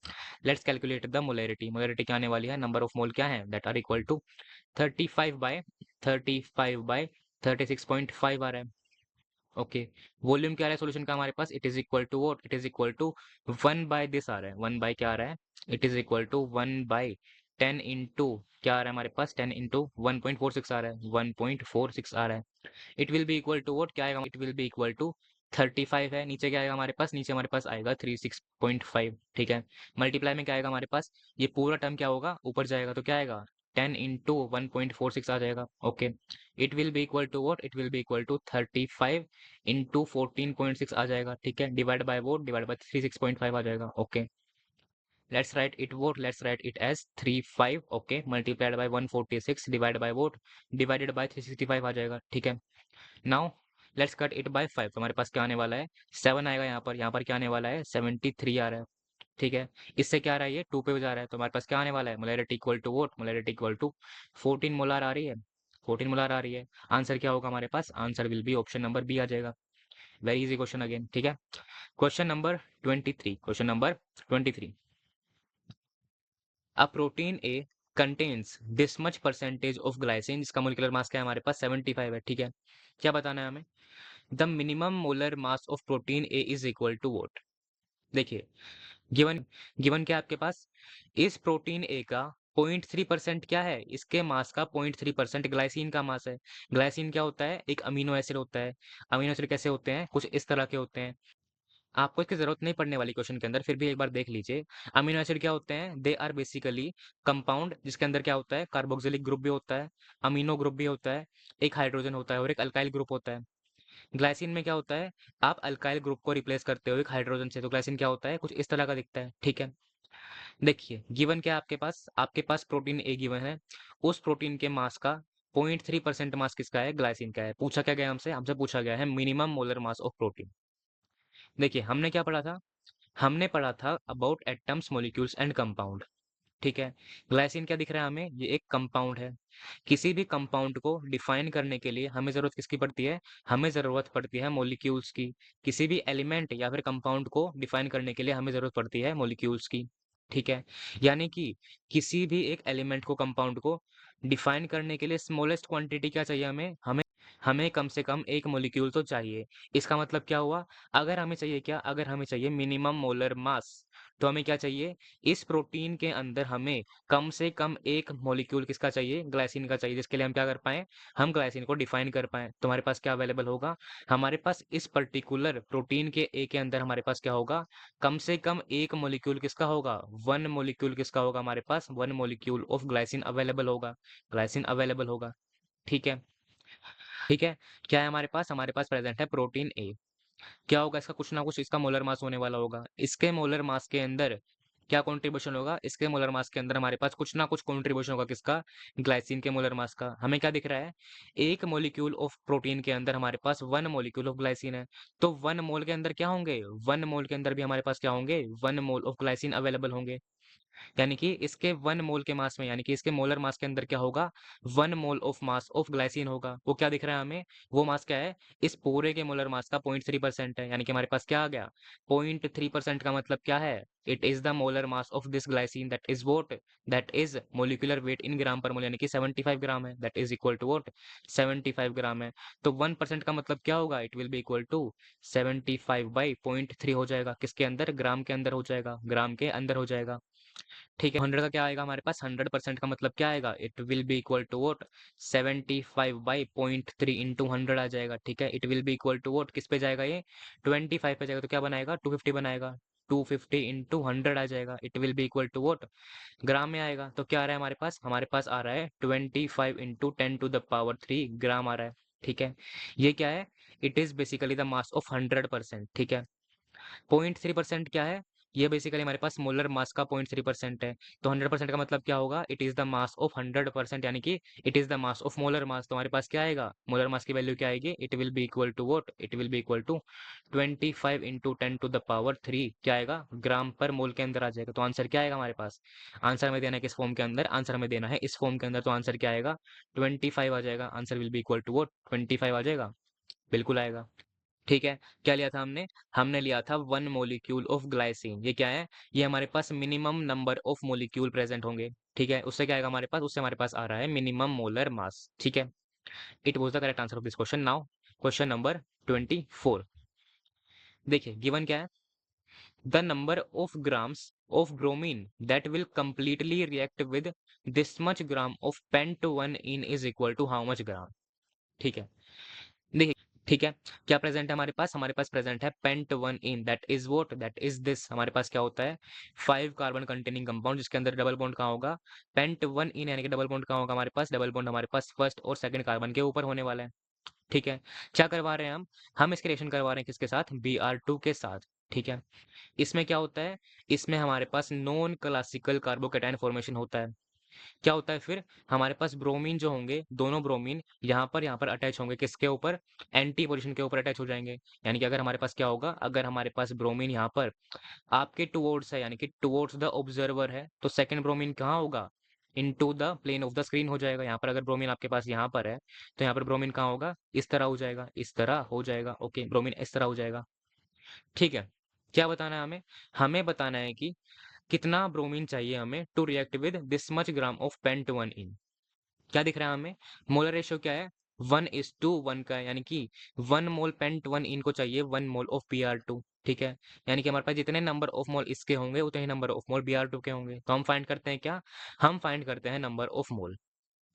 let's calculate the molarity. Molarity क्या आने वाली है, नंबर ऑफ मोल क्या है, that are equal to 35 by 35 by 36.5 आ रहा है। ओके, वॉल्यूम क्या आ रहा है सॉल्यूशन का हमारे पास, it is equal to what, it is equal to 1 by this आ रहा है, 1 बाय क्या आ रहा है, it is equal to 1 by 10 into क्या आ रहा है हमारे पास, 10 इंटू 1.46 आ रहा है, 1.46 आ रहा है। It will be equal to what, क्या आएगा, it will be equal to 35 है, नीचे क्या आएगा हमारे पास, नीचे हमारे पास आएगा 36.5। ठीक है, मल्टीप्लाई में क्या आएगा हमारे पास, ये पूरा टर्म क्या होगा, ऊपर जाएगा तो क्या आएगा, 10 इंटू 1.46 आ जाएगा। Okay, it will be equal to what, it will be equal to 35 into 14.6 आ जाएगा। ठीक है, divide by what, divide by 36.5 आ जाएगा। Okay, let's write it what, let's write it as 35, okay, multiplied by 146 divide by what, divided by 365 आ जाएगा। ठीक है, now let's cut it by 5, तो हमारे पास क्या आने वाला है, 7 आएगा यहाँ पर क्या आने वाला है, 73 आ रहा है। ठीक है, इससे क्या आ रहा है, ये 2 पे जा रहा है, तो हमारे पास क्या आने वाला है, molarity equal to what, molarity equal to 14 molar आ रही है, 14 मोलार आ रही है। आंसर क्या होगा हमारे पास, answer will be option number B आ जाएगा। Very easy question again. ठीक है, question number 23, question number 23, a protein A contains this much percentage of glycine, जिसका मोलिकुलर मास क्या है हमारे पास, 75 है। ठीक है, क्या बताना है हमें, the minimum molar mass of protein A is equal to what. देखिए गिवन गिवन क्या है आपके पास, इस प्रोटीन ए का 0.3% क्या है, इसके मास का 0.3% ग्लाइसिन का मास है। ग्लाइसिन क्या होता है, एक अमीनो एसिड होता है। अमीनो एसिड कैसे होते हैं, कुछ इस तरह के होते हैं, आपको इसकी जरूरत नहीं पड़ने वाली क्वेश्चन के अंदर, फिर भी एक बार देख लीजिए। अमीनो एसिड क्या होते हैं, दे आर बेसिकली कंपाउंड, जिसके अंदर क्या होता है, कार्बोक्सिलिक ग्रुप भी होता है, अमीनो ग्रुप भी होता है, एक हाइड्रोजन होता है और एक अल्काइल ग्रुप होता है। ग्लाइसिन में क्या होता है, आप अल्काइल ग्रुप को रिप्लेस करते हो एक हाइड्रोजन से, तो ग्लाइसिन क्या होता है, कुछ इस तरह का दिखता है। ठीक है, देखिए गिवन क्या है आपके पास प्रोटीन ए गिवन है, उस प्रोटीन के मास का 0.3% मास किसका है, ग्लाइसिन का है। पूछा क्या गया हमसे, हमसे पूछा गया है minimum molar mass of protein. देखिए हमने क्या पढ़ा था, हमने पढ़ा था about atoms molecules and compound. ठीक है, ग्लाइसिन क्या दिख रहा है हमें, ये एक कंपाउंड है। किसी भी कंपाउंड को डिफाइन करने के लिए हमें जरूरत किसकी पड़ती है, हमें जरूरत पड़ती है मॉलिक्यूल्स की। किसी भी एलिमेंट या फिर कंपाउंड को डिफाइन करने के लिए हमें जरूरत पड़ती है मॉलिक्यूल्स की। ठीक है, यानी कि किसी भी एक एलिमेंट को, कंपाउंड को डिफाइन करने के लिए स्मॉलेस्ट क्वांटिटी क्या चाहिए, हमें हमें हमें कम से कम एक मॉलिक्यूल तो चाहिए। इसका मतलब क्या हुआ, अगर हमें चाहिए क्या, अगर हमें चाहिए मिनिमम मोलर मास, तो हमें क्या चाहिए, इस प्रोटीन के अंदर हमें कम से कम एक मॉलिक्यूल किसका चाहिए, ग्लाइसिन का चाहिए, जिसके लिए हम क्या कर पाए, हम ग्लाइसिन को डिफाइन कर पाए। तो हमारे पास क्या अवेलेबल होगा, हमारे पास इस पर्टिकुलर प्रोटीन के ए के अंदर हमारे पास क्या होगा, कम से कम एक मॉलिक्यूल किसका होगा, 1 मॉलिक्यूल किसका होगा, हमारे पास 1 मॉलिक्यूल ऑफ ग्लाइसिन अवेलेबल होगा, ग्लाइसिन अवेलेबल होगा। ठीक है, ठीक है, क्या है हमारे पास प्रेजेंट है प्रोटीन ए। क्या होगा इसका, कुछ ना कुछ इसका मोलर मास होने वाला होगा। इसके मोलर मास के अंदर क्या कंट्रीब्यूशन होगा, इसके मोलर मास के अंदर हमारे पास कुछ ना कुछ कंट्रीब्यूशन होगा, किसका, ग्लाइसिन के मोलर मास का। हमें क्या दिख रहा है, एक मॉलिक्यूल ऑफ प्रोटीन के अंदर हमारे पास 1 मॉलिक्यूल ऑफ ग्लाइसिन है, तो 1 मोल के अंदर क्या होंगे, 1 मोल के अंदर भी हमारे पास क्या होंगे, 1 मोल ऑफ ग्लाइसिन अवेलेबल होंगे। यानी कि इसके 1 मोल के मास में, यानी कि इसके मोलर मास के अंदर क्या होगा, 1 mole of mass of glycine होगा। वो क्या दिख रहा है हमें, वो मास क्या है, इस पूरे के मोलर मास का 0.3% है। यानी कि हमारे पास क्या आ गया, 0.3% का मतलब क्या है, it is the molar mass of this glycine, that is what, that is molecular weight in gram per mole, यानी कि 75 ग्राम है, that is equal to what, 75 gram है। तो 1% का मतलब क्या होगा, it will be equal to 75 by 0.3 हो जाएगा, किसके अंदर, ग्राम के अंदर हो जाएगा, ग्राम के अंदर हो जाएगा। ठीक है, 100 का क्या आएगा हमारे पास, 100% का मतलब क्या आएगा, it will be equal to what 75 by 0.3 into 100 आ जाएगा। ठीक है, it will be equal to what, किस पे जाएगा ये, 25 पे जाएगा, तो क्या बनाएगा, 250 बनाएगा, 250 इंटू 100 आ जाएगा, it will be equal to what, gram में आएगा। तो क्या आ रहा है हमारे पास आ रहा है 25 इंटू 10⁻³ ग्राम आ रहा है। ठीक है, ये क्या है, it is basically the mass of 100%। ठीक है, 0.3% क्या है, ये बेसिकली हमारे पास मोलर मास का 0.3% है। तो 100% का मतलब क्या होगा, it is the mass of 100%, यानी कि it is the mass of molar mass. तो हमारे पास क्या आएगा, मोलर मास की वैल्यू क्या आएगी, it will be equal to what, it will be equal to 25 into 10⁻³ क्या आएगा, ग्राम पर मोल के अंदर आ जाएगा। तो आंसर क्या आएगा हमारे पास, आंसर में देना है किस फॉर्म के अंदर, आंसर में देना है इस फॉर्म के अंदर, तो आंसर क्या आएगा, 25 आ जाएगा, answer will be equal to what 25 आ जाएगा, बिल्कुल आएगा। ठीक है, क्या लिया था हमने, हमने लिया था 1 मोलिक्यूल ऑफ ग्लाइसिन। ये क्या है, ये हमारे पास minimum number of molecule present होंगे। ठीक है, उससे क्या आएगा हमारे पास, उससे हमारे पास आ रहा है मिनिमम मोलर मास। ठीक है, it was the correct answer of this question. Now question number 24, देखिए गिवन क्या है, the number of grams of bromine that will completely react with this much gram of pent 1 ene is equal to how much gram. ठीक है, देखिए, ठीक है, क्या present है हमारे पास प्रेजेंट है pent 1 ene, that is what, that is this, हमारे पास क्या होता है, 5 कार्बन कंटेनिंग कंपाउंड, जिसके अंदर डबल बॉन्ड कहाँ होगा, पेंट 1 इन, यानी कि डबल बॉन्ड कहाँ होगा हमारे पास, डबल बॉन्ड हमारे पास फर्स्ट और सेकंड कार्बन के ऊपर होने वाला है। ठीक है, क्या करवा रहे हैं हम इसके रिएक्शन करवा रहे हैं किसके साथ, Br2 के साथ। ठीक है, इसमें क्या होता है, इसमें हमारे पास नॉन क्लासिकल कार्बोकेटायन फॉर्मेशन होता है। क्या होता है फिर, हमारे पास ब्रोमीन जो होंगे, दोनों ब्रोमीन यहाँ पर अटैच होंगे, किसके ऊपर, एंटी पोजीशन के ऊपर अटैच हो जाएंगे। यानी कि अगर हमारे पास क्या होगा, अगर हमारे पास ब्रोमीन यहाँ पर आपके टुवर्ड्स है, यानी कि टुवर्ड्स द ऑब्जर्वर है, तो सेकंड ब्रोमीन कहाँ होगा, into the plane of the screen हो जाएगा। यहाँ पर अगर ब्रोमीन आपके पास यहाँ पर है, तो यहाँ पर ब्रोमीन कहाँ होगा, इस तरह हो जाएगा, इस तरह हो जाएगा। ओके, ब्रोमीन इस तरह हो जाएगा। ठीक है, क्या बताना है हमें, हमें बताना है कि कितना ब्रोमीन चाहिए हमें to react with this much gram of pent 1 ene. क्या दिख रहा है हमें, मोलर रेशियो क्या है, 1:1 का है, यानी कि 1 मोल पेंट 1 इनको चाहिए 1 मोल ऑफ Br2। ठीक है, यानी कि हमारे पास जितने नंबर ऑफ मोल इसके होंगे उतने ही नंबर ऑफ मोल Br2 के होंगे। तो हम फाइंड करते हैं क्या, हम फाइंड करते हैं नंबर ऑफ मोल।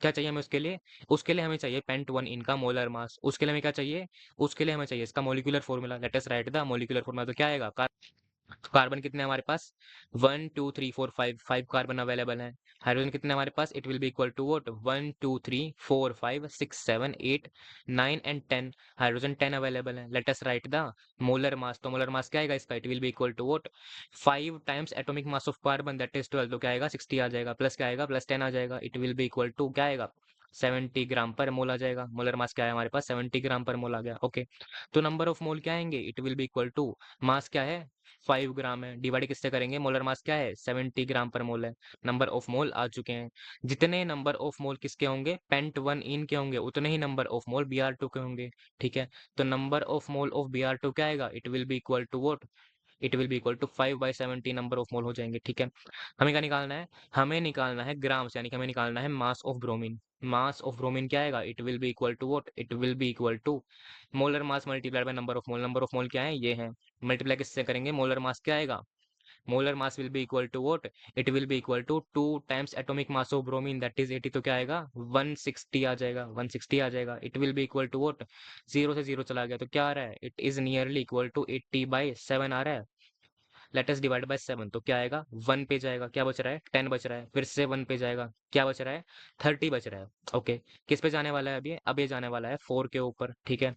क्या चाहिए हमें उसके लिए, उसके लिए हमें चाहिए पेंट 1 इनका मोलर मास। उसके लिए हमें क्या चाहिए, उसके लिए हमें चाहिए इसका molecular formula, let us write the molecular formula. तो क्या आएगा, तो कार्बन कितने हमारे पास, 1 2 3 4 5 कार्बन अवेलेबल है। हाइड्रोजन कितने हमारे पास, it will be equal to what 1 2 3 4 5 6 7 8 9 and 10, hydrogen 10 available है। Let us write the molar mass. तो मोलर मास क्या आएगा इसका, it will be equal to what 5 times atomic mass of carbon, that is 12। तो क्या आएगा, 60 आ जाएगा, प्लस क्या आएगा, प्लस 10 आ जाएगा, it will be equal to क्या आएगा, 70 ग्राम पर मोल आ जाएगा। मोलर मास क्या है हमारे पास, 70 ग्राम पर मोल आ गया। ओके, तो नंबर ऑफ मोल क्या आएंगे, it will be equal to, mass क्या है 5 ग्राम है, डिवाइड किससे करेंगे, मोलर मास क्या है 70 ग्राम पर मोल है। नंबर ऑफ मोल आ चुके हैं। जितने नंबर ऑफ मोल किसके होंगे, पेंट 1 इन के होंगे, उतने ही नंबर ऑफ मोल Br2 के होंगे। ठीक है, तो number of mole of Br2 क्या आएगा, it will be equal to what, it will be equal to 5/70 number of mole हो जाएंगे। ठीक है, हमें क्या निकालना है, हमें निकालना है ग्राम्स, यानी कि हमें निकालना है mass of bromine. Mass of bromine क्या आएगा, it will be equal to what, it will be equal to molar mass multiplied by number of mole. Number of mole क्या है, ये है, मल्टीप्लाई किससे करेंगे, मोलर मास क्या आएगा, molar mass will be equal to what, it will be equal to 2 times atomic mass of bromine, that is 80। तो क्या आएगा, 160 आ जाएगा, 160 आ जाएगा। It will be equal to what, 0 से 0 चला गया तो क्या आ रहा है, it is nearly equal to 80/7 आ रहा है। लेट अस डिवाइड बाय 7, तो क्या आएगा, 1 पे जाएगा, क्या बच रहा है, 10 बच रहा है, फिर से 1 पे जाएगा, क्या बच रहा है, 30 बच रहा है। ओके, किस पे जाने वाला है अभी, अब ये जाने वाला है 4 के ऊपर। ठीक है,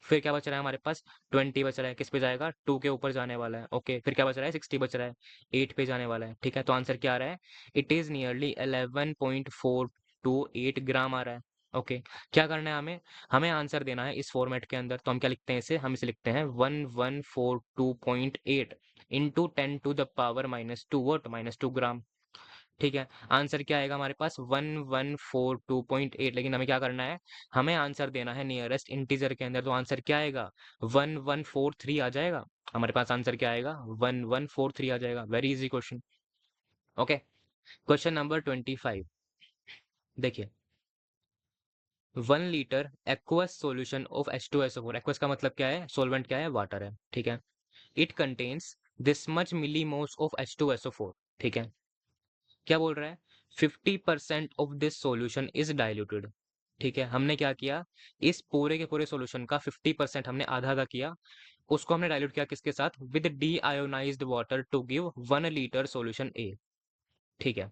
फिर क्या बच रहा है हमारे पास, 20 बच रहा है, किस पे जाएगा, 2 के ऊपर जाने वाला है। ओके, फिर क्या बच रहा है, 60 बच रहा है, 8 पे जाने वाला है। ठीक है, तो आंसर क्या आ रहा है, इट इज नियरली 11.428 ग्राम आ रहा है। ओके, क्या करना है हमें, हमें आंसर देना है इस फॉर्मेट के अंदर। तो हम क्या लिखते हैं इसे, हम इसे लिखते हैं 1142.8 इंटू 10⁻⁻2 वोट -2 ग्राम। ठीक है, आंसर क्या आएगा हमारे पास 1142.8, लेकिन हमें क्या करना है, हमें आंसर देना है नियरेस्ट इंटीजर के अंदर, तो आंसर क्या आएगा 1143 आ जाएगा। हमारे पास आंसर क्या आएगा 1143 आ जाएगा। Very easy question. Okay, question number 25। देखिए, 1 litre aqueous solution of H2SO4, aqueous का मतलब क्या है, सोलवेंट क्या है, वाटर है, ठीक है। It contains this much millimoles of H2SO4, ठीक है। क्या बोल रहा है, 50% of this solution is diluted, ठीक है। हमने क्या किया, इस पूरे के पूरे सॉल्यूशन का 50% हमने आधा आधा किया, उसको हमने डाइल्यूट किया किसके साथ, with deionized water to give 1 litre solution A, ठीक है।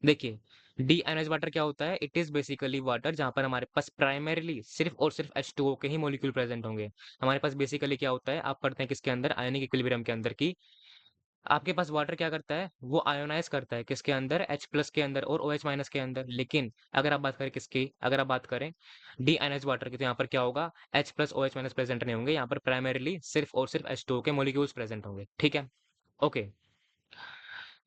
देखिए, डी आयोनाइज्ड वाटर क्या होता है, इट इज बेसिकली वाटर जहां पर हमारे पास प्राइमरीली सिर्फ और सिर्फ H2O के ही मॉलिक्यूल प्रेजेंट होंगे। हमारे पास बेसिकली क्या होता है, आप पढ़ते हैं किसके अंदर, आयनिक इक्विलिब्रियम के अंदर की, आपके पास वाटर क्या करता है, वो आयोनाइज करता है किसके अंदर, H+ के अंदर और OH- के अंदर। लेकिन अगर आप बात करें किसकी, अगर आप बात करें डी आयोनाइज वाटर की, तो यहाँ पर क्या होगा, H+ OH- प्रेजेंट नहीं होंगे, यहाँ पर प्राइमरीली सिर्फ और सिर्फ H2O के मॉलिक्यूल्स प्रेजेंट होंगे, ठीक है। ओके,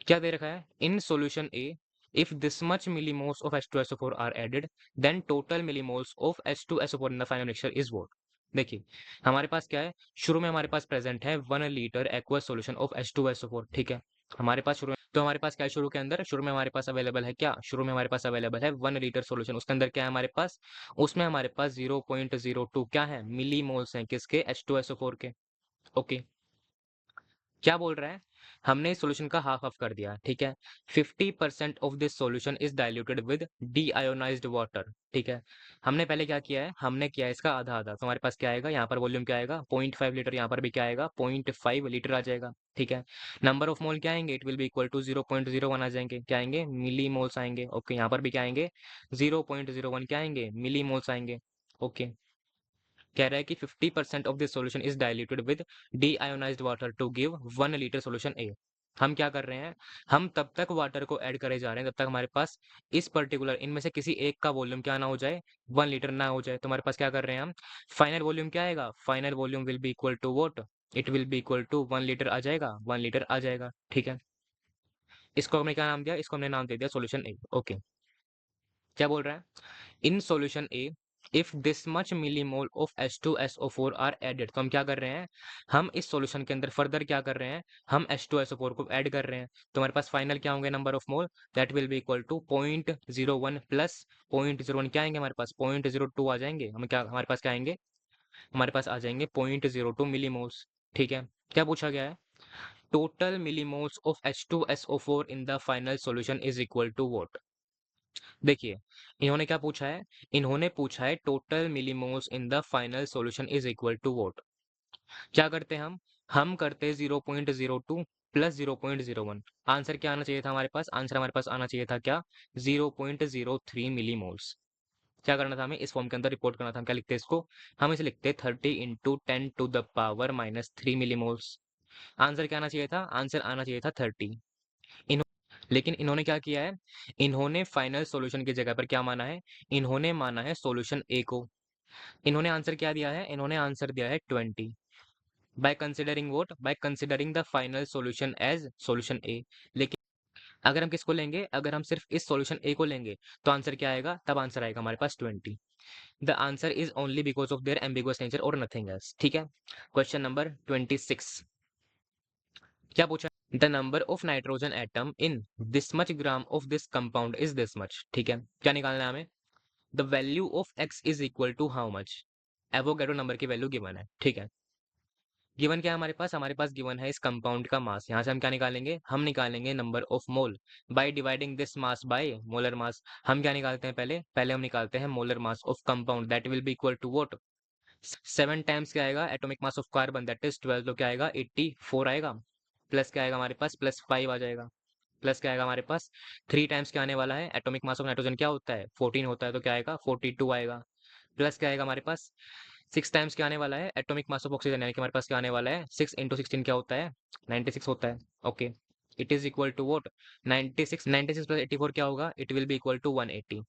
क्या दे रखा है, in solution A if this much millimoles of H2SO4 are added, then total millimoles of H2SO4 in the final mixture is what. देखिए, हमारे पास क्या है, शुरू में हमारे पास प्रेजेंट है 1 litre aqueous solution of H2SO4, ठीक है। हमारे पास शुरू में, तो हमारे पास क्या है, शुरू के अंदर, शुरू में हमारे पास अवेलेबल है क्या, शुरू में हमारे पास अवेलेबल है 1 लीटर सॉल्यूशन, उसके अंदर क्या है हमारे पास, उसमें हमारे पास 0.02 क्या है, मिलीमोल्स हैं किसके, H2SO4 के। ओके, क्या बोल रहा है, हमने इस सॉल्यूशन का हाफ हाफ कर दिया, ठीक है। 50% of this solution is diluted with deionized water, ठीक है। हमने पहले क्या किया है, हमने किया है इसका आधा आधा, तो हमारे पास क्या आएगा, यहाँ पर वॉल्यूम क्या आएगा 0.5 लीटर, यहाँ पर भी क्या आएगा 0.5 लीटर आ जाएगा, ठीक है। नंबर ऑफ मोल क्या आएंगे, it will be equal to 0.01 आ जाएंगे, क्या आएंगे, मिली मोल्स आएंगे। ओके, यहाँ पर भी क्या आएंगे 0.01 क्या आएंगे, मिली मोल्स आएंगे। ओके, कह रहा है कि 50% of this solution is diluted with deionized water to give 1 litre solution A. हम क्या कर रहे हैं, हम तब तक वाटर को ऐड करे जा रहे हैं तब तक हमारे पास इस पर्टिकुलर इनमें से किसी एक का वॉल्यूम क्या ना हो जाए, 1 लीटर ना हो जाए। तो हमारे पास क्या कर रहे हैं हम, फाइनल वॉल्यूम क्या आएगा, final volume will be equal to what, it will be equal to 1 litre आ जाएगा, 1 लीटर आ जाएगा, ठीक है। इसको हमने क्या नाम दिया, इसको हमने नाम दे दिया सॉल्यूशन ए। ओके, क्या बोल रहा है, in solution A if this much millimole of H2SO4 are added, तो हम क्या कर रहे हैं, हम इस सॉल्यूशन के अंदर फर्दर क्या कर रहे हैं, हम H2SO4 को ऐड कर रहे हैं। तो हमारे पास फाइनल क्या होंगे number of mole, that will be equal to 0.01 plus 0.01 क्या आएंगे हमारे पास 0.02 आ जाएंगे, हम क्या हमारे पास क्या आएंगे, हमारे पास आ जाएंगे 0.02 मिलीमोल्स, ठीक है। क्या पूछा गया है, total millimoles of H2SO4 in the final solution is equal to what. देखिए, इन्होंने क्या पूछा है, इन्होंने पूछा है total millimoles in the final solution is equal to what. क्या करते हैं हम करते हैं 0.02 प्लस 0.01, आंसर क्या आना चाहिए था हमारे पास, आंसर हमारे पास आना चाहिए था क्या 0.03 मिलीमोल्स। क्या करना था हमें, इस फॉर्म के अंदर रिपोर्ट करना था, हम क्या लिखते हैं इसको, हम इसे लिखते 30 इंटू 10⁻³ मिलीमोल्स। आंसर क्या आना चाहिए था, आंसर आना चाहिए था 30। लेकिन इन्होंने क्या किया है, इन्होंने फाइनल सॉल्यूशन की जगह पर क्या माना है, इन्होंने माना है सॉल्यूशन ए को। इन्होंने आंसर क्या दिया है, इन्होंने आंसर दिया है 20, by considering what, by considering the final solution as solution A. लेकिन अगर हम किसको लेंगे, अगर हम सिर्फ इस सॉल्यूशन ए को लेंगे तो आंसर क्या आएगा, तब आंसर आएगा हमारे पास 20। The answer is only because of their ambiguous nature और नथिंग एल्स, ठीक है। क्वेश्चन नंबर 26, क्या पूछा, the number of nitrogen atom in this much gram of this compound is this much, ठीक है। क्या निकालना है हमें, the value of x is equal to how much, Avogadro number की वैल्यू गिवन है, ठीक है। गिवन क्या है हमारे पास गिवन है इस कंपाउंड का मास, यहाँ से हम क्या निकालेंगे, हम निकालेंगे number of mole by dividing this mass by molar mass. हम क्या निकालते हैं, पहले पहले हम निकालते हैं molar mass of compound, that will be equal to what, 7 times क्या आएगा atomic mass of carbon, that is 12, तो क्या आएगा 84 आएगा, प्लस क्या आएगा हमारे पास प्लस 5 आ जाएगा, प्लस क्या आएगा हमारे पास 3 टाइम्स क्या आने वाला है, एटॉमिक मास ऑफ नाइट्रोजन क्या होता है 14 होता है, तो क्या आएगा 42 आएगा, प्लस क्या आएगा हमारे पास 6 टाइम्स क्या आने वाला है, एटॉमिक मास ऑफ ऑक्सीजन, यानी कि हमारे पास क्या आने वाला है 6 इंटू 16 क्या होता है 96 होता है। Okay, it is equal to what 96, 96 plus 84 क्या होगा, it will be equal to 180,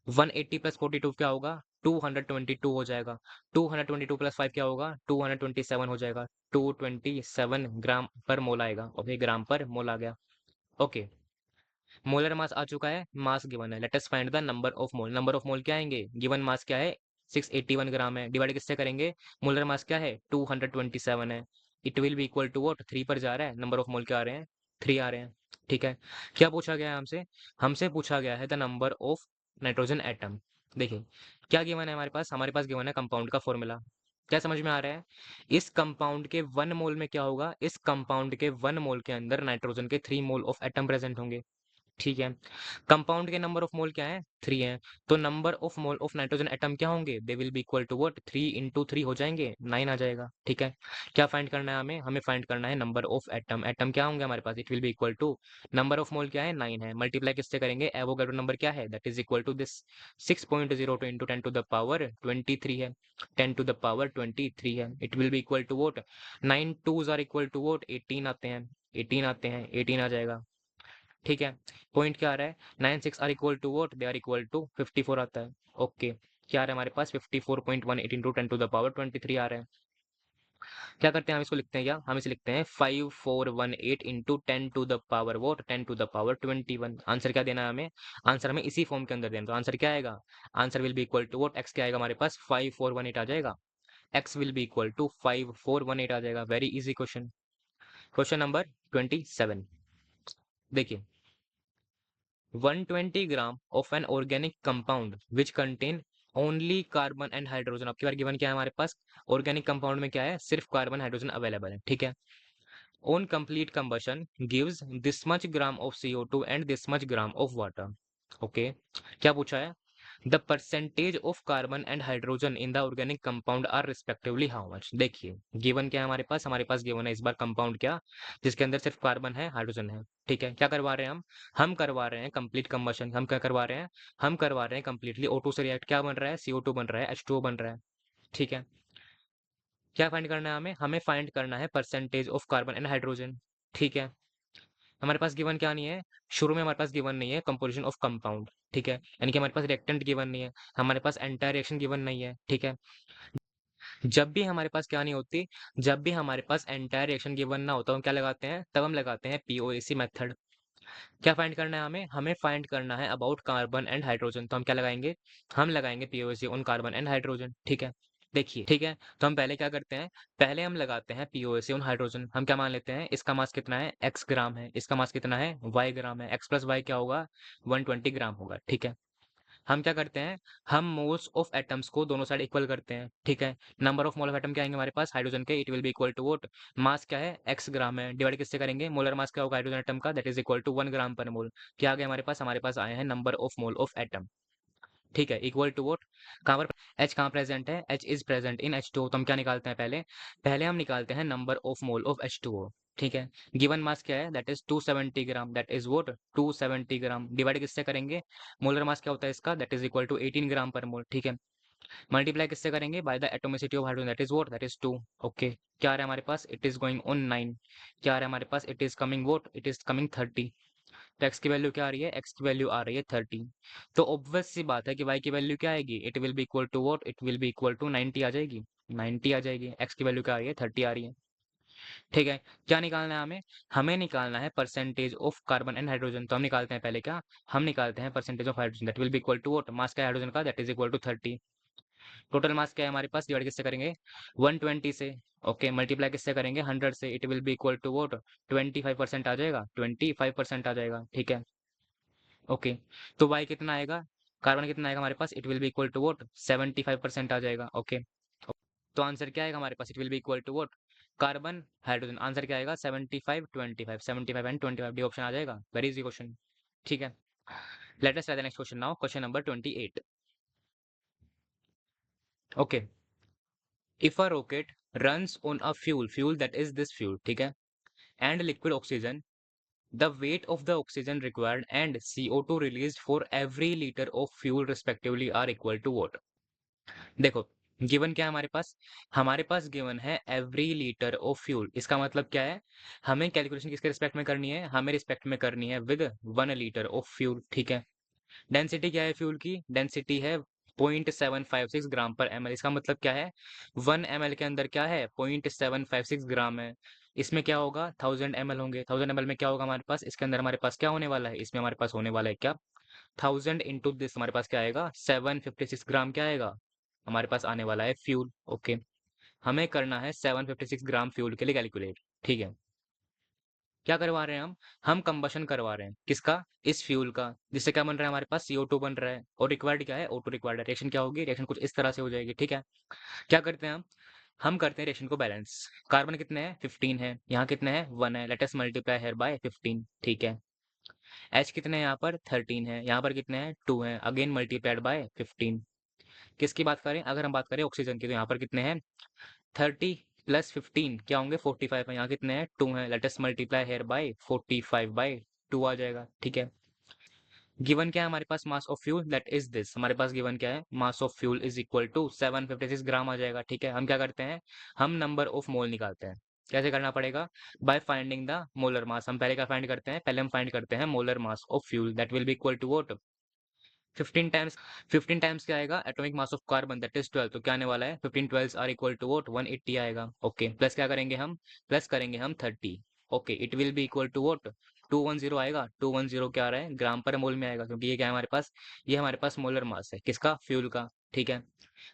180 plus 42 क्या होगा 222 हो जाएगा, 222 प्लस 5 क्या होगा 227 हो जाएगा, 227 ग्राम पर मोल आएगा। ओके, ग्राम पर मोल आ गया। ओके, मोलर मास आ चुका है, मास गिवन है, let us find the number of mole. Number of mole क्या आएंगे, गिवन मास क्या है 681 ग्राम है, डिवाइड किससे करेंगे, मोलर मास क्या है 227 है, it will be equal to what, 3 पर जा रहा है, नंबर ऑफ मोल क्या आ रहे हैं 3 आ रहे हैं। ठीक है, क्या पूछा गया है हमसे, हमसे पूछा गया है the number of nitrogen atom. देखिए क्या गिवन है हमारे पास गिवन है कंपाउंड का फॉर्मूला। क्या समझ में आ रहा है, इस कंपाउंड के 1 मोल में क्या होगा, इस कंपाउंड के 1 मोल के अंदर नाइट्रोजन के 3 मोल ऑफ एटम प्रेजेंट होंगे। ठीक है, कंपाउंड के नंबर ऑफ मोल क्या है 3 है, तो number of mole of nitrogen atom क्या होंगे, they will be equal to what, 3 into 3 हो जाएंगे, 9 आ जाएगा। ठीक है, क्या फाइंड करना है हमें, हमें फाइंड करना है नंबर ऑफ एटम। एटम क्या होंगे हमारे पास, it will be equal to, number of mole क्या है 9 है, मल्टीप्लाई किससे करेंगे, एवोगाड्रो नंबर क्या है, that is equal to this 6.02 into 10 to the power 23 है, 10 टू द पावर 23 है, it will be equal to what, 9 twos are equal to what 18 आते हैं, 18 आते हैं, 18 आ जाएगा। ठीक है, पॉइंट क्या आ रहा है, 9 6 are equal to what, they are equal to 54 आता है। ओके, क्या आ रहा है हमारे पास 54.18 इंटू 10 टू द पावर 23 आ रहा है। क्या करते हैं हम इसको लिखते हैं, क्या हम इसे लिखते हैं 5418 into 10 to the power what 10 to the power 21। Answer क्या देना है हमें, आंसर हमें इसी फॉर्म के अंदर देना, तो आंसर क्या आएगा, answer will be equal to what, x क्या आएगा हमारे पास 5418 आ जाएगा, x will be equal to 5418 आ जाएगा। Very easy question. Question number 27, देखिए 120 gram of an organic compound which contain only carbon and hydrogen. अब की बार गिवन क्या है हमारे पास, ऑर्गेनिक कंपाउंड में क्या है, सिर्फ कार्बन हाइड्रोजन अवेलेबल है। ठीक है, on complete combustion gives this much gram of CO2 and this much gram of water. Okay, क्या पूछा है, the percentage of carbon and hydrogen in the organic compound are respectively how much. देखिए given क्या है हमारे पास given है इस बार कंपाउंड क्या, जिसके अंदर सिर्फ कार्बन है हाइड्रोजन है। ठीक है, क्या करवा रहे हैं हम करवा रहे हैं कंप्लीट कंबशन। हम क्या करवा रहे हैं, हम करवा रहे हैं कंप्लीटली O2 से रिएक्ट, क्या बन रहा है CO2 बन रहा है, H2O बन रहा है। ठीक है, क्या फाइंड करना है हमें फाइंड करना है percentage of carbon and hydrogen. ठीक है, हमारे पास गिवन क्या नहीं है, शुरू में हमारे पास गिवन नहीं है कंपोजिशन ऑफ कंपाउंड। ठीक है, यानी कि हमारे पास रिएक्टेंट गिवन नहीं है, हमारे पास एंटायर रिएक्शन गिवन नहीं है। ठीक है, जब भी हमारे पास क्या नहीं होती, जब भी हमारे पास एंटायर रिएक्शन गिवन ना होता, हम क्या लगाते हैं, तब हम लगाते हैं पीओएसी मेथड। क्या फाइंड करना है हमें फाइंड करना है अबाउट कार्बन एंड हाइड्रोजन, तो हम क्या लगाएंगे, हम लगाएंगे POC on carbon and hydrogen. ठीक है, देखिए ठीक है, तो हम पहले क्या करते हैं, पहले हम लगाते हैं पीओसी ऑन हाइड्रोजन। हम क्या मान लेते हैं, इसका मास कितना है x ग्राम है, इसका मास कितना है y ग्राम है, x प्लस वाई क्या होगा 120 ग्राम होगा। ठीक है, हम क्या करते हैं, हम मोल्स ऑफ एटम्स को दोनों साइड इक्वल करते हैं। ठीक है, number of mole of atom क्या आएंगे हमारे पास हाइड्रोजन के, it will be equal to what, mass क्या है x ग्राम है, डिवाइड किससे करेंगे, मोलर मास क्या होगा हाइड्रोजन एटम का, that is equal to 1 gram per mole. क्या आ गया हमारे पास आए हैं number of mole of atom. ठीक है, इक्वल टू व्हाट, कहाँ पर H कहाँ प्रेजेंट है, H is present in H2O, तो हम क्या निकालते हैं पहले, पहले हम निकालते हैं number of mole of H2O। ठीक है, गिवन मास क्या है, that is 270 gram, that is what 270 gram, divide किससे करेंगे, मोलर मास क्या होता है इसका, that is equal to 18 gram per mole. ठीक है, मल्टीप्लाई किससे करेंगे, by the atomicity of hydrogen, that is what, that is 2। Okay, क्या आ रहा है हमारे पास, इट इज गोइंग ऑन 9, क्या आ रहा है हमारे पास, it is coming what, it is coming 30। तो x की वैल्यू क्या आ रही है, x की वैल्यू आ रही है 30। तो ऑब्वियस सी बात है कि y की वैल्यू क्या आएगी, it will be equal to what, it will be equal to 90 आ जाएगी, 90 आ जाएगी। x की वैल्यू क्या आ रही है 30 आ रही है। ठीक है, क्या निकालना है हमें निकालना है percentage of carbon and hydrogen. तो हम निकालते हैं पहले क्या, हम निकालते हैं percentage of hydrogen, that will be equal to what, mass क्या है हाइड्रोजन का, that is equal to 30। Total mass क्या है हमारे पास, डिवाइड किससे करेंगे 120 से। ओके, मल्टीप्लाई किससे करेंगे 100 से, it will be equal to what 25% आ जाएगा, 25% आ जाएगा। ठीक है, ओके, तो y कितना आएगा, कार्बन कितना आएगा हमारे पास, it will be equal to what 75% आ जाएगा। ओके, तो आंसर क्या आएगा हमारे पास, it will be equal to what, carbon hydrogen, answer क्या आएगा 75 25, 75 एंड 25, डी ऑप्शन आ जाएगा। Very easy question. ठीक है, let us try the next question now, question number 28। Okay, if a rocket runs on a fuel that is this fuel, ठीक है, and liquid oxygen, the weight of the oxygen required and CO2 released for every liter of fuel respectively are equal to what। देखो given क्या है हमारे पास given है every litre of fuel. इसका मतलब क्या है, हमें कैलकुलेशन किसके रिस्पेक्ट में करनी है, हमें रिस्पेक्ट में करनी है विद 1 लीटर ऑफ फ्यूल। ठीक है, डेंसिटी क्या है फ्यूल की, डेंसिटी है 0.756 ग्राम पर ml। इसका मतलब क्या है 1 ml के अंदर क्या है 0.756 ग्राम है। इसमें क्या होगा, 1000 ml होंगे। 1000 ml में क्या होगा हमारे पास, इसके अंदर हमारे पास क्या होने वाला है, इसमें हमारे पास होने वाला है क्या, 1000 into दिस हमारे पास क्या आएगा, 756 ग्राम क्या आएगा, हमारे पास आने वाला है फ्यूल। ओके, हमें करना है 756 ग्राम फ्यूल के लिए कैलकुलेट। ठीक है, क्या करवा रहे हैं हम कंबशन करवा रहे हैं किसका, इस फ्यूल का, जिससे क्या बन रहा है हमारे पास CO2 बन रहा है, और रिक्वायर्ड क्या है, O2 रिक्वायर्ड है। रिएक्शन क्या होगी, रिएक्शन कुछ इस तरह से हो जाएगी। ठीक है, क्या करते हैं हम करते हैं रिएक्शन को बैलेंस। कार्बन कितने हैं, 15 है, यहाँ कितने हैं, 1 है, let us multiply here bye 15। ठीक है, H कितने हैं यहाँ पर, 13 है, यहाँ पर कितने हैं, 2 है, अगेन मल्टीप्लाइड बाय 15। किसकी बात करें, अगर हम बात करें ऑक्सीजन की, तो यहाँ पर कितने हैं, 30 + 15 क्या होंगे, 45 है, यहाँ कितने हैं, 2 है, let us multiply here by 45/2 आ जाएगा। ठीक है, गिवन क्या है हमारे पास, mass of fuel, that is this, हमारे पास गिवन क्या है, mass of fuel is equal to 756 gram आ जाएगा। ठीक है, हम क्या करते हैं, हम नंबर ऑफ मोल निकालते हैं। कैसे करना पड़ेगा, by finding the molar mass. हम पहले क्या फाइंड करते हैं, पहले हम फाइंड करते हैं molar mass of fuel, that will be equal to what, 15 times क्या आएगा, atomic mass of carbon that is 12, तो क्या आने वाला है, 15 12 आर इक्वल टू व्हाट, 180 आएगा। ओके, प्लस क्या करेंगे हम, प्लस करेंगे हम 30। Okay, it will be equal to what, 210 आएगा। 210 क्या आ रहा है, ग्राम पर मोल में आएगा, क्योंकि ये क्या है हमारे पास, ये हमारे पास मोलर मास है किसका, फ्यूल का। ठीक है,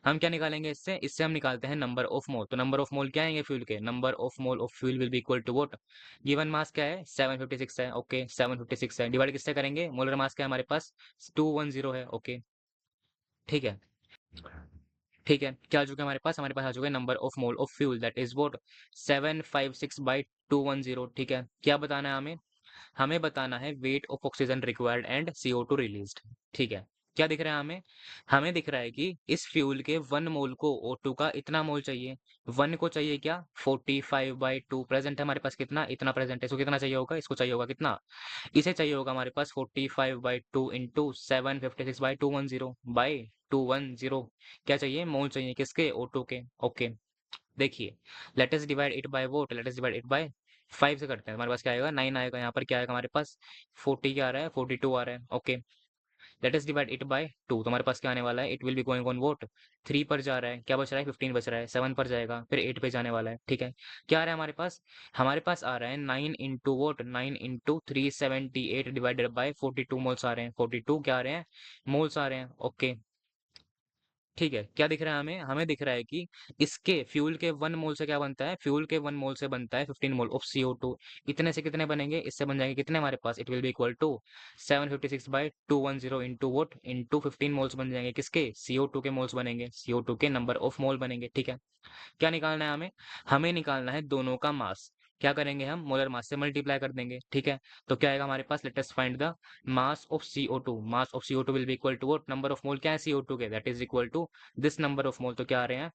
हम क्या निकालेंगे इससे, इससे हम निकालते हैं नंबर ऑफ मोल। तो नंबर ऑफ मोल क्या आएंगे फ्यूल के, number of mole of fuel will be equal to what, given mass क्या है, 756 है। ओके, 756 है, डिवाइड किससे करेंगे, मोलर मास क्या है हमारे पास, 210 है। ओके, ठीक है, ठीक है, क्या आ चुका है हमारे पास आ चुका है number of mole of fuel, that is what, 756/210। ठीक है, क्या बताना है हमें, हमें बताना है weight of oxygen required and CO2 released. ठीक है, क्या दिख रहा है हमें, हमें दिख रहा है कि इस फ्यूल के 1 मोल को O2 का इतना मोल चाहिए, 1 को चाहिए क्या, 45/2 प्रेजेंट है हमारे पास, कितना, इतना प्रेजेंट है, इसको कितना चाहिए होगा, इसको चाहिए होगा कितना, इसे चाहिए होगा हमारे पास 45/2 इंटू 756/210 क्या चाहिए, मोल चाहिए किसके, O2 के। ओके, देखिए, late us divide it by what, late us divide it by 5 से करते हैं, हमारे पास क्या आएगा, 9 आएगा। यहाँ पर क्या आएगा हमारे पास, 40 क्या आ रहा है, 42 आ रहा है। Okay, late us divide it bye 2, तो हमारे पास क्या आने वाला है, it will be going on what, 3 पर जा रहा है, क्या बच रहा है, 15 बच रहा है, 7 पर जाएगा, फिर 8 पे जाने वाला है। ठीक है, क्या आ रहा है हमारे पास आ रहा है 9 into what, 9 into 378 divided by 42 moles आ रहे हैं, 42 क्या आ रहे हैं, मोल्स आ रहे हैं। ओके, ठीक है, क्या दिख रहा है हमें, हमें दिख रहा है कि इसके फ्यूल के 1 मोल से क्या बनता है, फ्यूल के 1 मोल से बनता है 15 मोल ऑफ CO2। इतने से कितने बनेंगे, इससे बन जाएंगे कितने हमारे पास, it will be equal to 756/210 into what, into 15 moles बन जाएंगे किसके, CO2 के मोल्स बनेंगे, CO2 के नंबर ऑफ मोल बनेंगे। ठीक है, क्या निकालना है हमें, हमें निकालना है दोनों का मास। क्या करेंगे हम, मोलर मास से मल्टीप्लाई कर देंगे। ठीक है, तो क्या आएगा हमारे पास, let us find the mass of CO2, mass of CO2 will be equal to what, number of mole क्या है CO2 के, that is equal to this number of mole, तो क्या आ रहे हैं,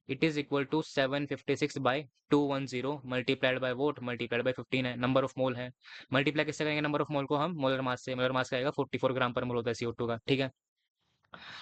it is equal to 756/210 multiplied by what, multiplied by 15 है, number of मोल है। मल्टीप्लाई किससे करेंगे नंबर ऑफ मोल को, हम मोलर मास से, मोलर मास का आएगा 44 ग्राम पर मोल होता है CO2 का। ठीक है,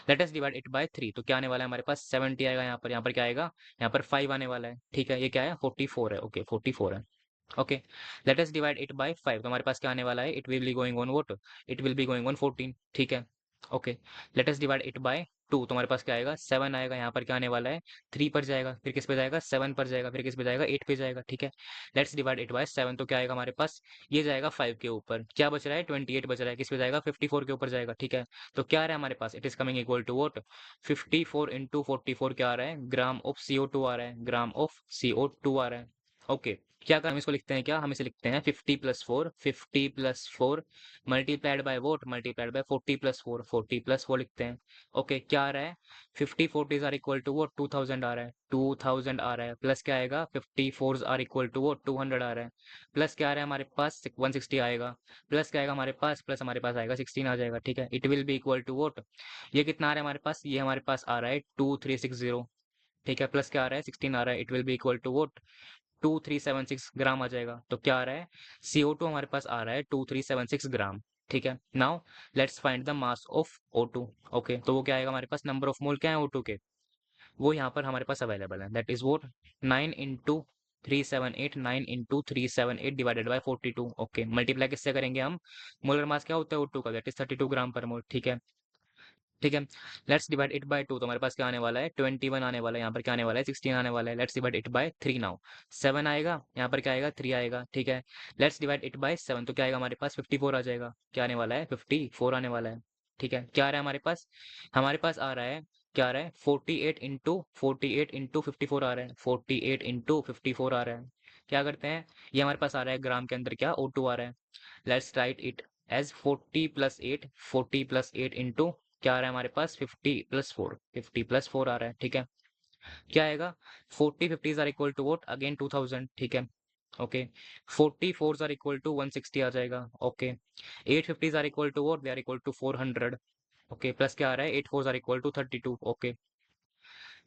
let us divide it by 3, तो क्या आने वाला है हमारे पास, 70 आएगा। यहाँ पर क्या आएगा, यहाँ पर 5 आने वाला है। ठीक है, ये क्या है, 44 है। ओके, 44 है। Okay, late us divide it by 5, तो हमारे पास क्या आने वाला है, it will be going on what, it will be going on 14। ठीक है, okay, late us divide it bye 2, तो हमारे पास क्या आएगा, 7 आएगा। यहाँ पर क्या आने वाला है, 3 पर जाएगा, फिर किस पे जाएगा, 7 पर जाएगा, फिर किस पे जाएगा, 8 पे जाएगा। ठीक है, लेट्स डिवाइड इट बाय 7, तो क्या आएगा हमारे पास, ये जाएगा 5 के ऊपर, क्या बच रहा है, 28 बच रहा है, किस पे जाएगा, 54 के ऊपर जाएगा। ठीक है, तो क्या आ रहा है हमारे पास, it is coming equal to what, 54 into 44 क्या आ रहा है, ग्राम ऑफ CO2 आ रहा है, ग्राम ऑफ CO2 आ रहा है। ओके, क्या कर हम इसको लिखते हैं, क्या हम इसे लिखते हैं 50 + 4 multiplied by what, multiplied bye 40 + 4, 40 + 4 लिखते हैं। ओके, क्या आ रहा है, 50 40 आर इक्वल टू वोट, 2000 आ रहा है, 2000 आ रहा है, प्लस क्या आएगा, 54 आर इक्वल टू वोट, 200 आ रहा है, प्लस क्या आ रहा है हमारे पास, 160 आएगा, प्लस क्या आएगा हमारे पास, प्लस हमारे पास आएगा 16 आ जाएगा। ठीक है, it will be equal to what, ये कितना आ रहा है हमारे पास, ये हमारे पास आ रहा है 2360। ठीक है, प्लस क्या आ रहा है, 16 आ रहा है, it will be equal to what, 2376 gram आ जाएगा। तो क्या आ रहा है, CO2 हमारे पास आ रहा है 2376 ग्राम। ठीक है, now let's find the mass of O2। Okay, तो वो क्या आएगा हमारे पास, नंबर ऑफ मोल क्या है O2 के, वो यहाँ पर हमारे पास अवेलेबल है, that is vote 9 into 378, 9 into 378 divided by 42। Okay, multiply किससे करेंगे हम, मोलर मास क्या होता है O2 का, that is 32 gram per mole. ठीक है, ठीक है। लेट्स डिवाइड इट बाय 2, तो हमारे पास क्या आने वाला है 21 आने वाला है, यहाँ पर क्या आने वाला है 16 आने वाला है। Let's divide it by 3 now, 7 आएगा, यहाँ पर क्या आएगा 3 आएगा। ठीक है। लेट्स डिवाइड इट बाय 7, तो क्या आएगा हमारे पास 54 आ जाएगा। क्या आने वाला है 54 आने वाला है। ठीक है। क्या आ रहा है हमारे पास आ रहा है, क्या आ रहा है 48 इंटू 54 आ रहा है, 48 इंटू 54 आ रहा है। क्या करते हैं, ये हमारे पास आ रहा है ग्राम के अंदर क्या O2 आ रहा है। Let's write it as 40 + 8, 40 + 8 into क्या आ रहा है हमारे पास 50 + 4, 50 + 4 आ रहा है। ठीक है। क्या आएगा 40 50s are equal to what again 2000। ठीक है। Okay. 40 4s are equal to 160 आ जाएगा। Okay. 8 50s are equal to what, they are equal to 400। Okay. Plus क्या आ रहा है 8 4s are equal to 32। Okay.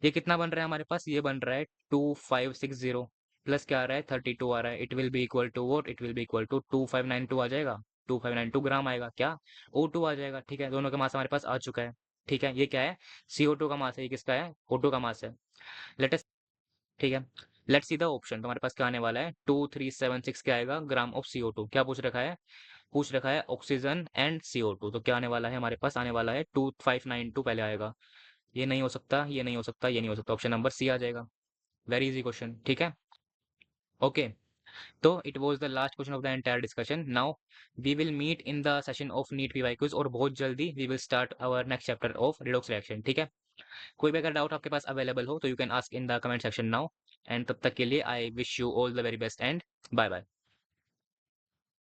ये कितना बन रहा है हमारे पास, ये बन रहा है 2560 प्लस क्या आ रहा है 32 आ रहा है। It will be equal to what, it will be equal to 2592 आ जाएगा। 2592 ग्राम आएगा, क्या O2 आ जाएगा। ठीक है। दोनों का मास हमारे पास आ चुका है। ठीक है। ये क्या है CO2 का मास है, ये किसका है O2 का मास है। लेट अस, ठीक है। लेट्स सी द ऑप्शन, तो हमारे पास क्या आने वाला है 2376 क्या आएगा ग्राम ऑफ CO2। क्या पूछ रखा है, पूछ रखा है ऑक्सीजन एंड CO2, तो क्या आने वाला है हमारे पास आने वाला है 2592 पहले आएगा। ये नहीं हो सकता, ये नहीं हो सकता, ये नहीं हो सकता, ऑप्शन नंबर सी आ जाएगा। Very easy question. ठीक है। ओके। तो it was the last question of the entire discussion. Now we will meet in the session of NEET PY quiz, और बहुत जल्दी we will start our next chapter of redox reaction. ठीक है। कोई भी अगर डाउट आपके पास अवेलेबल हो तो you can ask in the comment section now, and तब तक के लिए I wish you all the very best and bye bye.